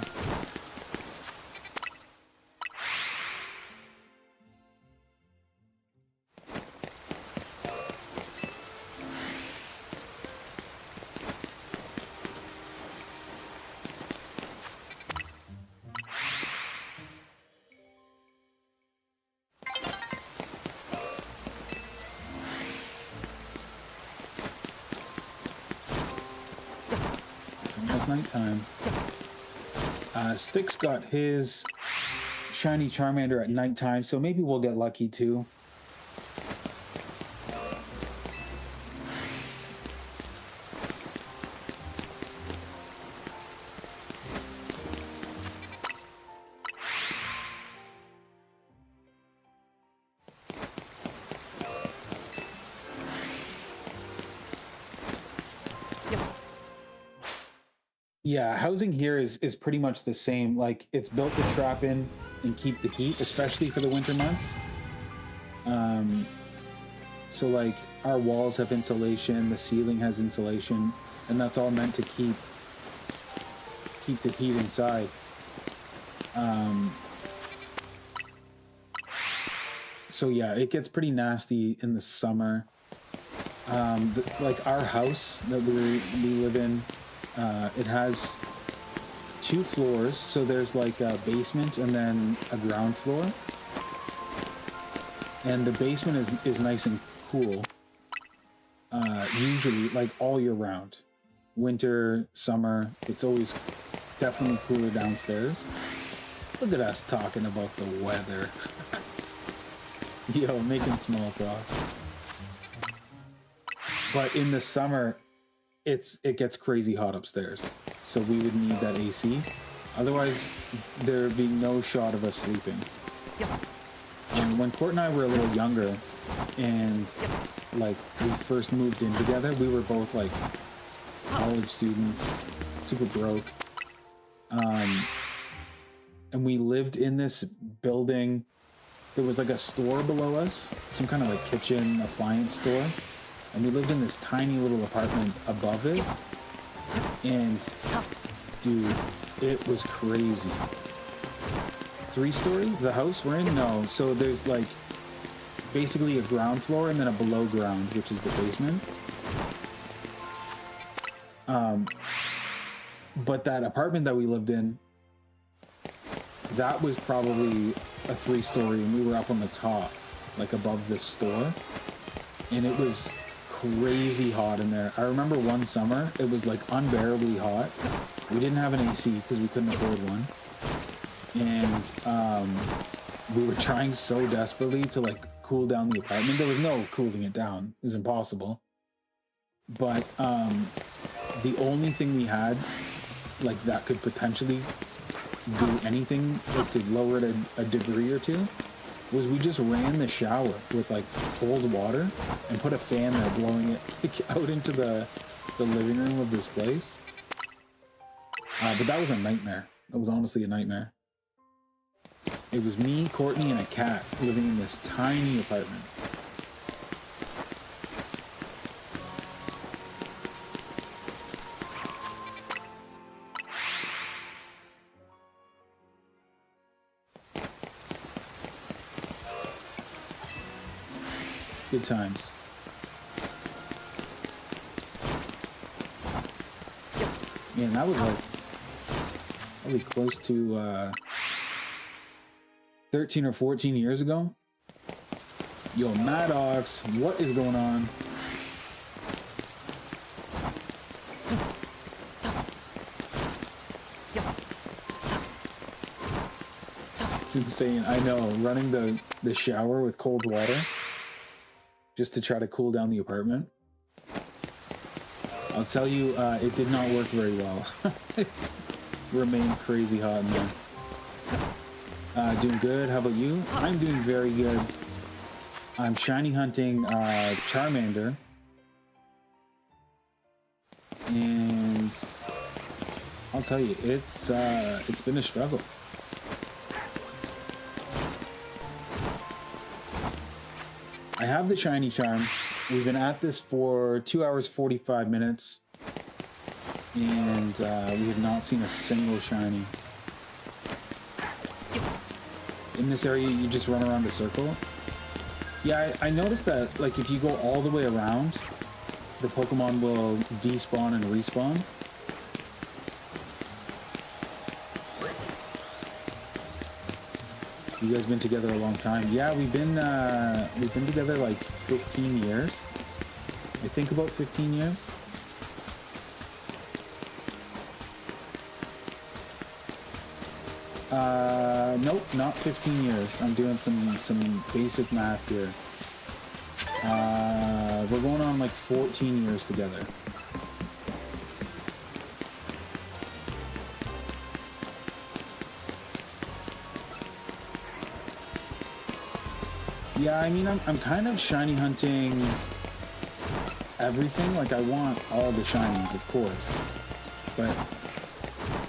Nighttime. Sticks got his shiny Charmander at nighttime, so maybe we'll get lucky too. Yeah, housing here is pretty much the same. Like, it's built to trap in and keep the heat, especially for the winter months. So like our walls have insulation, the ceiling has insulation, and that's all meant to keep the heat inside. So yeah, it gets pretty nasty in the summer. Like our house that we live in, it has 2 floors, so there's like a basement and then a ground floor. And the basement is nice and cool, usually like all year round. Winter, summer, it's always definitely cooler downstairs. Look at us talking about the weather. Yo, making small talk. But in the summer, it gets crazy hot upstairs, so we would need that AC. Otherwise, there'd be no shot of us sleeping. And when Court and I were a little younger, and like we first moved in together, we were both like college students, super broke. And we lived in this building. There was like a store below us, some kind of like kitchen appliance store. And we lived in this tiny little apartment above it. And dude, it was crazy. 3-story? The house we're in? No. So there's like basically a ground floor and then a below ground, which is the basement. But that apartment that we lived in, that was probably a 3-story, and we were up on the top, like above this store. And it was crazy hot in there. I remember one summer, it was like unbearably hot. We didn't have an AC because we couldn't afford one. And we were trying so desperately to like cool down the apartment. There was no cooling it down. It was impossible. But the only thing we had like that could potentially do anything like to lower it a degree or two was we just ran the shower with like cold water and put a fan there blowing it out into the living room of this place. But that was a nightmare. It was honestly a nightmare. It was me, Courtney, and a cat living in this tiny apartment. Good times. Man, that was like probably close to 13 or 14 years ago. Yo, Maddox, what is going on? It's insane. I know, running the shower with cold water just to try to cool down the apartment. I'll tell you, it did not work very well. It's remained crazy hot in there. Doing good. How about you? I'm doing very good. I'm shiny hunting Charmander. And I'll tell you, it's been a struggle. I have the shiny charm. We've been at this for 2 hours 45 minutes, and we have not seen a single shiny. In this area, you just run around a circle. Yeah, I noticed that, like, if you go all the way around, the Pokemon will despawn and respawn. You guys been together a long time. Yeah, we've been together like 15 years. I think about 15 years. Nope, not 15 years. I'm doing some basic math here. We're going on like 14 years together. Yeah, I mean, I'm kind of shiny hunting everything. Like, I want all the shinies, of course. But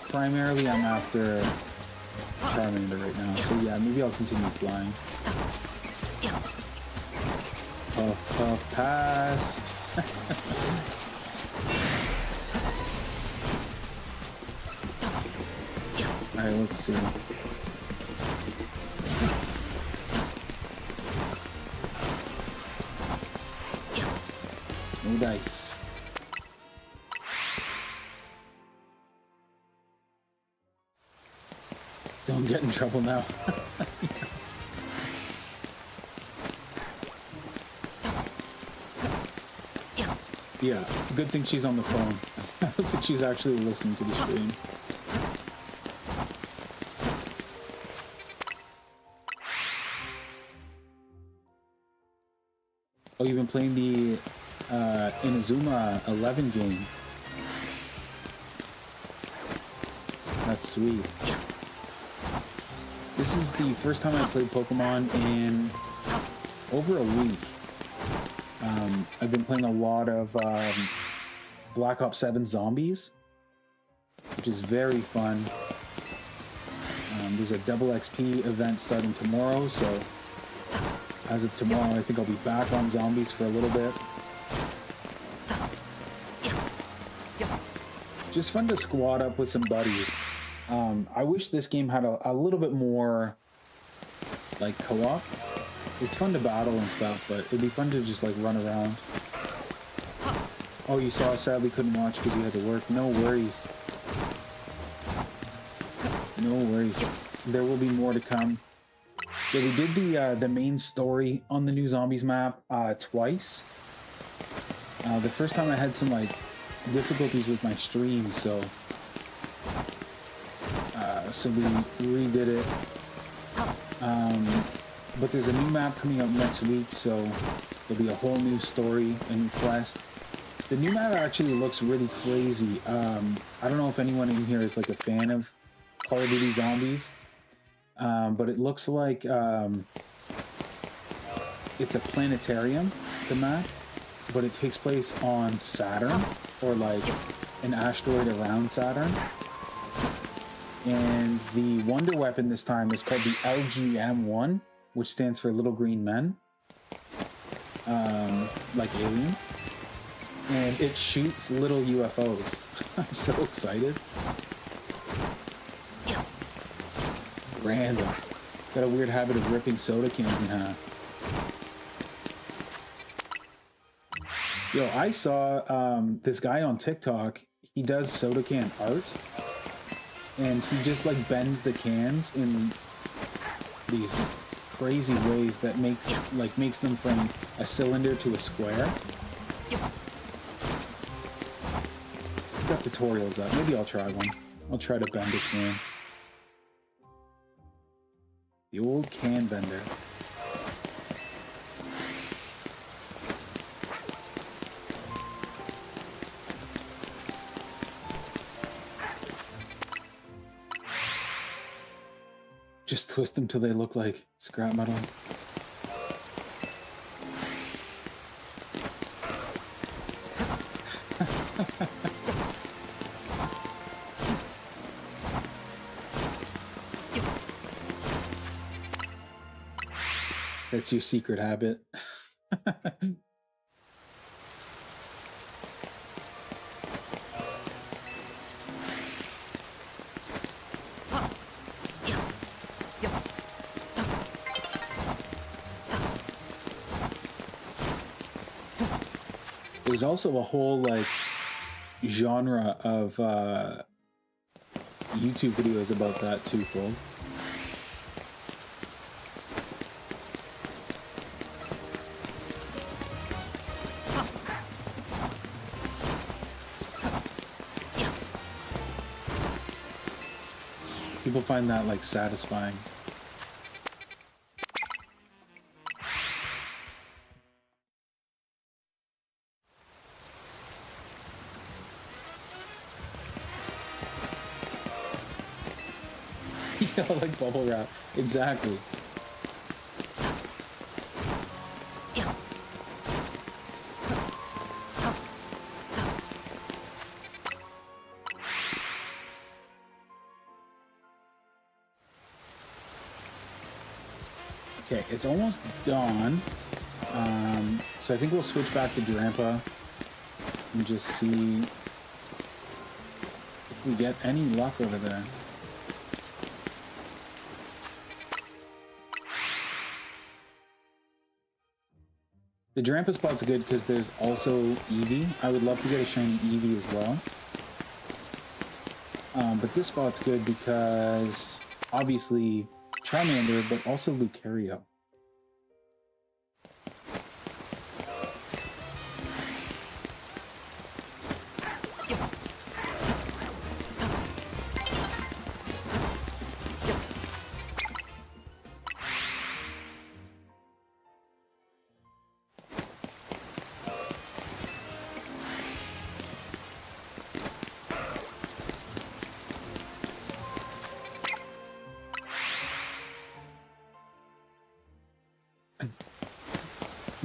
primarily I'm after Charmander right now. So yeah, maybe I'll continue flying. Puff, puff, pass. Alright, let's see. No dice. Don't get in trouble now. Yeah, good thing she's on the phone. I don't think she's actually listening to the stream. Oh, you've been playing the Inazuma 11 game. That's sweet. This is the first time I played Pokemon in over a week. I've been playing a lot of Black Ops 7 Zombies, which is very fun. There's a double XP event starting tomorrow, so as of tomorrow, I think I'll be back on Zombies for a little bit. Just fun to squad up with some buddies. I wish this game had a little bit more like co-op. It's fun to battle and stuff, but it'd be fun to just like run around. Oh, you saw, sadly couldn't watch because you had to work. No worries. No worries. There will be more to come. Yeah, we did the main story on the new Zombies map twice. The first time I had some like difficulties with my stream, so we redid it. But there's a new map coming up next week, so there'll be a whole new story and quest. The new map actually looks really crazy. I don't know if anyone in here is like a fan of Call of Duty Zombies, but it looks like it's a planetarium, the map, but it takes place on Saturn, or like an asteroid around Saturn. And the wonder weapon this time is called the LGM-1, which stands for Little Green Men, like aliens. And it shoots little UFOs. I'm so excited. Random. Got a weird habit of ripping soda cans in half. Yo, I saw this guy on TikTok. He does soda can art. And he just like bends the cans in these crazy ways that makes them from a cylinder to a square. He's got tutorials up. Maybe I'll try one. I'll try to bend a can. The old can bender. Just twist them till they look like scrap metal. That's your secret habit. There's also a whole like genre of YouTube videos about that too, Cole. People find that like satisfying. Yeah, like bubble wrap. Exactly. Okay, it's almost dawn. So I think we'll switch back to Grandpa and just see if we get any luck over there. The Drampa spot's good because there's also Eevee. I would love to get a shiny Eevee as well. But this spot's good because obviously Charmander, but also Lucario.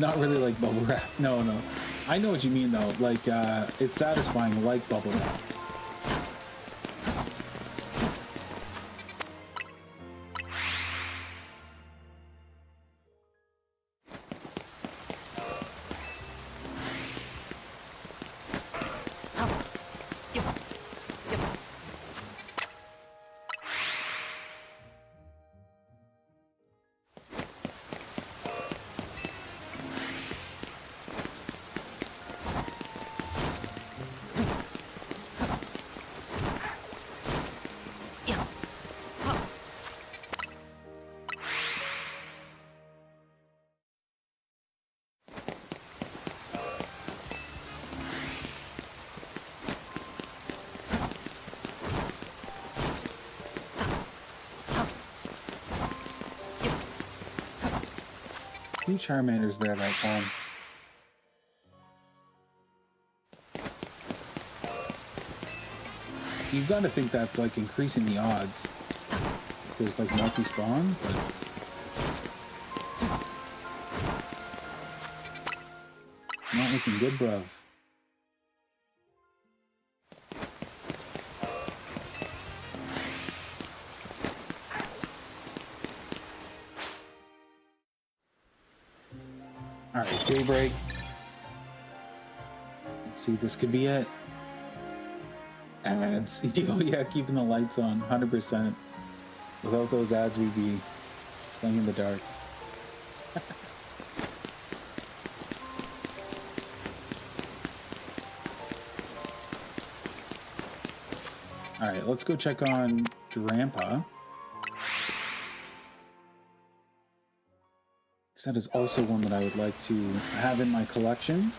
Not really like bubble wrap. No, no. I know what you mean though. Like, it's satisfying like bubble wrap. 2 Charmanders there that time. You've got to think that's like increasing the odds. There's like multi-spawn, but it's not looking good, bruv. Alright, daybreak. Let's see, this could be it. Ads. Oh yeah, keeping the lights on, 100%. Without those ads, we'd be playing in the dark. Alright, let's go check on Drampa. Because that is also one that I would like to have in my collection.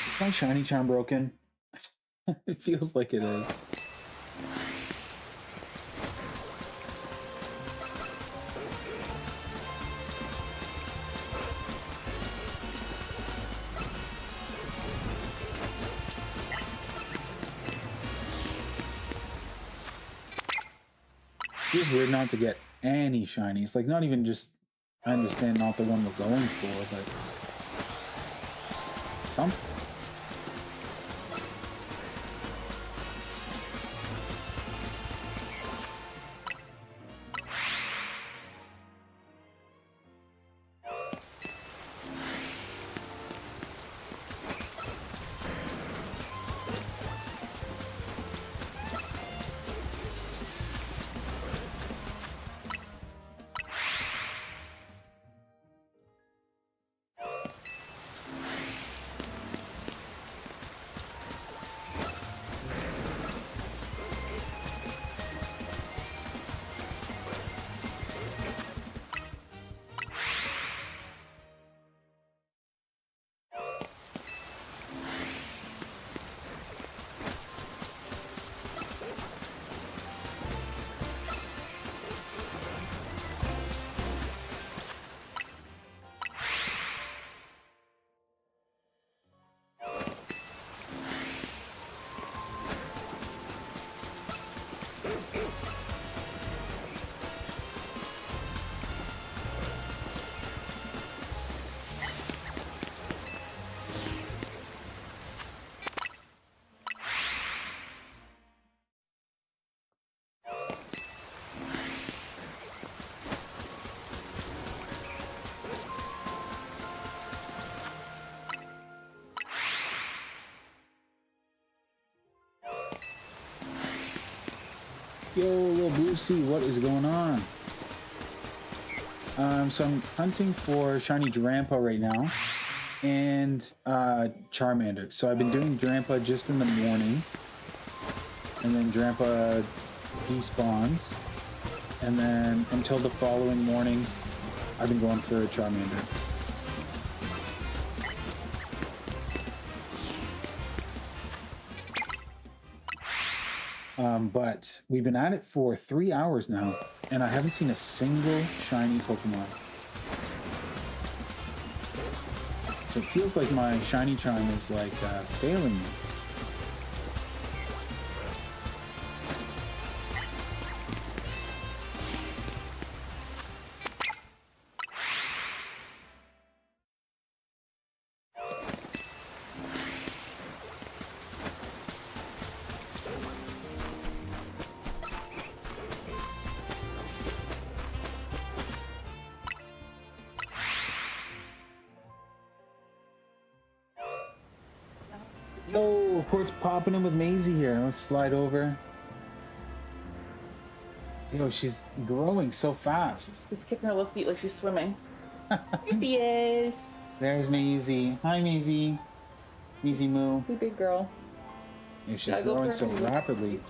Is my shiny charm broken? It feels like it is. Feels weird not to get any shinies. Like, not even just, I understand not the one we're going for, but something. Yo, little Boosie, what is going on? So I'm hunting for shiny Drampa right now, and Charmander. So I've been doing Drampa just in the morning, and then Drampa despawns, and then until the following morning, I've been going for a Charmander. But we've been at it for 3 hours now, and I haven't seen a single shiny Pokemon. So it feels like my shiny charm is like failing me. Oh, Port's popping in with Maisie here. Let's slide over. Yo, she's growing so fast. She's kicking her little feet like she's swimming. Here she is. There's Maisie. Hi, Maisie. Maisie Moo. Hey, big girl. Yeah, she's Gotta go growing for so her. rapidly.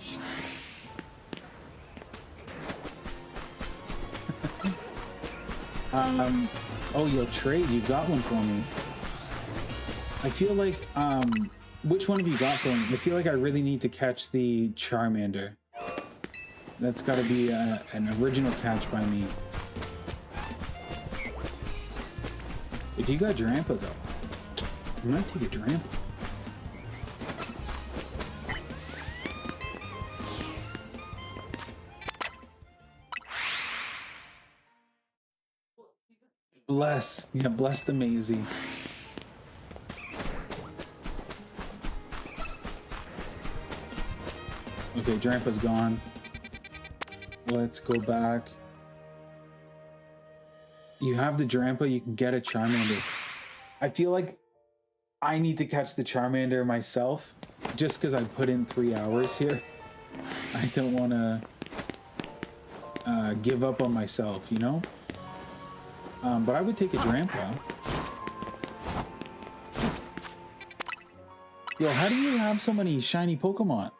Oh, yo, trade. You got one for me. I feel like, which one have you got for me? I feel like I really need to catch the Charmander. That's got to be an original catch by me. If you got Drampa, though, I might take a Drampa. Bless. Yeah, bless the Maisie. Okay, Drampa's gone. Let's go back. You have the Drampa, you can get a Charmander. I feel like I need to catch the Charmander myself, just because I put in 3 hours here. I don't want to give up on myself, you know? But I would take a Drampa. Yo, how do you have so many shiny Pokemon?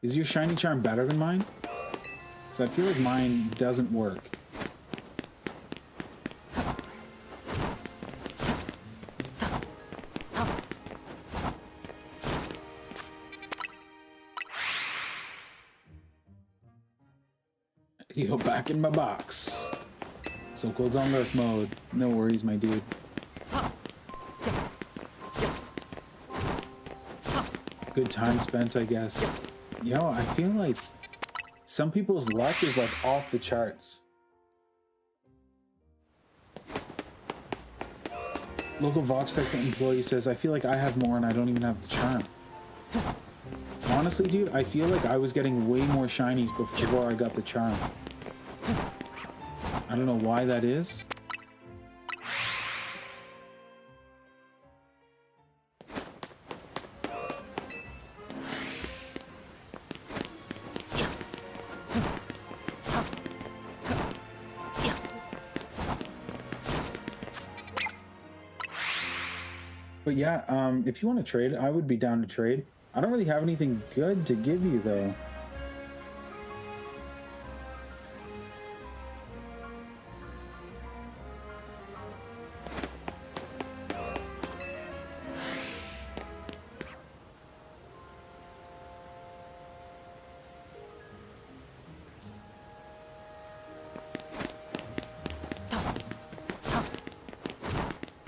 Is your shiny charm better than mine? Because I feel like mine doesn't work. Yo, back in my box. So Cold's on lurk mode. No worries, my dude. Good time spent, I guess. Yo, I feel like some people's luck is like off the charts. Local Vox Tech employee says, I feel like I have more and I don't even have the charm. Honestly, dude, I feel like I was getting way more shinies before I got the charm. I don't know why that is. But yeah, if you want to trade, I would be down to trade. I don't really have anything good to give you, though.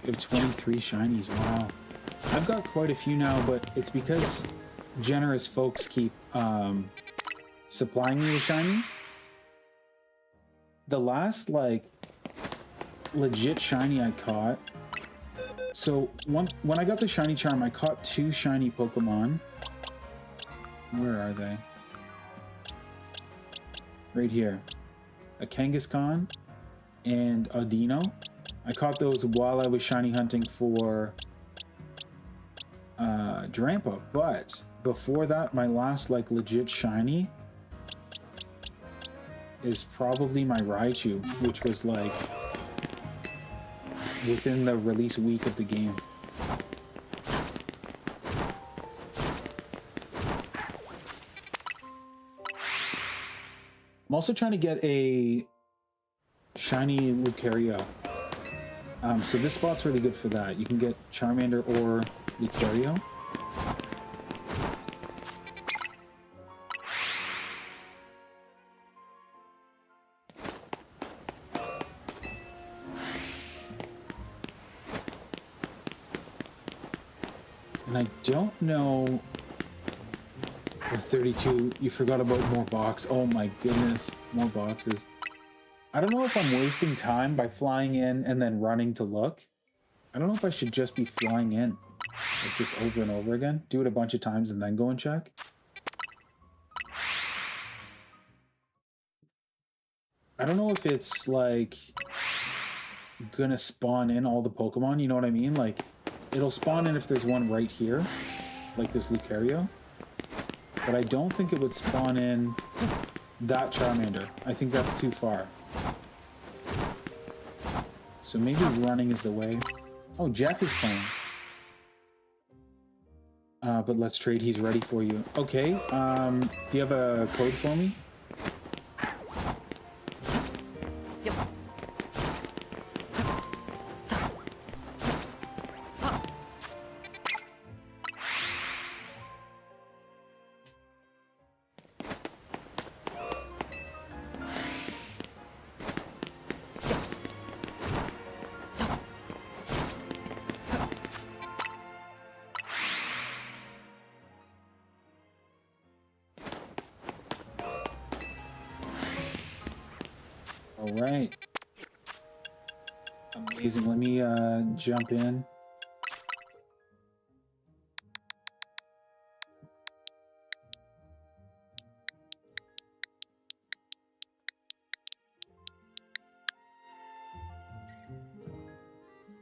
You have 23 shinies, wow. I've got quite a few now, but it's because generous folks keep supplying me with shinies. The last, like, legit shiny I caught... So, when I got the shiny charm, I caught 2 shiny Pokemon. Where are they? Right here. A Kangaskhan and a Dino. I caught those while I was shiny hunting for Drampa, but before that, my last like legit shiny is probably my Raichu, which was like within the release week of the game. I'm also trying to get a shiny Lucario. So this spot's really good for that. You can get Charmander or Lucario. And I don't know if 32, you forgot about more box. Oh my goodness, more boxes. I don't know if I'm wasting time by flying in and then running to look. I don't know if I should just be flying in, like just over and over again. Do it a bunch of times and then go and check. I don't know if it's like gonna spawn in all the Pokemon, you know what I mean? Like It'll spawn in if there's one right here, like this Lucario. But I don't think it would spawn in that Charmander. I think that's too far. So maybe running is the way. Oh, Jeff is playing. But let's trade. He's ready for you. Okay. Do you have a code for me? All right. Amazing. Let me jump in.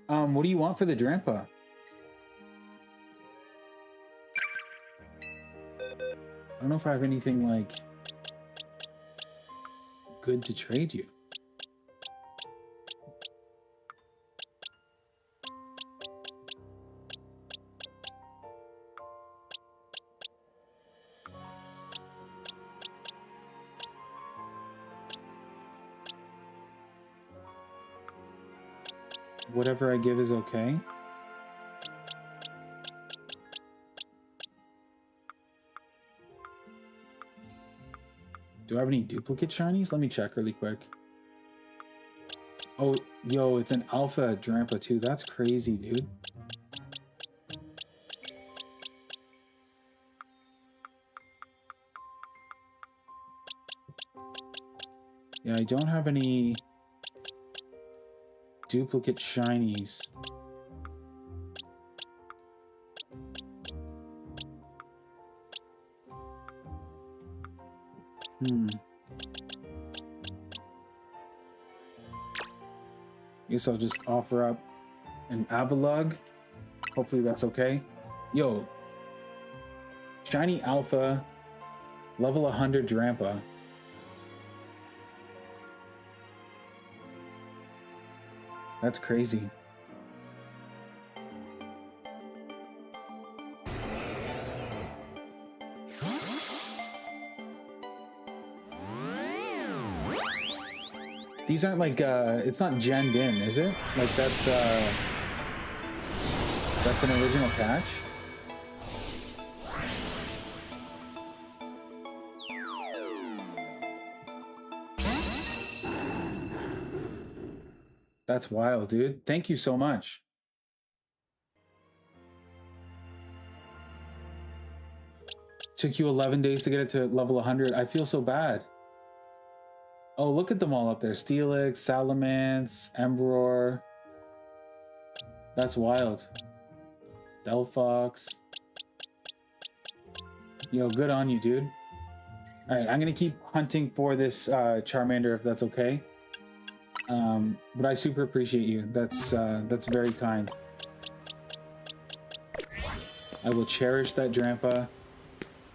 What do you want for the Drampa? I don't know if I have anything like good to trade you. Whatever I give is okay. Do I have any duplicate shinies? Let me check really quick. Oh, yo, it's an alpha Drampa too. That's crazy, dude. Yeah, I don't have any duplicate shinies. Guess I'll just offer up an Avalugg. Hopefully that's okay. Yo, shiny alpha, level 100 Drampa. That's crazy. These aren't like it's not genned in, is it? Like that's an original catch. That's wild, dude. Thank you so much. Took you 11 days to get it to level 100. I feel so bad. Oh, look at them all up there. Steelix, Salamence, Emperor. That's wild. Delphox. Yo, good on you, dude. All right, I'm going to keep hunting for this Charmander if that's okay. But I super appreciate you. That's very kind. I will cherish that Drampa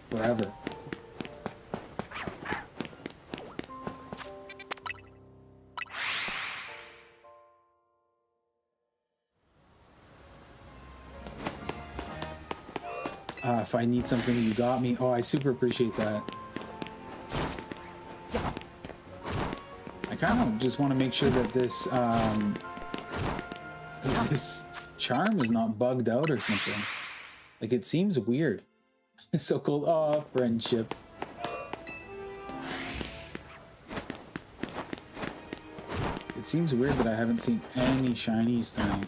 forever. If I need something, you got me. Oh, I super appreciate that. I kind of just want to make sure that this this charm is not bugged out or something. Like, it seems weird. It's so cool. Oh, friendship. It seems weird that I haven't seen any shinies tonight.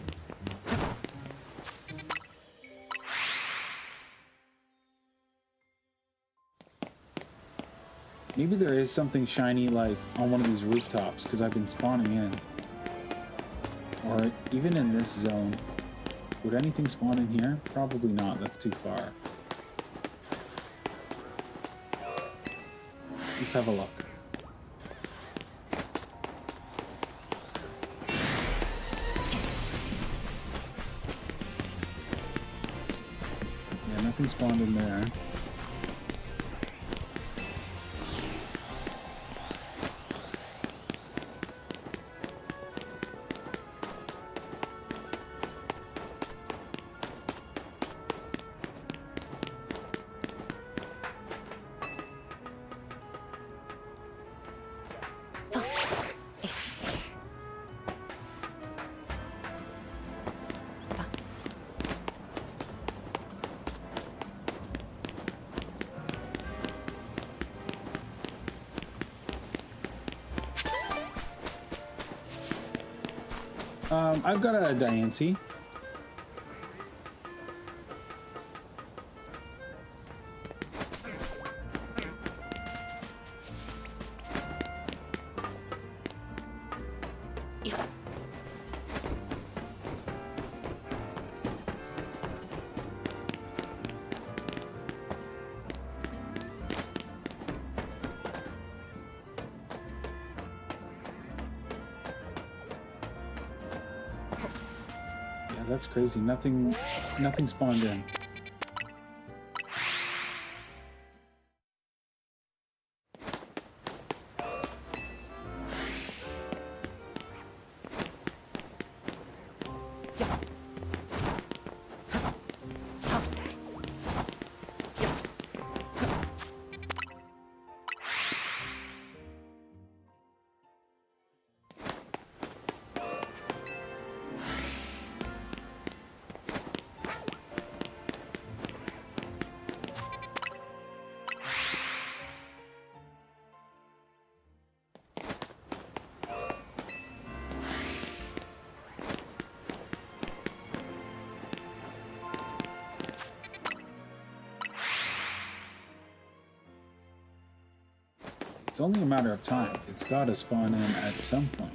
Maybe there is something shiny like on one of these rooftops because I've been spawning in. Or even in this zone. Would anything spawn in here? Probably not. That's too far. Let's have a look. nothing spawned in there. I've got a Diancie. That's crazy. Nothing spawned in. It's only a matter of time. It's got to spawn in at some point.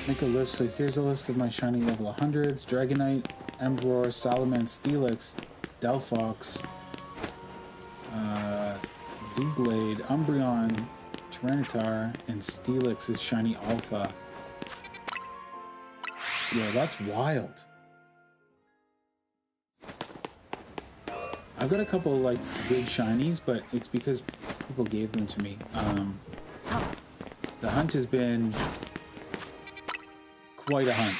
Make a list. So here's a list of my shiny level 100s. Dragonite, Emperor, Salaman, Steelix, Delphox, Doublade, Umbreon, Tyranitar, and Steelix is shiny alpha. Yeah, that's wild. I've got a couple like good shinies, but it's because people gave them to me. The hunt has been quite a hunt.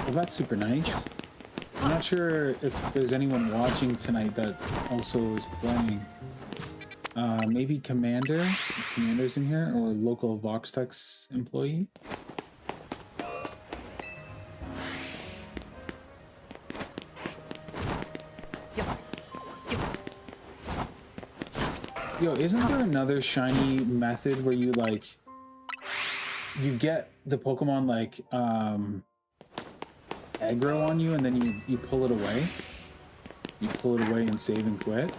Well, that's super nice. I'm not sure if there's anyone watching tonight that also is playing. Maybe Commander, if Commander's in here, or local VoxTex employee. Yo, isn't there another shiny method where you like, you get the Pokemon like, aggro on you and then you pull it away? You pull it away and save and quit?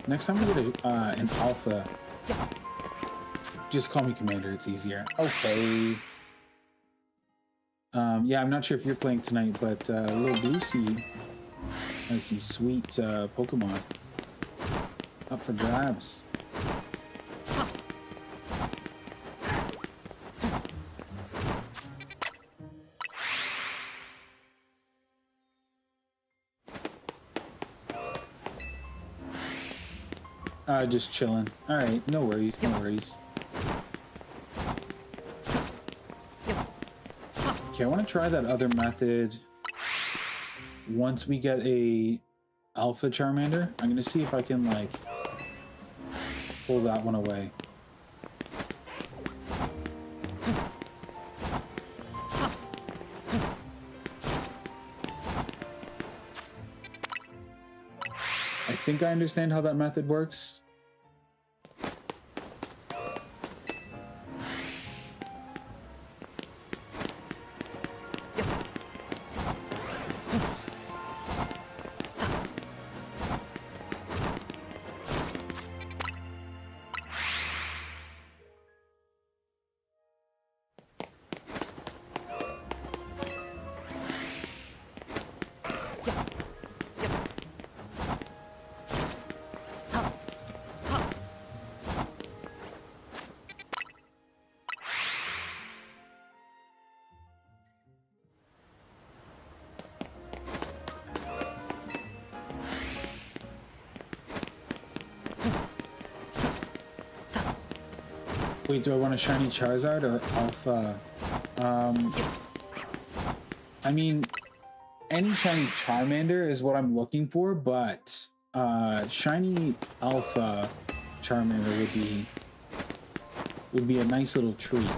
Next time we get an alpha, just call me Commander, it's easier. Okay. Yeah, I'm not sure if you're playing tonight, but Little Lucy has some sweet Pokemon up for grabs. Just chilling. All right, no worries, no worries. Okay, I want to try that other method once we get a alpha Charmander. I'm gonna see if I can like pull that one away. I think I understand how that method works. Wait, do I want a shiny Charizard or Alpha? I mean, any shiny Charmander is what I'm looking for, but shiny Alpha Charmander would be a nice little treat.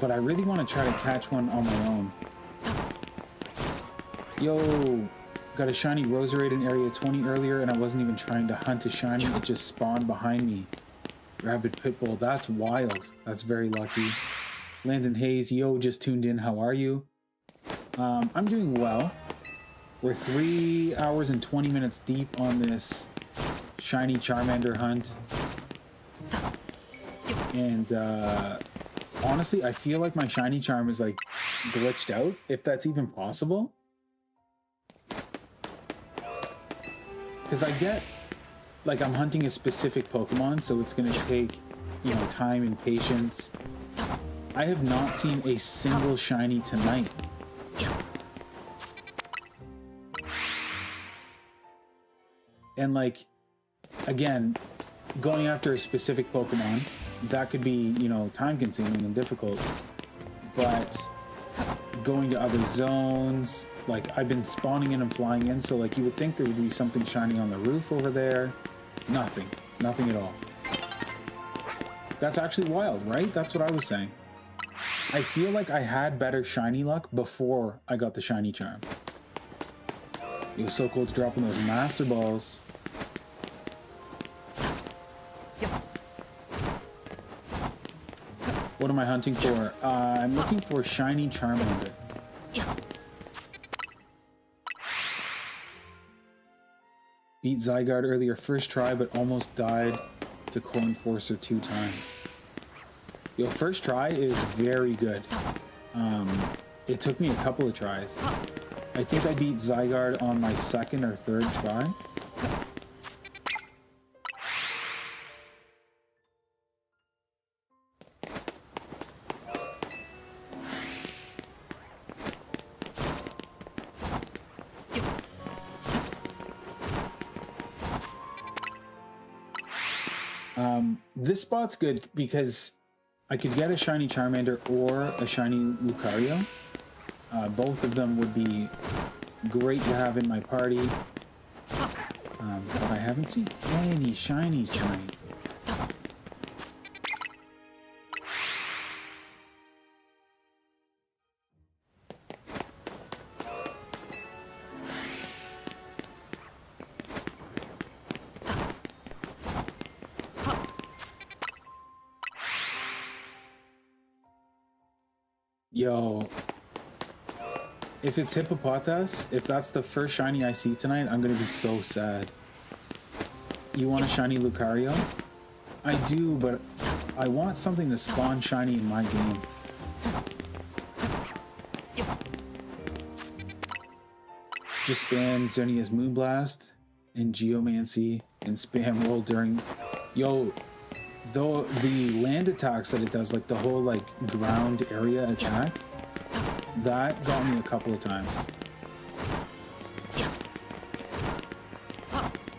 But I really want to try to catch one on my own. Yo, got a shiny Roserade in area 20 earlier, and I wasn't even trying to hunt a shiny. It just spawned behind me. Rabid Pitbull, that's wild. That's very lucky. Landon Hayes, yo, just tuned in. How are you? I'm doing well. We're 3 hours and 20 minutes deep on this shiny Charmander hunt. And honestly, I feel like my shiny charm is like glitched out, if that's even possible. Because I get, like, I'm hunting a specific Pokemon, so it's going to take, you know, time and patience. I have not seen a single shiny tonight. And, like, again, going after a specific Pokemon, that could be, you know, time-consuming and difficult. But going to other zones, like, I've been spawning in and flying in, so, like, you would think there would be something shining on the roof over there. Nothing. Nothing at all. That's actually wild, right? That's what I was saying. I feel like I had better shiny luck before I got the shiny charm. It was so cool to dropping those master balls. What am I hunting for? I'm looking for shiny Charmander. Beat Zygarde earlier, first try, but almost died to Corn Forcer 2 times. Yo, first try is very good. It took me a couple of tries. I think I beat Zygarde on my second or third try. This spot's good because I could get a shiny Charmander or a shiny Lucario. Both of them would be great to have in my party. But I haven't seen any shinies tonight. Yo, if it's Hippopotas, if that's the first shiny I see tonight, I'm gonna be so sad. You want a shiny Lucario? I do, but I want something to spawn shiny in my game. Just spam Xernea's Moonblast and Geomancy and spam roll during... Yo, though the land attacks that it does, like the whole like ground area attack, that got me a couple of times.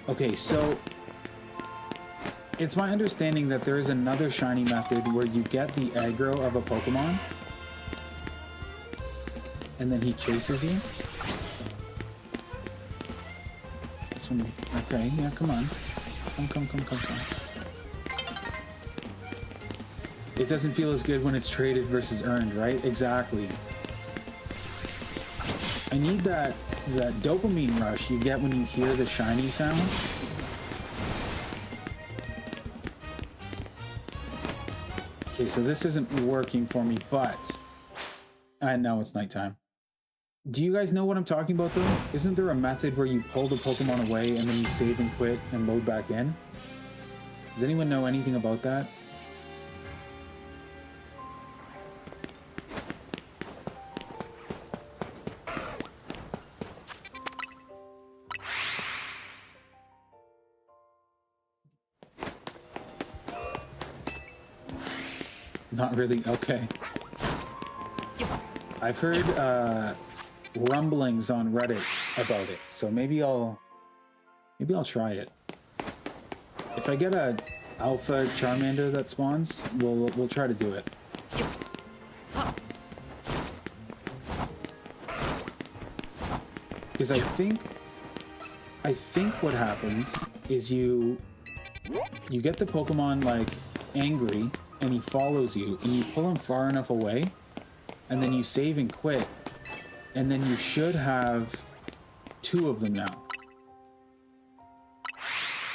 Okay, so it's my understanding that there is another shiny method where you get the aggro of a Pokemon and then he chases you. This one, okay, yeah, come on. Come. It doesn't feel as good when it's traded versus earned, right? Exactly. I need that dopamine rush you get when you hear the shiny sound. Okay, so this isn't working for me, but now it's nighttime. Do you guys know what I'm talking about though? Isn't there a method where you pull the Pokemon away and then you save and quit and load back in? Does anyone know anything about that? Not really. Okay. I've heard rumblings on Reddit about it, so maybe I'll try it. If I get a alpha Charmander that spawns, we'll try to do it. Because I think what happens is you get the Pokemon like angry and he follows you and you pull him far enough away and then you save and quit and then you should have 2 of them now.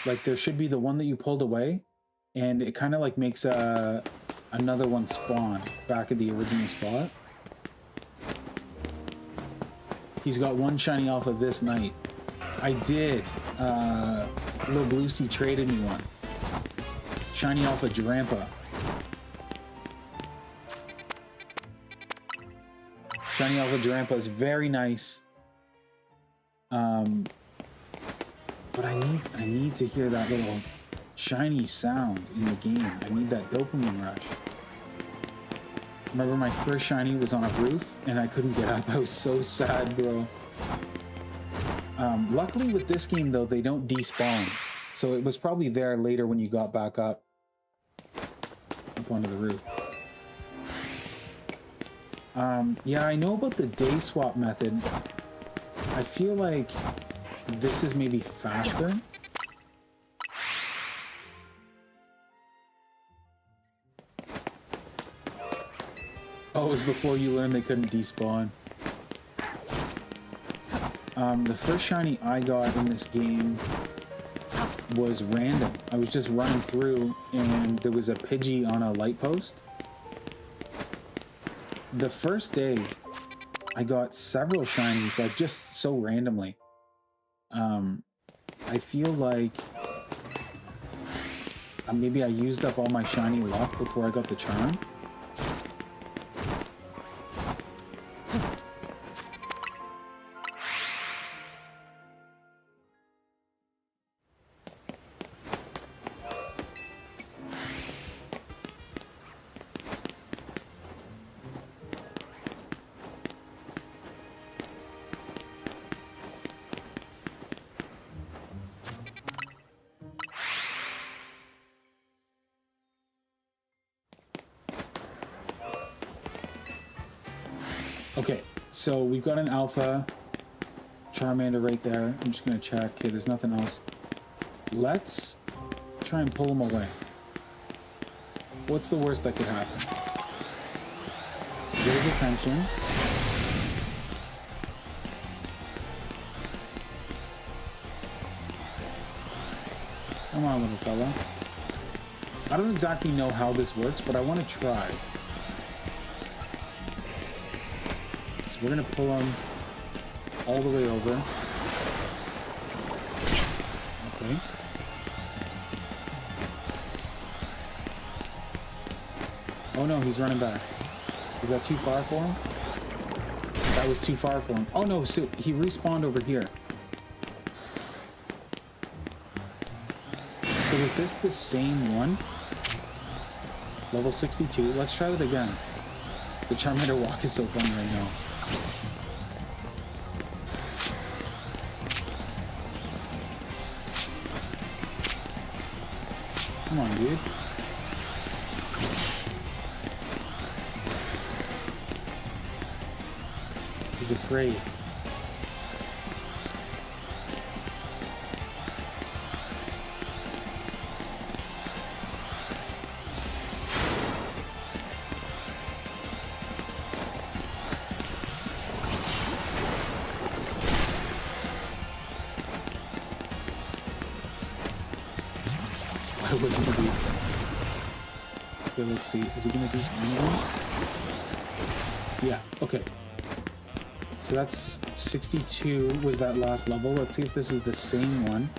Like there should be the one that you pulled away and it kind of like makes another one spawn back at the original spot. He's got one shiny alpha this night. I did. Little Lucy traded me one. Shiny alpha Drampa. Shiny alpha Drampa is very nice. But I need to hear that little shiny sound in the game. I need that dopamine rush. Remember my first shiny was on a roof and I couldn't get up. I was so sad, bro. Luckily with this game though, they don't despawn. So it was probably there later when you got back up onto the roof. Yeah, I know about the day swap method. I feel like this is maybe faster. Oh, it was before you learned they couldn't despawn. The first shiny I got in this game was random. I was just running through and there was a Pidgey on a light post. The first day, I got several shinies, like just so randomly. I feel like maybe I used up all my shiny luck before I got the charm. Okay, so we've got an alpha Charmander right there. I'm just gonna check. Okay, there's nothing else. Let's try and pull him away. What's the worst that could happen? Get his attention. Come on, little fella. I don't exactly know how this works, but I want to try. We're gonna pull him all the way over. Okay. Oh no, he's running back. Is that too far for him? That was too far for him. Oh no, so he respawned over here. So is this the same one? Level 62. Let's try that again. The Charmander walk is so funny right now. Come on, dude. He's afraid. Okay, let's see. Is he gonna do something? Yeah, okay. So that's 62 was that last level. Let's see if this is the same one.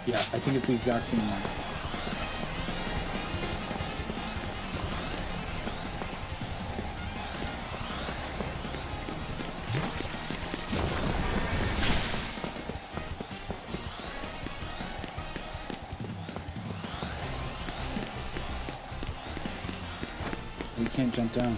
Yeah, I think it's the exact same one. You can't jump down.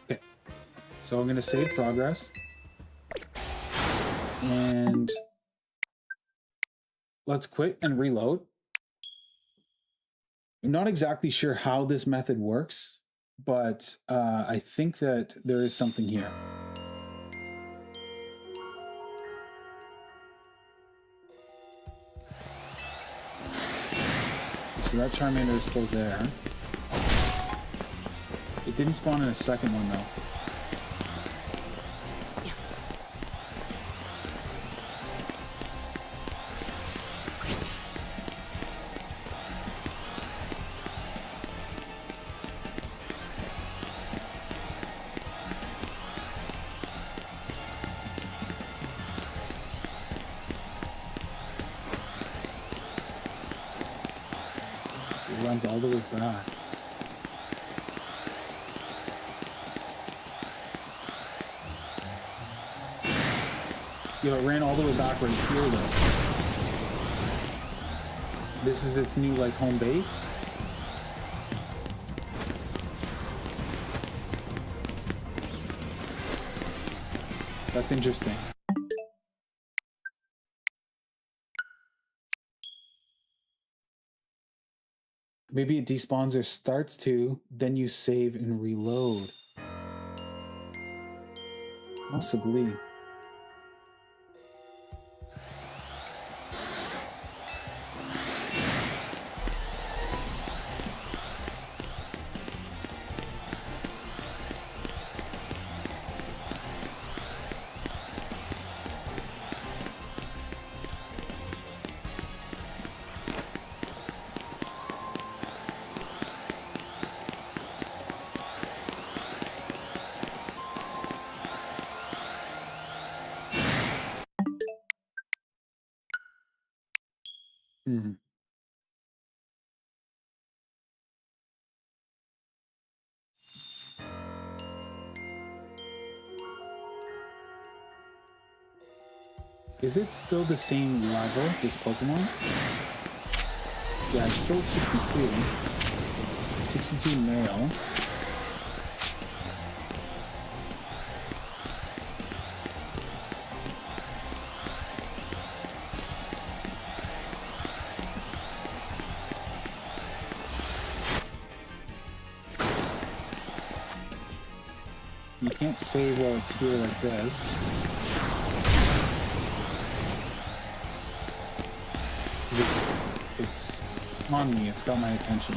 Okay, so I'm going to save progress. And let's quit and reload. I'm not exactly sure how this method works, but I think that there is something here. so that Charmander is still there. It didn't spawn in a second one, though. It runs all the way back. Yo, it ran all the way back right here, though. This is its new, like, home base. That's interesting. Maybe it despawns or starts to, then you save and reload. Possibly. Hmm. Is it still the same level, this Pokemon? Yeah, it's still 62. 62 male. You can't save while it's here like this. It's on me, it's got my attention.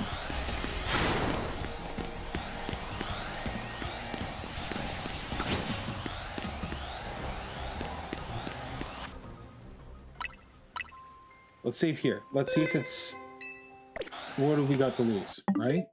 Let's save here. Let's see if it's... What have we got to lose, right?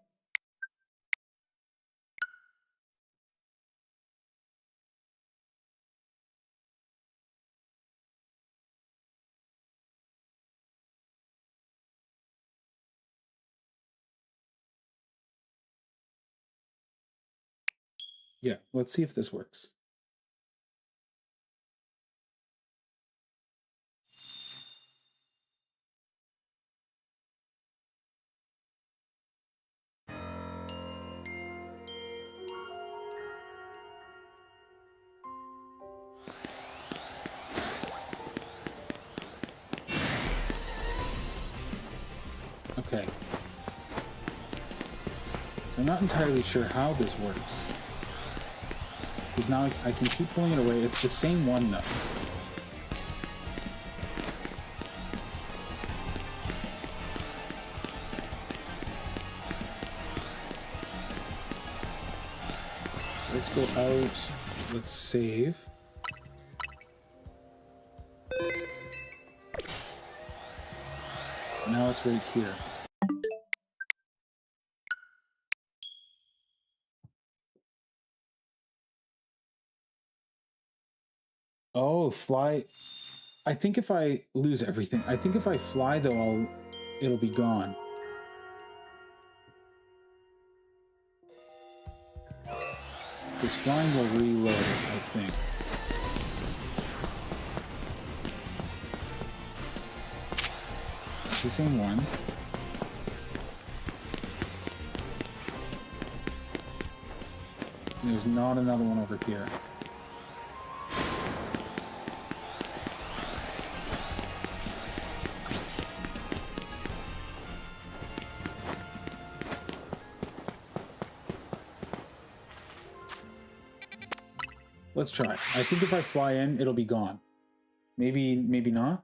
Yeah, let's see if this works. Okay. So I'm not entirely sure how this works. Because now I can keep pulling it away. It's the same one, though. So let's go out. Let's save. So now it's right here. Oh, fly. I think if I lose everything, I think if I fly though, it'll be gone. Because flying will reload it, I think. It's the same one. And there's not another one over here. Let's try. I think if I fly in, it'll be gone. Maybe not.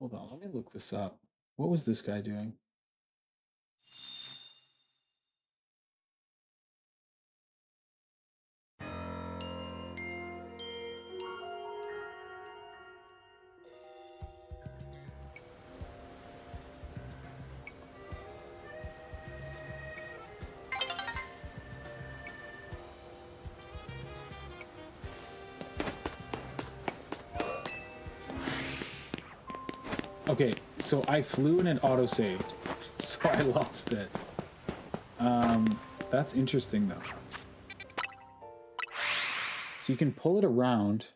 Hold on, let me look this up. What was this guy doing? Okay, so I flew and it auto-saved, so I lost it. That's interesting though. So you can pull it around.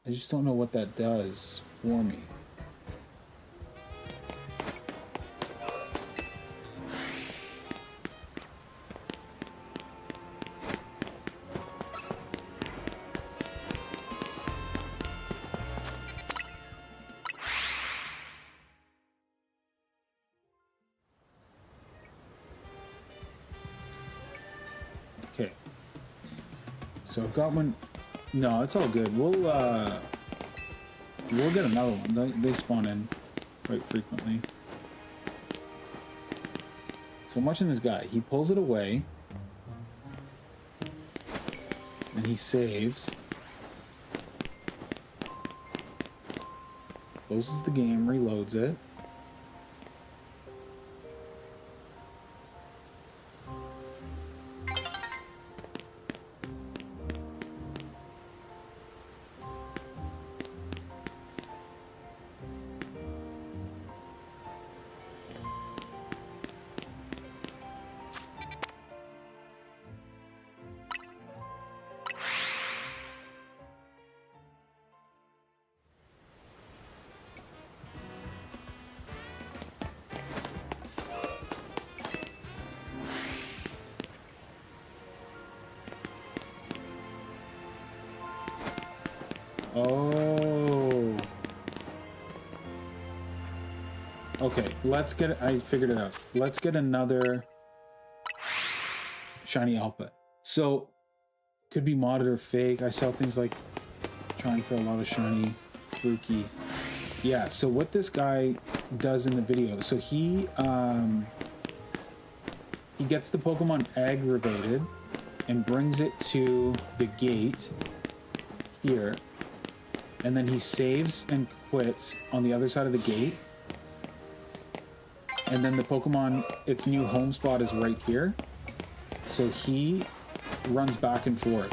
I just don't know what that does for me. Okay. So I've got one. No, it's all good. We'll get another one. They spawn in quite frequently. So I'm watching this guy. He pulls it away. And he saves. Closes the game, reloads it. Oh. Okay, let's get... I figured it out. Let's get another shiny output. So, could be modded or fake. I saw things like trying for a lot of shiny, spooky. Yeah, so what this guy does in the video, so he gets the Pokemon aggravated and brings it to the gate here. And then he saves and quits on the other side of the gate. And then the Pokemon, its new home spot is right here. So he runs back and forth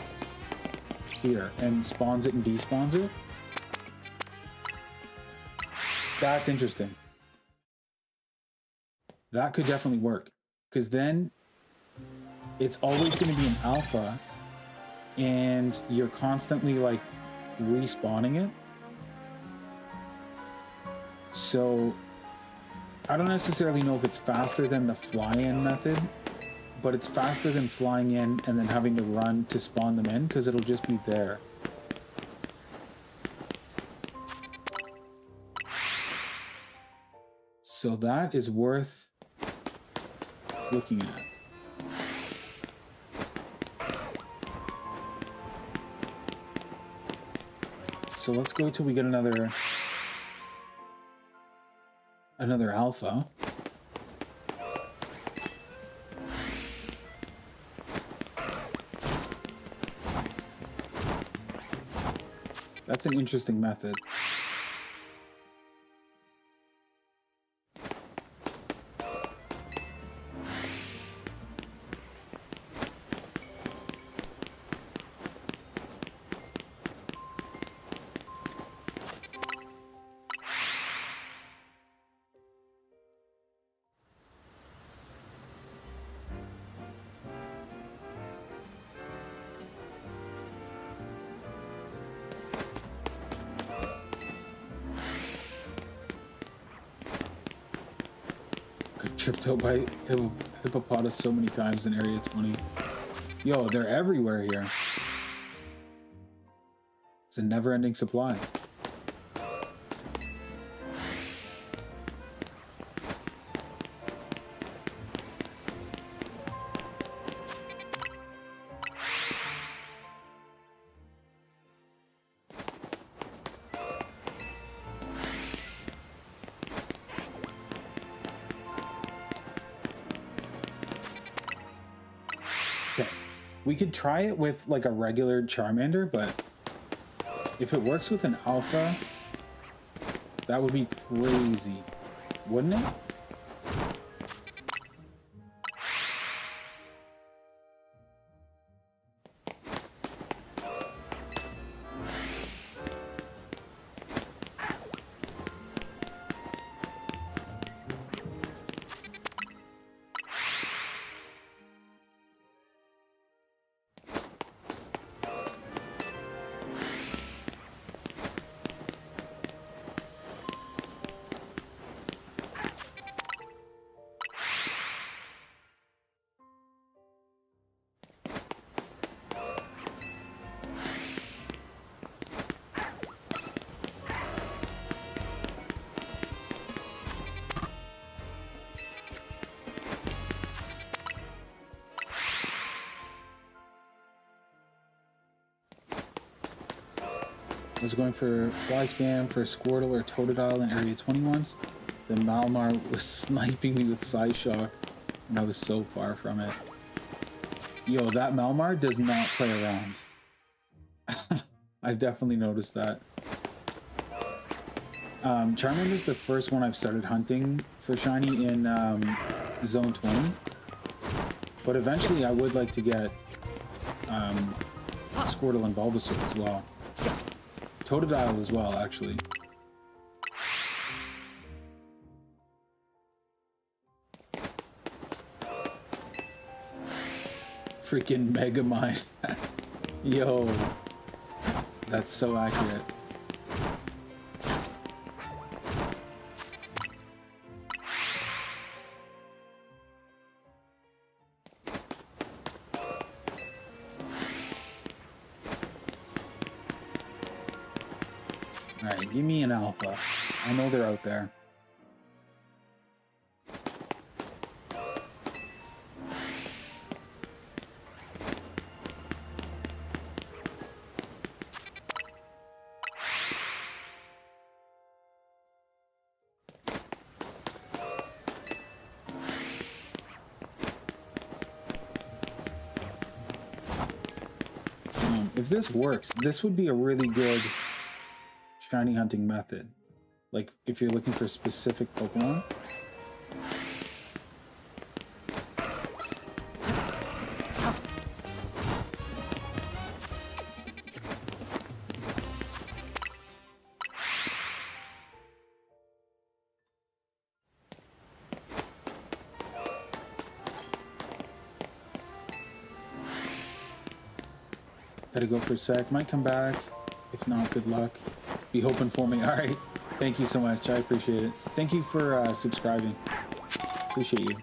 here and spawns it and despawns it. That's interesting. That could definitely work. Because then it's always going to be an alpha. And you're constantly like respawning it. So I don't necessarily know if it's faster than the fly-in method, but it's faster than flying in and then having to run to spawn them in because it'll just be there. So that is worth looking at. So let's go till we get another alpha. That's an interesting method. Tripped out by hippopotamus so many times in Area 20. Yo, they're everywhere here. It's a never-ending supply. We could try it with like a regular Charmander, but if it works with an alpha, that would be crazy, wouldn't it? I was going for fly spam for Squirtle or Totodile in Area 21s. The Malmar was sniping me with Psyshock, and I was so far from it. Yo, that Malmar does not play around. I've definitely noticed that. Charmander's the first one I've started hunting for shiny in Zone 20. But eventually I would like to get Squirtle and Bulbasaur as well. Totodile as well, actually. Freaking Megamind. Yo. That's so accurate. Alright, give me an alpha. I know they're out there. If this works, this would be a really good shiny hunting method. Like, if you're looking for specific Pokemon. Gotta go for a sec. Might come back. If not, good luck. Be hoping for me. All right. Thank you so much. I appreciate it. Thank you for subscribing. Appreciate you.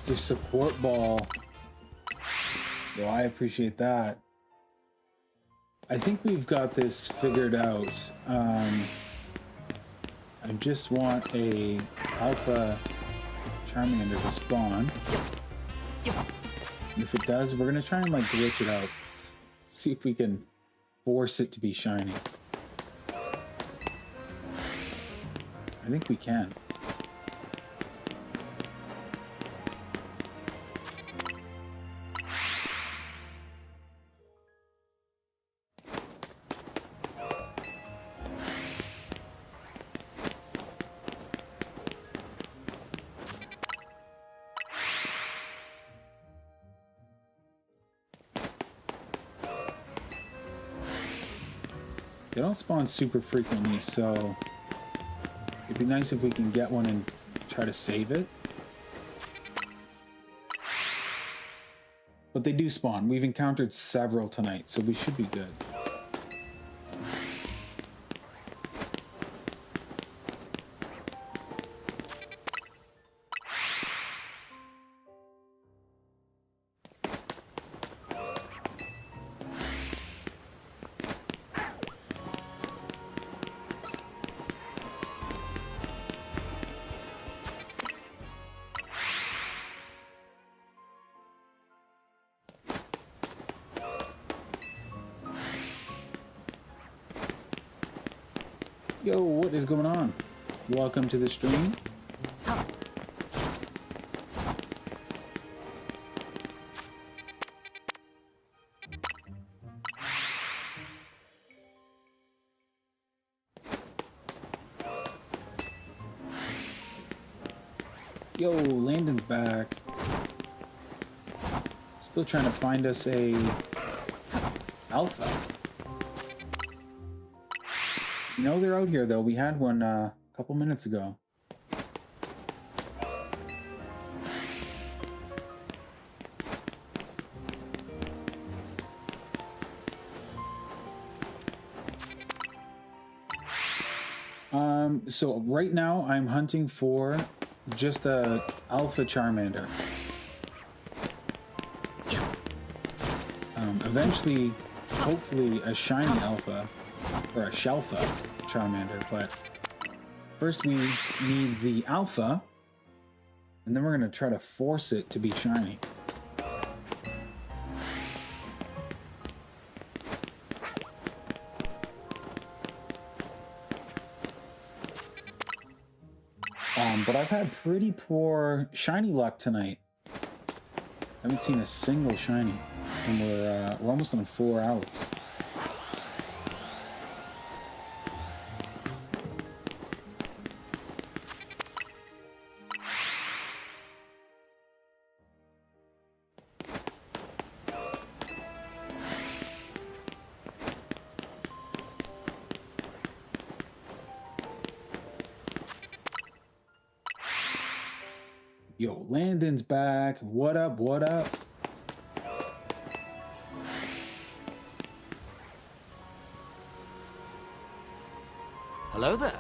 Mr. Support Ball. Yo, I appreciate that. I think we've got this figured out. I just want a alpha Charmander to spawn. And if it does, we're gonna try and like glitch it out. See if we can force it to be shiny. I think we can. They don't spawn super frequently, so it'd be nice if we can get one and try to save it. But they do spawn. We've encountered several tonight, so we should be good. Yo, what is going on? Welcome to the stream. Yo, Landon's back. Still trying to find us a alpha. You know they're out here though. We had one a couple minutes ago. So right now I'm hunting for just a alpha Charmander. Eventually, hopefully a shiny alpha. Or a Shelfa Charmander, but first we need the alpha, and then we're going to try to force it to be shiny. But I've had pretty poor shiny luck tonight. I haven't seen a single shiny, and we're almost on 4 hours. Yo, Landon's back. What up? What up? Hello there.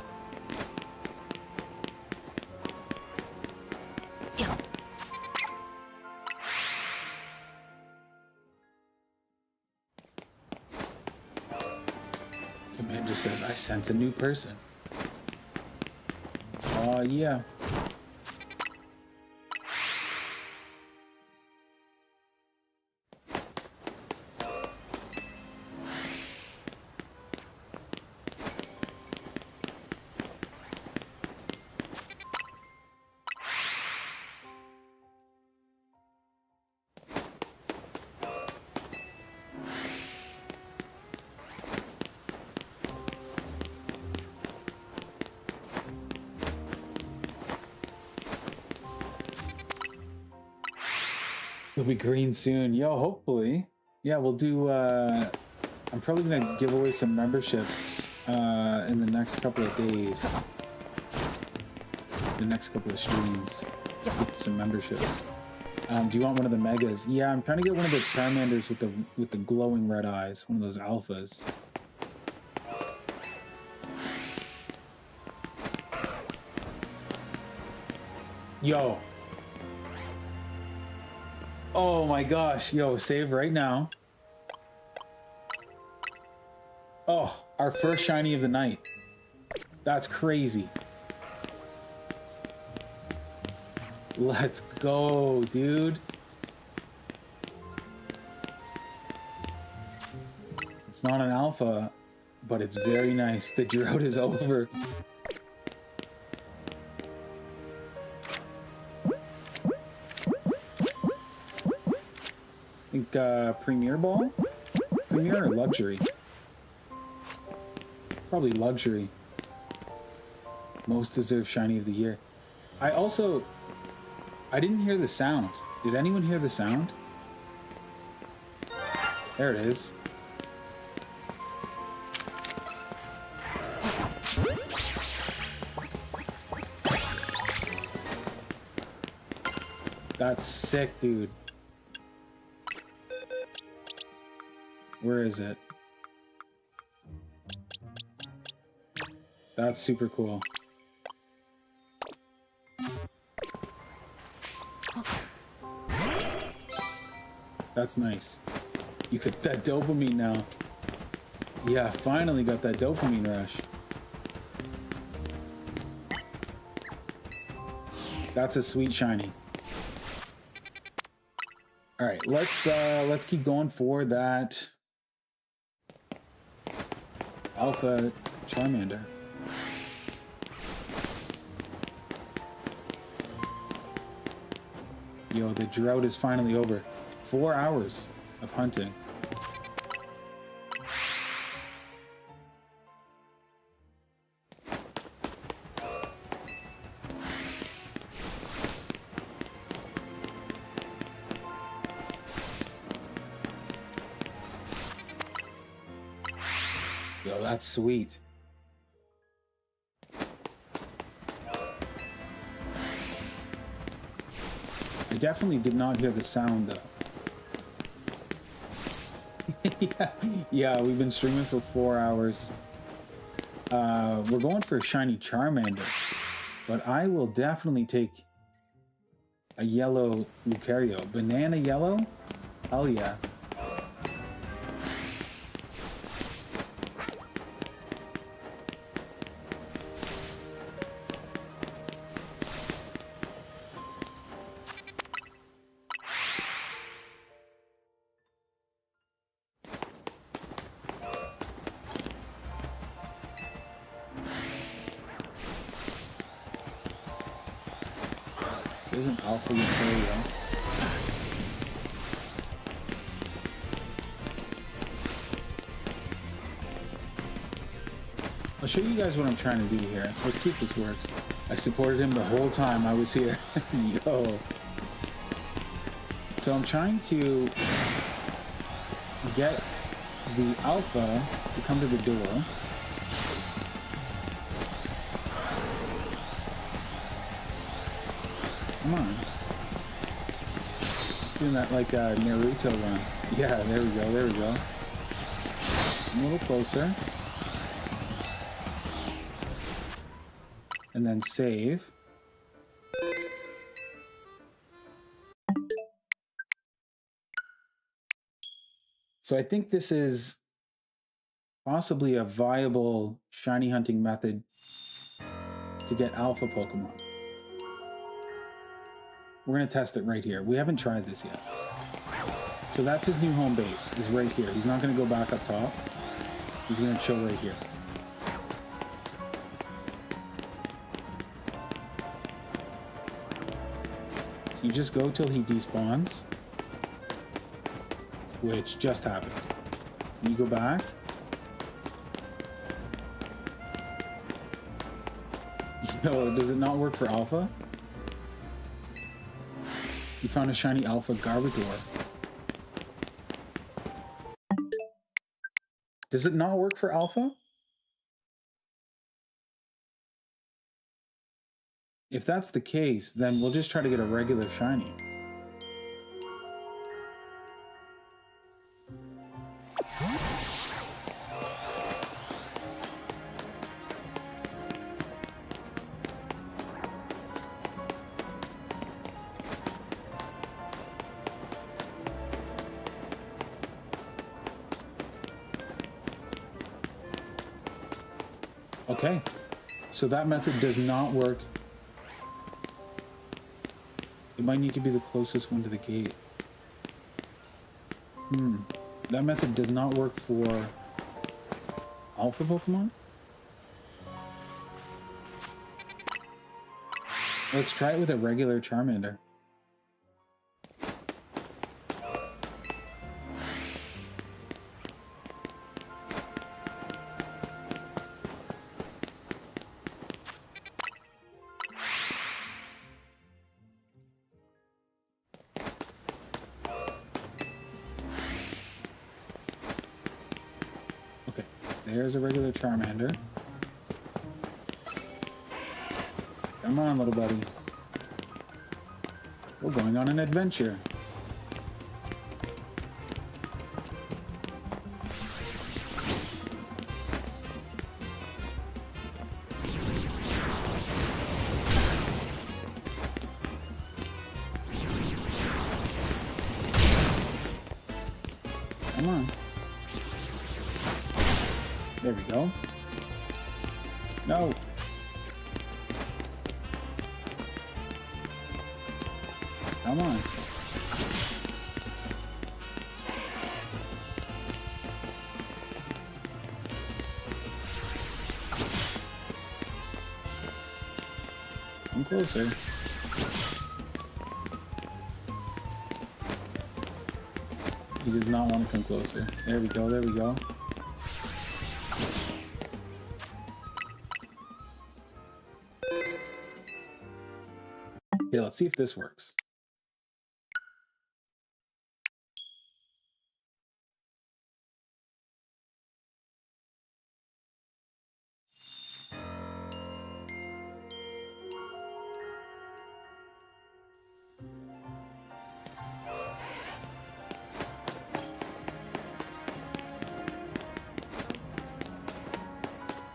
Commander says, I sense a new person. Oh, yeah. It'll be green soon. Yo, hopefully. Yeah, we'll do, I'm probably gonna give away some memberships, in the next couple of days. The next couple of streams. Get some memberships. Do you want one of the megas? Yeah, I'm trying to get one of the Charmanders with the glowing red eyes. One of those alphas. Yo. Oh my gosh. Yo, save right now. Oh, our first shiny of the night. That's crazy. Let's go, dude. It's not an alpha, but it's very nice. The drought is over. I think Premier Ball? Premier or Luxury? Probably Luxury. Most deserved shiny of the year. I didn't hear the sound. Did anyone hear the sound? There it is. That's sick, dude. Where is it? That's super cool. That's nice. You get that dopamine now. Yeah, finally got that dopamine rush. That's a sweet shiny. All right, let's keep going for that Alpha Charmander. Yo, the drought is finally over. 4 hours of hunting. Yo, that's sweet. I definitely did not hear the sound though. yeah, we've been streaming for 4 hours. We're going for a shiny Charmander, but I will definitely take a yellow Lucario. Banana yellow? Hell yeah. There's an alpha Lucario. I'll show you guys what I'm trying to do here. Let's see if this works. I supported him the whole time I was here. Yo. So I'm trying to get the alpha to come to the door. Come on. Doing that like a Naruto run. Yeah, there we go, there we go. A little closer. And then save. So I think this is possibly a viable shiny hunting method to get alpha Pokemon. We're going to test it right here. We haven't tried this yet. So that's his new home base, is right here. He's not going to go back up top. He's going to chill right here. So you just go till he despawns, which just happened. You go back. Yo, does it not work for alpha? You found a shiny alpha Garbodor. Does it not work for alpha? If that's the case, then we'll just try to get a regular shiny. Okay. So that method does not work. It might need to be the closest one to the gate. That method does not work for alpha Pokemon? Let's try it with a regular Charmander. Okay, there's a regular Charmander. Come on, little buddy. We're going on an adventure. Come on. There we go. No. Come on. Come closer. He does not want to come closer. There we go, there we go. Okay, let's see if this works.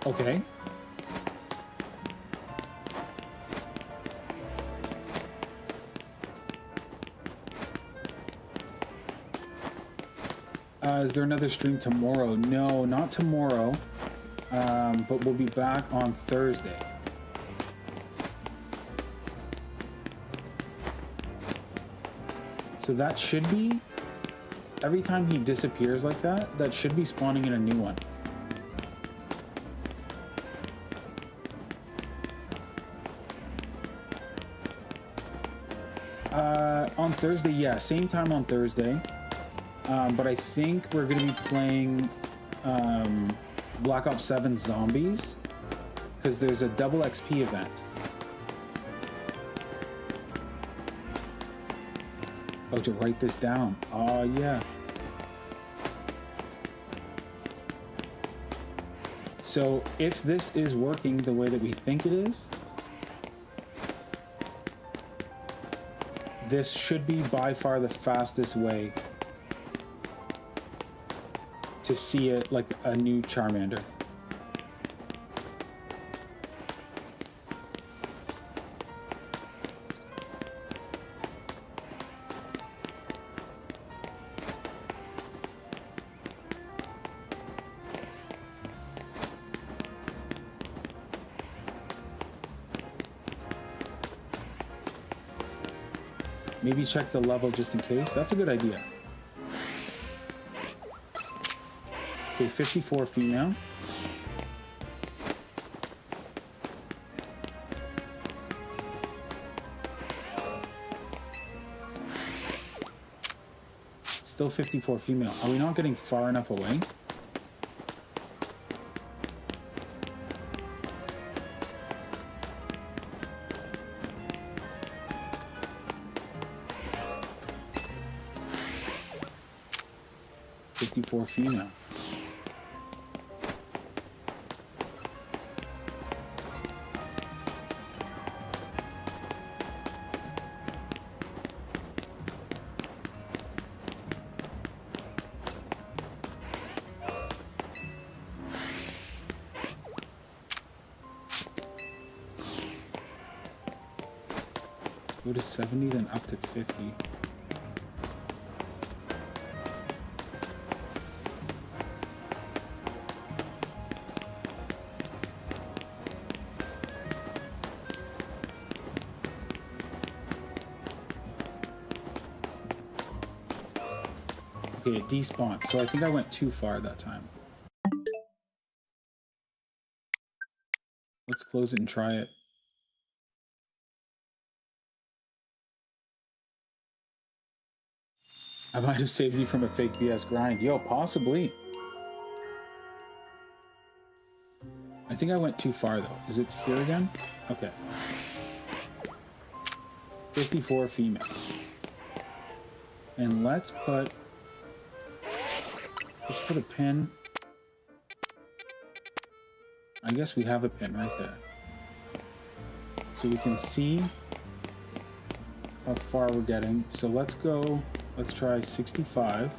Okay. Is there another stream tomorrow? No, not tomorrow. But we'll be back on Thursday. So that should be, every time he disappears like that, that should be spawning in a new one. On Thursday, yeah, same time on Thursday. But I think we're going to be playing Black Ops 7 Zombies, because there's a double XP event. Oh, to write this down. Oh, yeah. So if this is working the way that we think it is, this should be by far the fastest way to see it like a new Charmander. Maybe check the level just in case. That's a good idea. Okay, 54 female. Still 54 female. Are we not getting far enough away? Female. Go to 70, then up to 50. Okay, it despawned. So I think I went too far that time. Let's close it and try it. I might have saved you from a fake BS grind. Yo, possibly. I think I went too far though. Is it here again? Okay. 54 female. And let's put a pin. I guess we have a pin right there. So we can see how far we're getting. So let's try 65.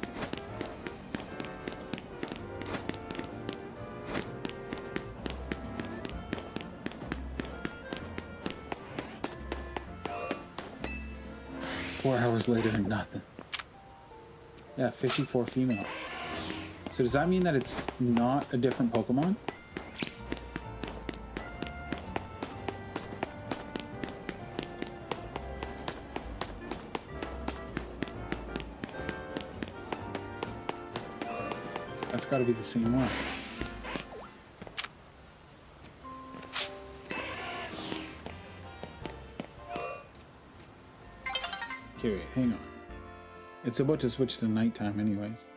Four hours later and nothing. Yeah, 54 female. So does that mean that it's not a different Pokemon? That's got to be the same one. Okay, wait, hang on. It's about to switch to nighttime anyways.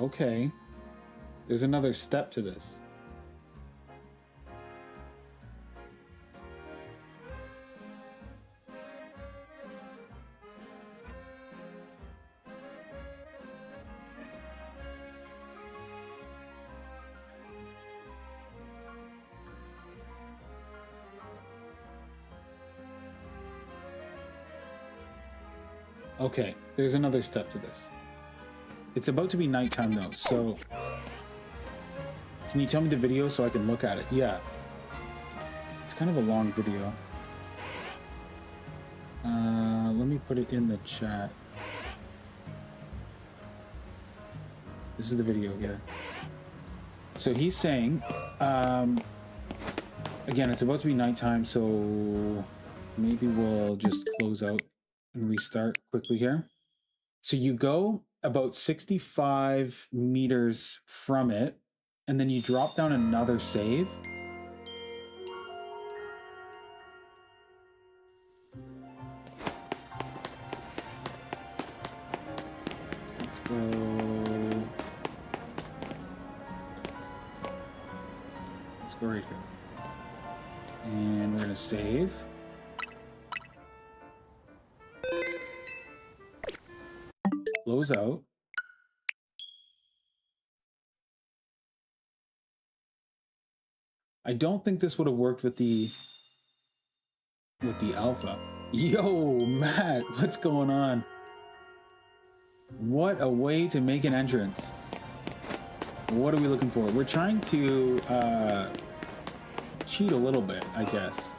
Okay. There's another step to this. Okay, there's another step to this. It's about to be nighttime though, so can you tell me the video so I can look at it? Yeah. It's kind of a long video. Let me put it in the chat. This is the video here. So he's saying, again, it's about to be nighttime, so maybe we'll just close out and restart quickly here. So you go about 65 meters from it, and then you drop down another save. Let's go. Let's go right here. And we're gonna save. Close out. I don't think this would have worked with the alpha. Yo, Matt, what's going on? What a way to make an entrance. What are we looking for? We're trying to cheat a little bit, I guess.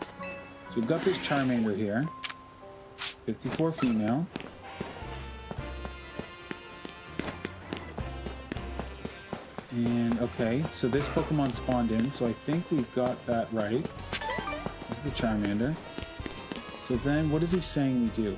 So we've got this Charmander here. 54 female. And okay, so this Pokemon spawned in, so I think we've got that right. This is the Charmander. So then, what is he saying we do?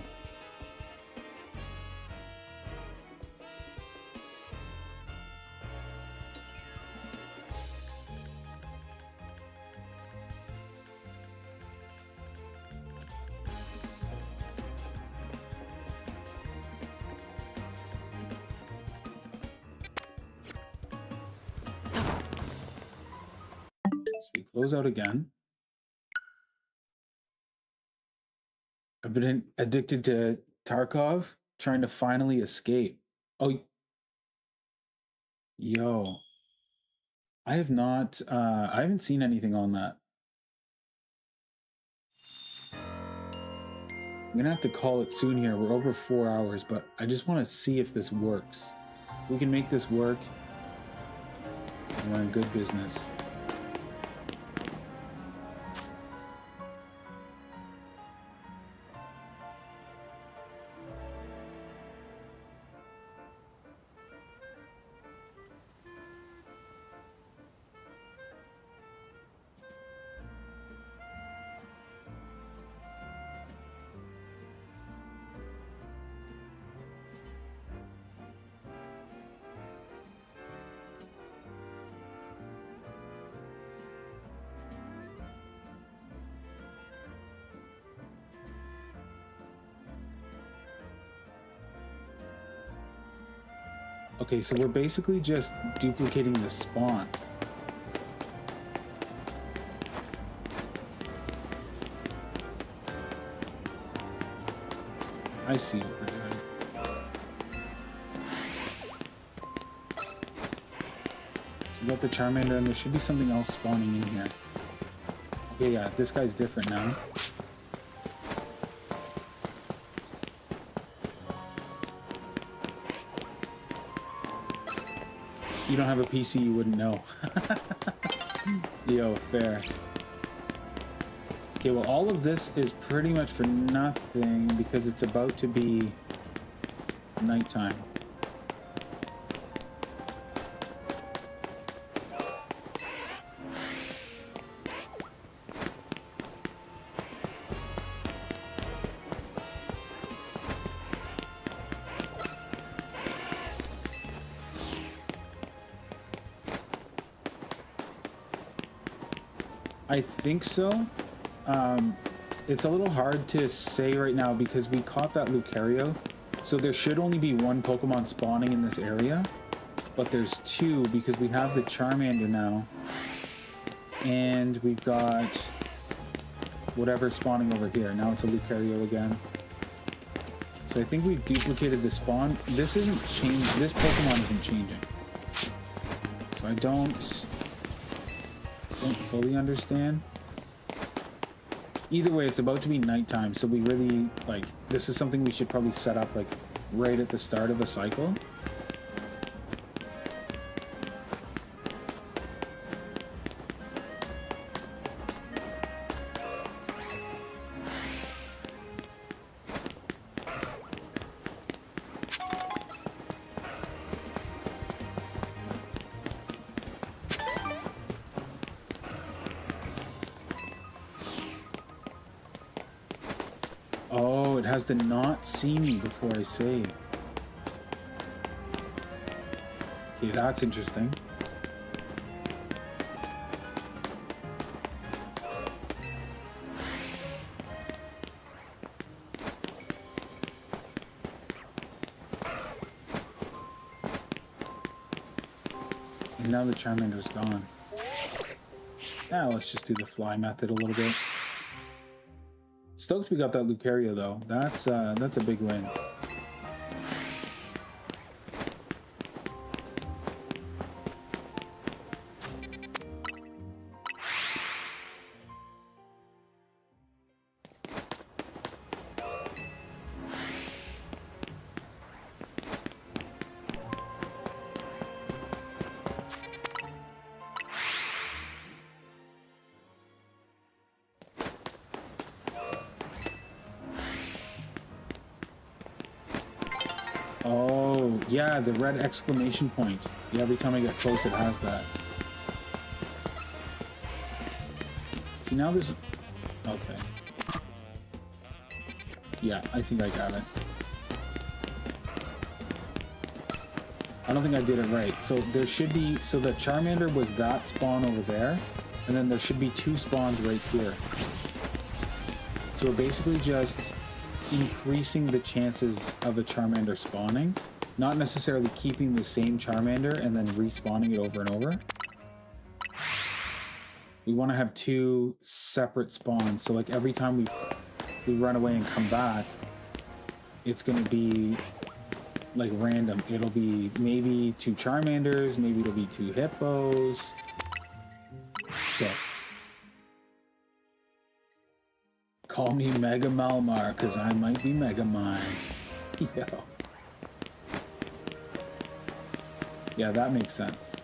So we close out again. I've been addicted to Tarkov, trying to finally escape. Oh, yo. I have not, I haven't seen anything on that. I'm gonna have to call it soon here. We're over 4 hours, but I just want to see if this works. If we can make this work, we're in good business. Okay, so we're basically just duplicating the spawn. I see what we're doing. We got the Charmander, and there should be something else spawning in here. Okay, yeah, this guy's different now. You don't have a PC, you wouldn't know. Yo, fair. Okay, well, all of this is pretty much for nothing because it's about to be nighttime. I think so. It's a little hard to say right now because we caught that Lucario. So there should only be one Pokemon spawning in this area. But there's two because we have the Charmander now. And we've got whatever spawning over here. Now it's a Lucario again. So I think we've duplicated the spawn. This isn't changed. This Pokemon isn't changing. So I don't fully understand. Either way, it's about to be nighttime, so we really, like, this is something we should probably set up, like, right at the start of a cycle. Oh, it has to not see me before I save. Okay, that's interesting. And now the Charmander's gone. Now let's just do the fly method a little bit. Stoked we got that Lucario though. That's a big win. Oh, yeah, the red exclamation point. Yeah, every time I get close, it has that. See, now there's... Okay. Yeah, I think I got it. I don't think I did it right. So there should be... So the Charmander was that spawn over there, and then there should be two spawns right here. So we're basically just increasing the chances of a Charmander spawning, not necessarily keeping the same Charmander and then respawning it over and over. We want to have two separate spawns, so like every time we run away and come back, it's going to be like random. It'll be maybe two Charmanders, maybe it'll be two Hippos. Okay. Call me Mega Malmar, because I might be Mega Mine. Yo. Yeah, that makes sense.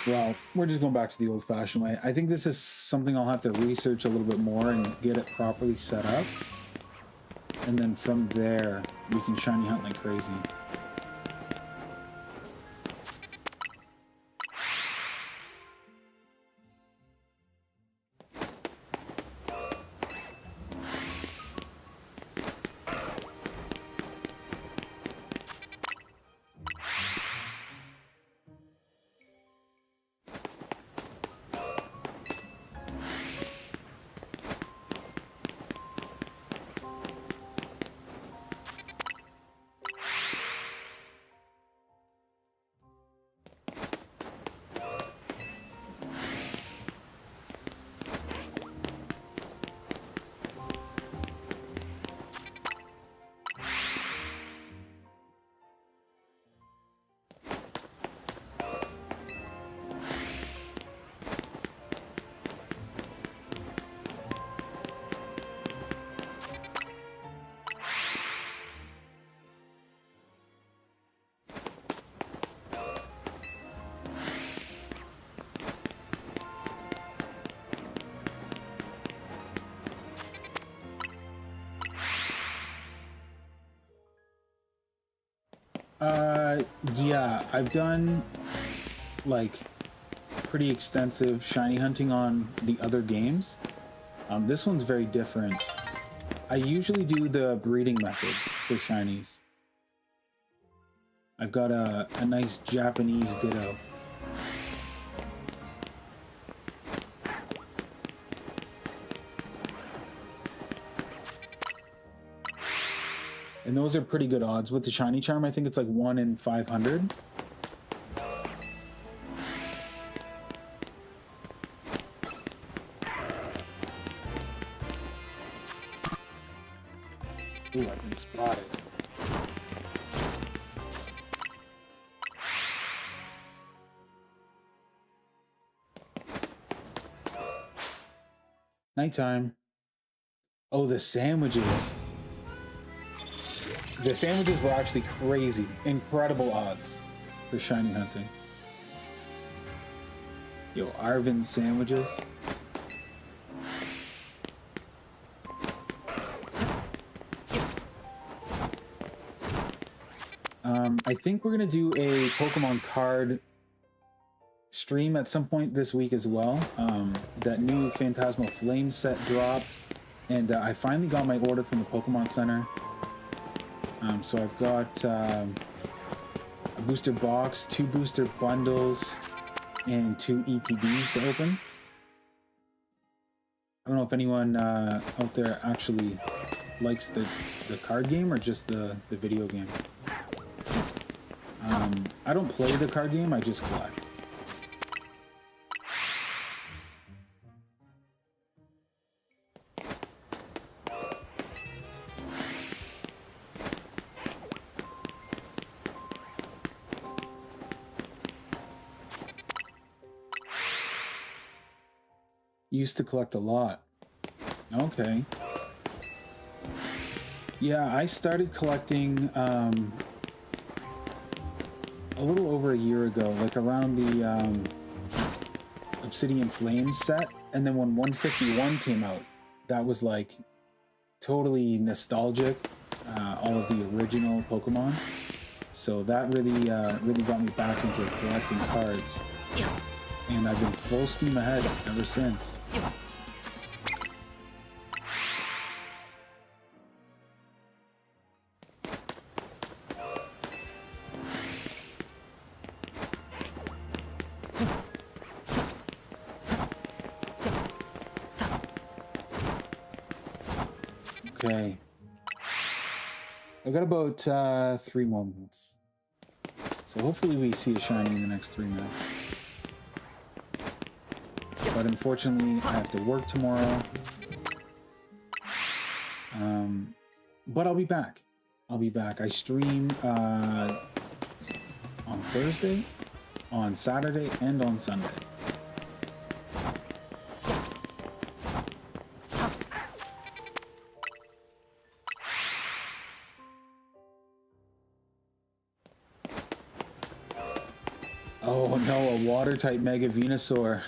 Well, we're just going back to the old-fashioned way. I think this is something I'll have to research a little bit more and get it properly set up. And then from there, we can shiny hunt like crazy. Yeah, I've done like pretty extensive shiny hunting on the other games. This one's very different. I usually do the breeding method for shinies. I've got a nice Japanese Ditto. And those are pretty good odds. With the shiny charm, I think it's like 1 in 500. Ooh, I've been spotted. Nighttime. Oh, the sandwiches. The sandwiches were actually crazy. Incredible odds for shiny hunting. Yo, Arvin's sandwiches. I think we're gonna do a Pokemon card stream at some point this week as well. That new Phantasmal Flame set dropped, and I finally got my order from the Pokemon Center. So I've got a booster box, 2 booster bundles, and 2 ETBs to open. I don't know if anyone out there actually likes the card game or just the video game. I don't play the card game, I just collect. Used to collect a lot. Okay. Yeah, I started collecting a little over a year ago, like around the Obsidian Flames set, and then when 151 came out, that was like totally nostalgic, all of the original Pokemon. So that really got me back into collecting cards. And I've been full steam ahead ever since. Okay. I've got about 3 more minutes. So hopefully we see a shiny in the next 3 minutes. But unfortunately, I have to work tomorrow. But I'll be back. I stream on Thursday, on Saturday, and on Sunday. Oh no, a water type Mega Venusaur.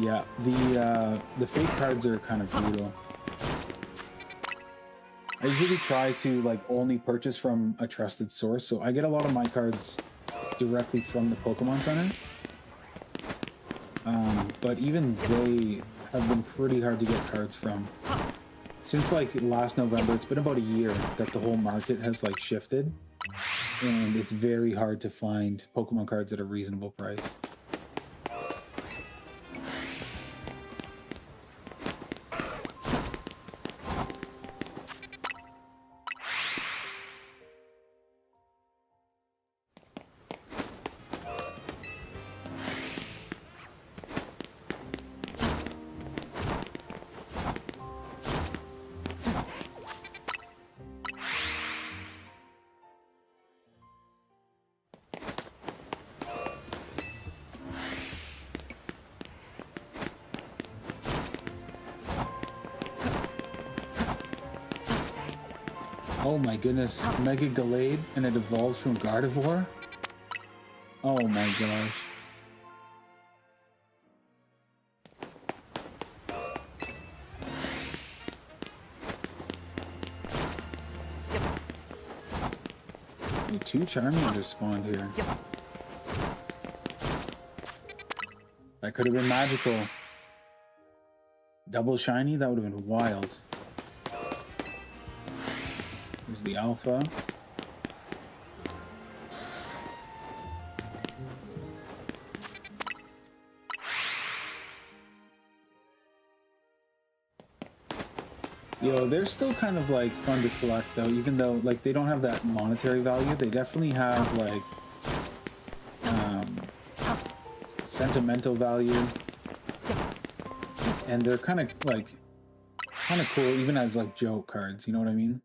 Yeah, the fake cards are kind of brutal. I usually try to like only purchase from a trusted source, so I get a lot of my cards directly from the Pokemon Center. But even they have been pretty hard to get cards from. Since like last November, it's been about a year that the whole market has like shifted, and it's very hard to find Pokemon cards at a reasonable price. Oh my goodness, Mega Gallade and it evolves from Gardevoir? Oh my gosh. Oh, 2 Charmanders spawned here. That could have been magical. Double shiny, that would have been wild. Here's the alpha. Yo, they're still kind of like fun to collect though, even though like they don't have that monetary value. They definitely have like sentimental value, and they're kind of cool even as like joke cards. You know what I mean?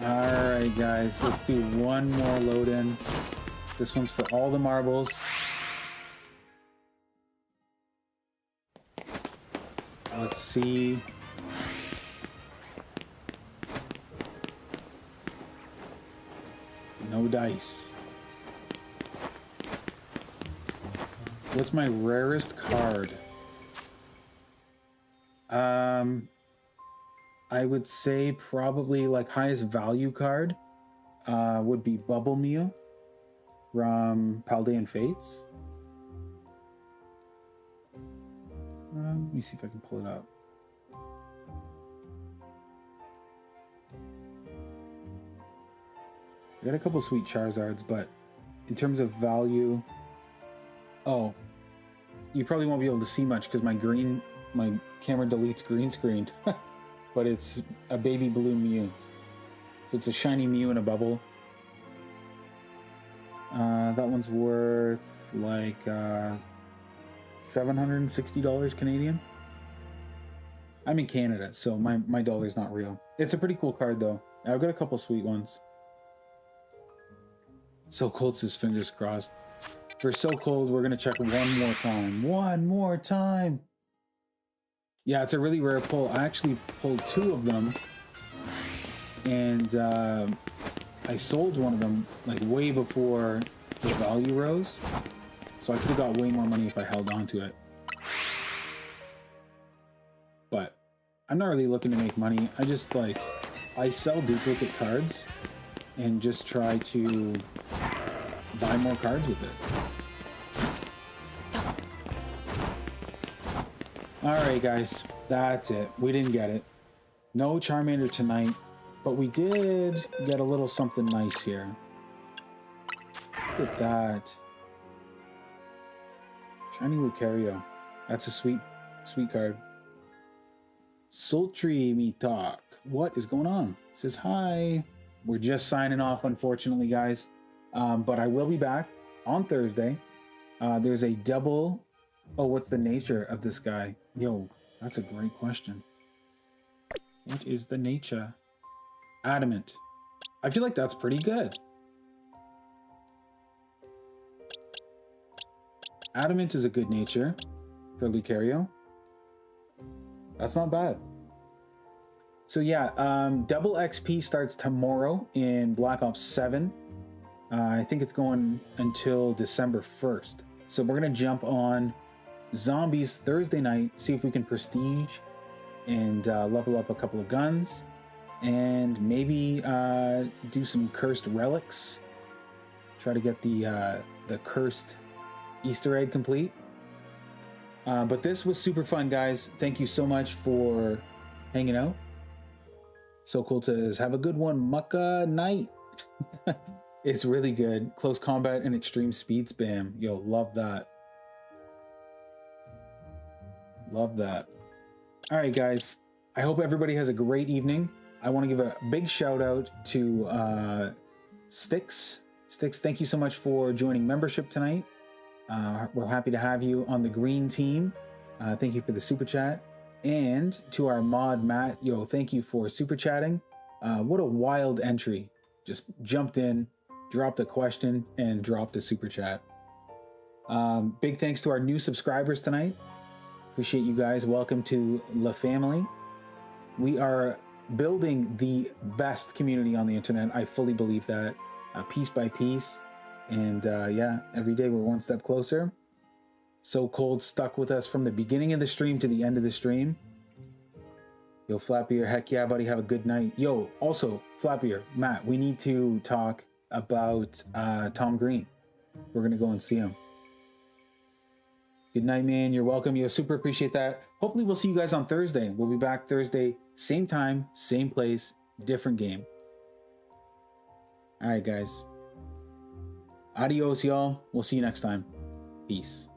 Alright guys, let's do one more load in. This one's for all the marbles. Let's see. No dice. What's my rarest card? I would say probably like highest value card would be Bubble Mew from Paldean Fates. Let me see if I can pull it up. I got a couple sweet Charizards, but in terms of value, oh, you probably won't be able to see much because my camera deletes green screen. But it's a baby blue Mew. So it's a shiny Mew in a bubble. That one's worth like $760 Canadian. I'm in Canada, so my dollar's not real. It's a pretty cool card though. I've got a couple sweet ones. So Cold says fingers crossed. For So Cold, we're gonna check one more time. One more time! Yeah, it's a really rare pull. I actually pulled 2 of them, and I sold one of them like way before the value rose, so I could have got way more money if I held on to it. But I'm not really looking to make money. I just I sell duplicate cards and just try to buy more cards with it. Alright guys, that's it. We didn't get it. No Charmander tonight, but we did get a little something nice here. Look at that. Shiny Lucario. That's a sweet card. Sultry Me Talk. What is going on? It says hi. We're just signing off, unfortunately, guys. But I will be back on Thursday. There's a double. Oh, what's the nature of this guy? Yo, that's a great question. What is the nature? Adamant. I feel like that's pretty good. Adamant is a good nature for Lucario. That's not bad. So yeah, double XP starts tomorrow in Black Ops 7. I think it's going until December 1st. So we're going to jump on Zombies Thursday night, see if we can prestige and level up a couple of guns. And maybe do some cursed relics. Try to get the cursed Easter egg complete. But this was super fun, guys. Thank you so much for hanging out. So cool says, have a good one, Mucka Night. It's really good. Close combat and extreme speed spam. Yo, love that. Love that. All right, guys. I hope everybody has a great evening. I want to give a big shout out to Styx. Styx, thank you so much for joining membership tonight. We're happy to have you on the green team. Thank you for the super chat. And to our mod, Matt, yo, thank you for super chatting. What a wild entry. Just jumped in, dropped a question, and dropped a super chat. Big thanks to our new subscribers tonight. Appreciate you guys. Welcome to La Family. We are building the best community on the internet. I fully believe that, piece by piece. And yeah, every day we're one step closer. So Cold stuck with us from the beginning of the stream to the end of the stream. Yo, Flappier, heck yeah, buddy, have a good night. Yo, also, Flappier, Matt, we need to talk about Tom Green. We're gonna go and see him. Good night, man. You're welcome. Yo, super appreciate that. Hopefully we'll see you guys on Thursday. We'll be back Thursday, same time, same place, different game. All right, guys. Adios, y'all. We'll see you next time. Peace.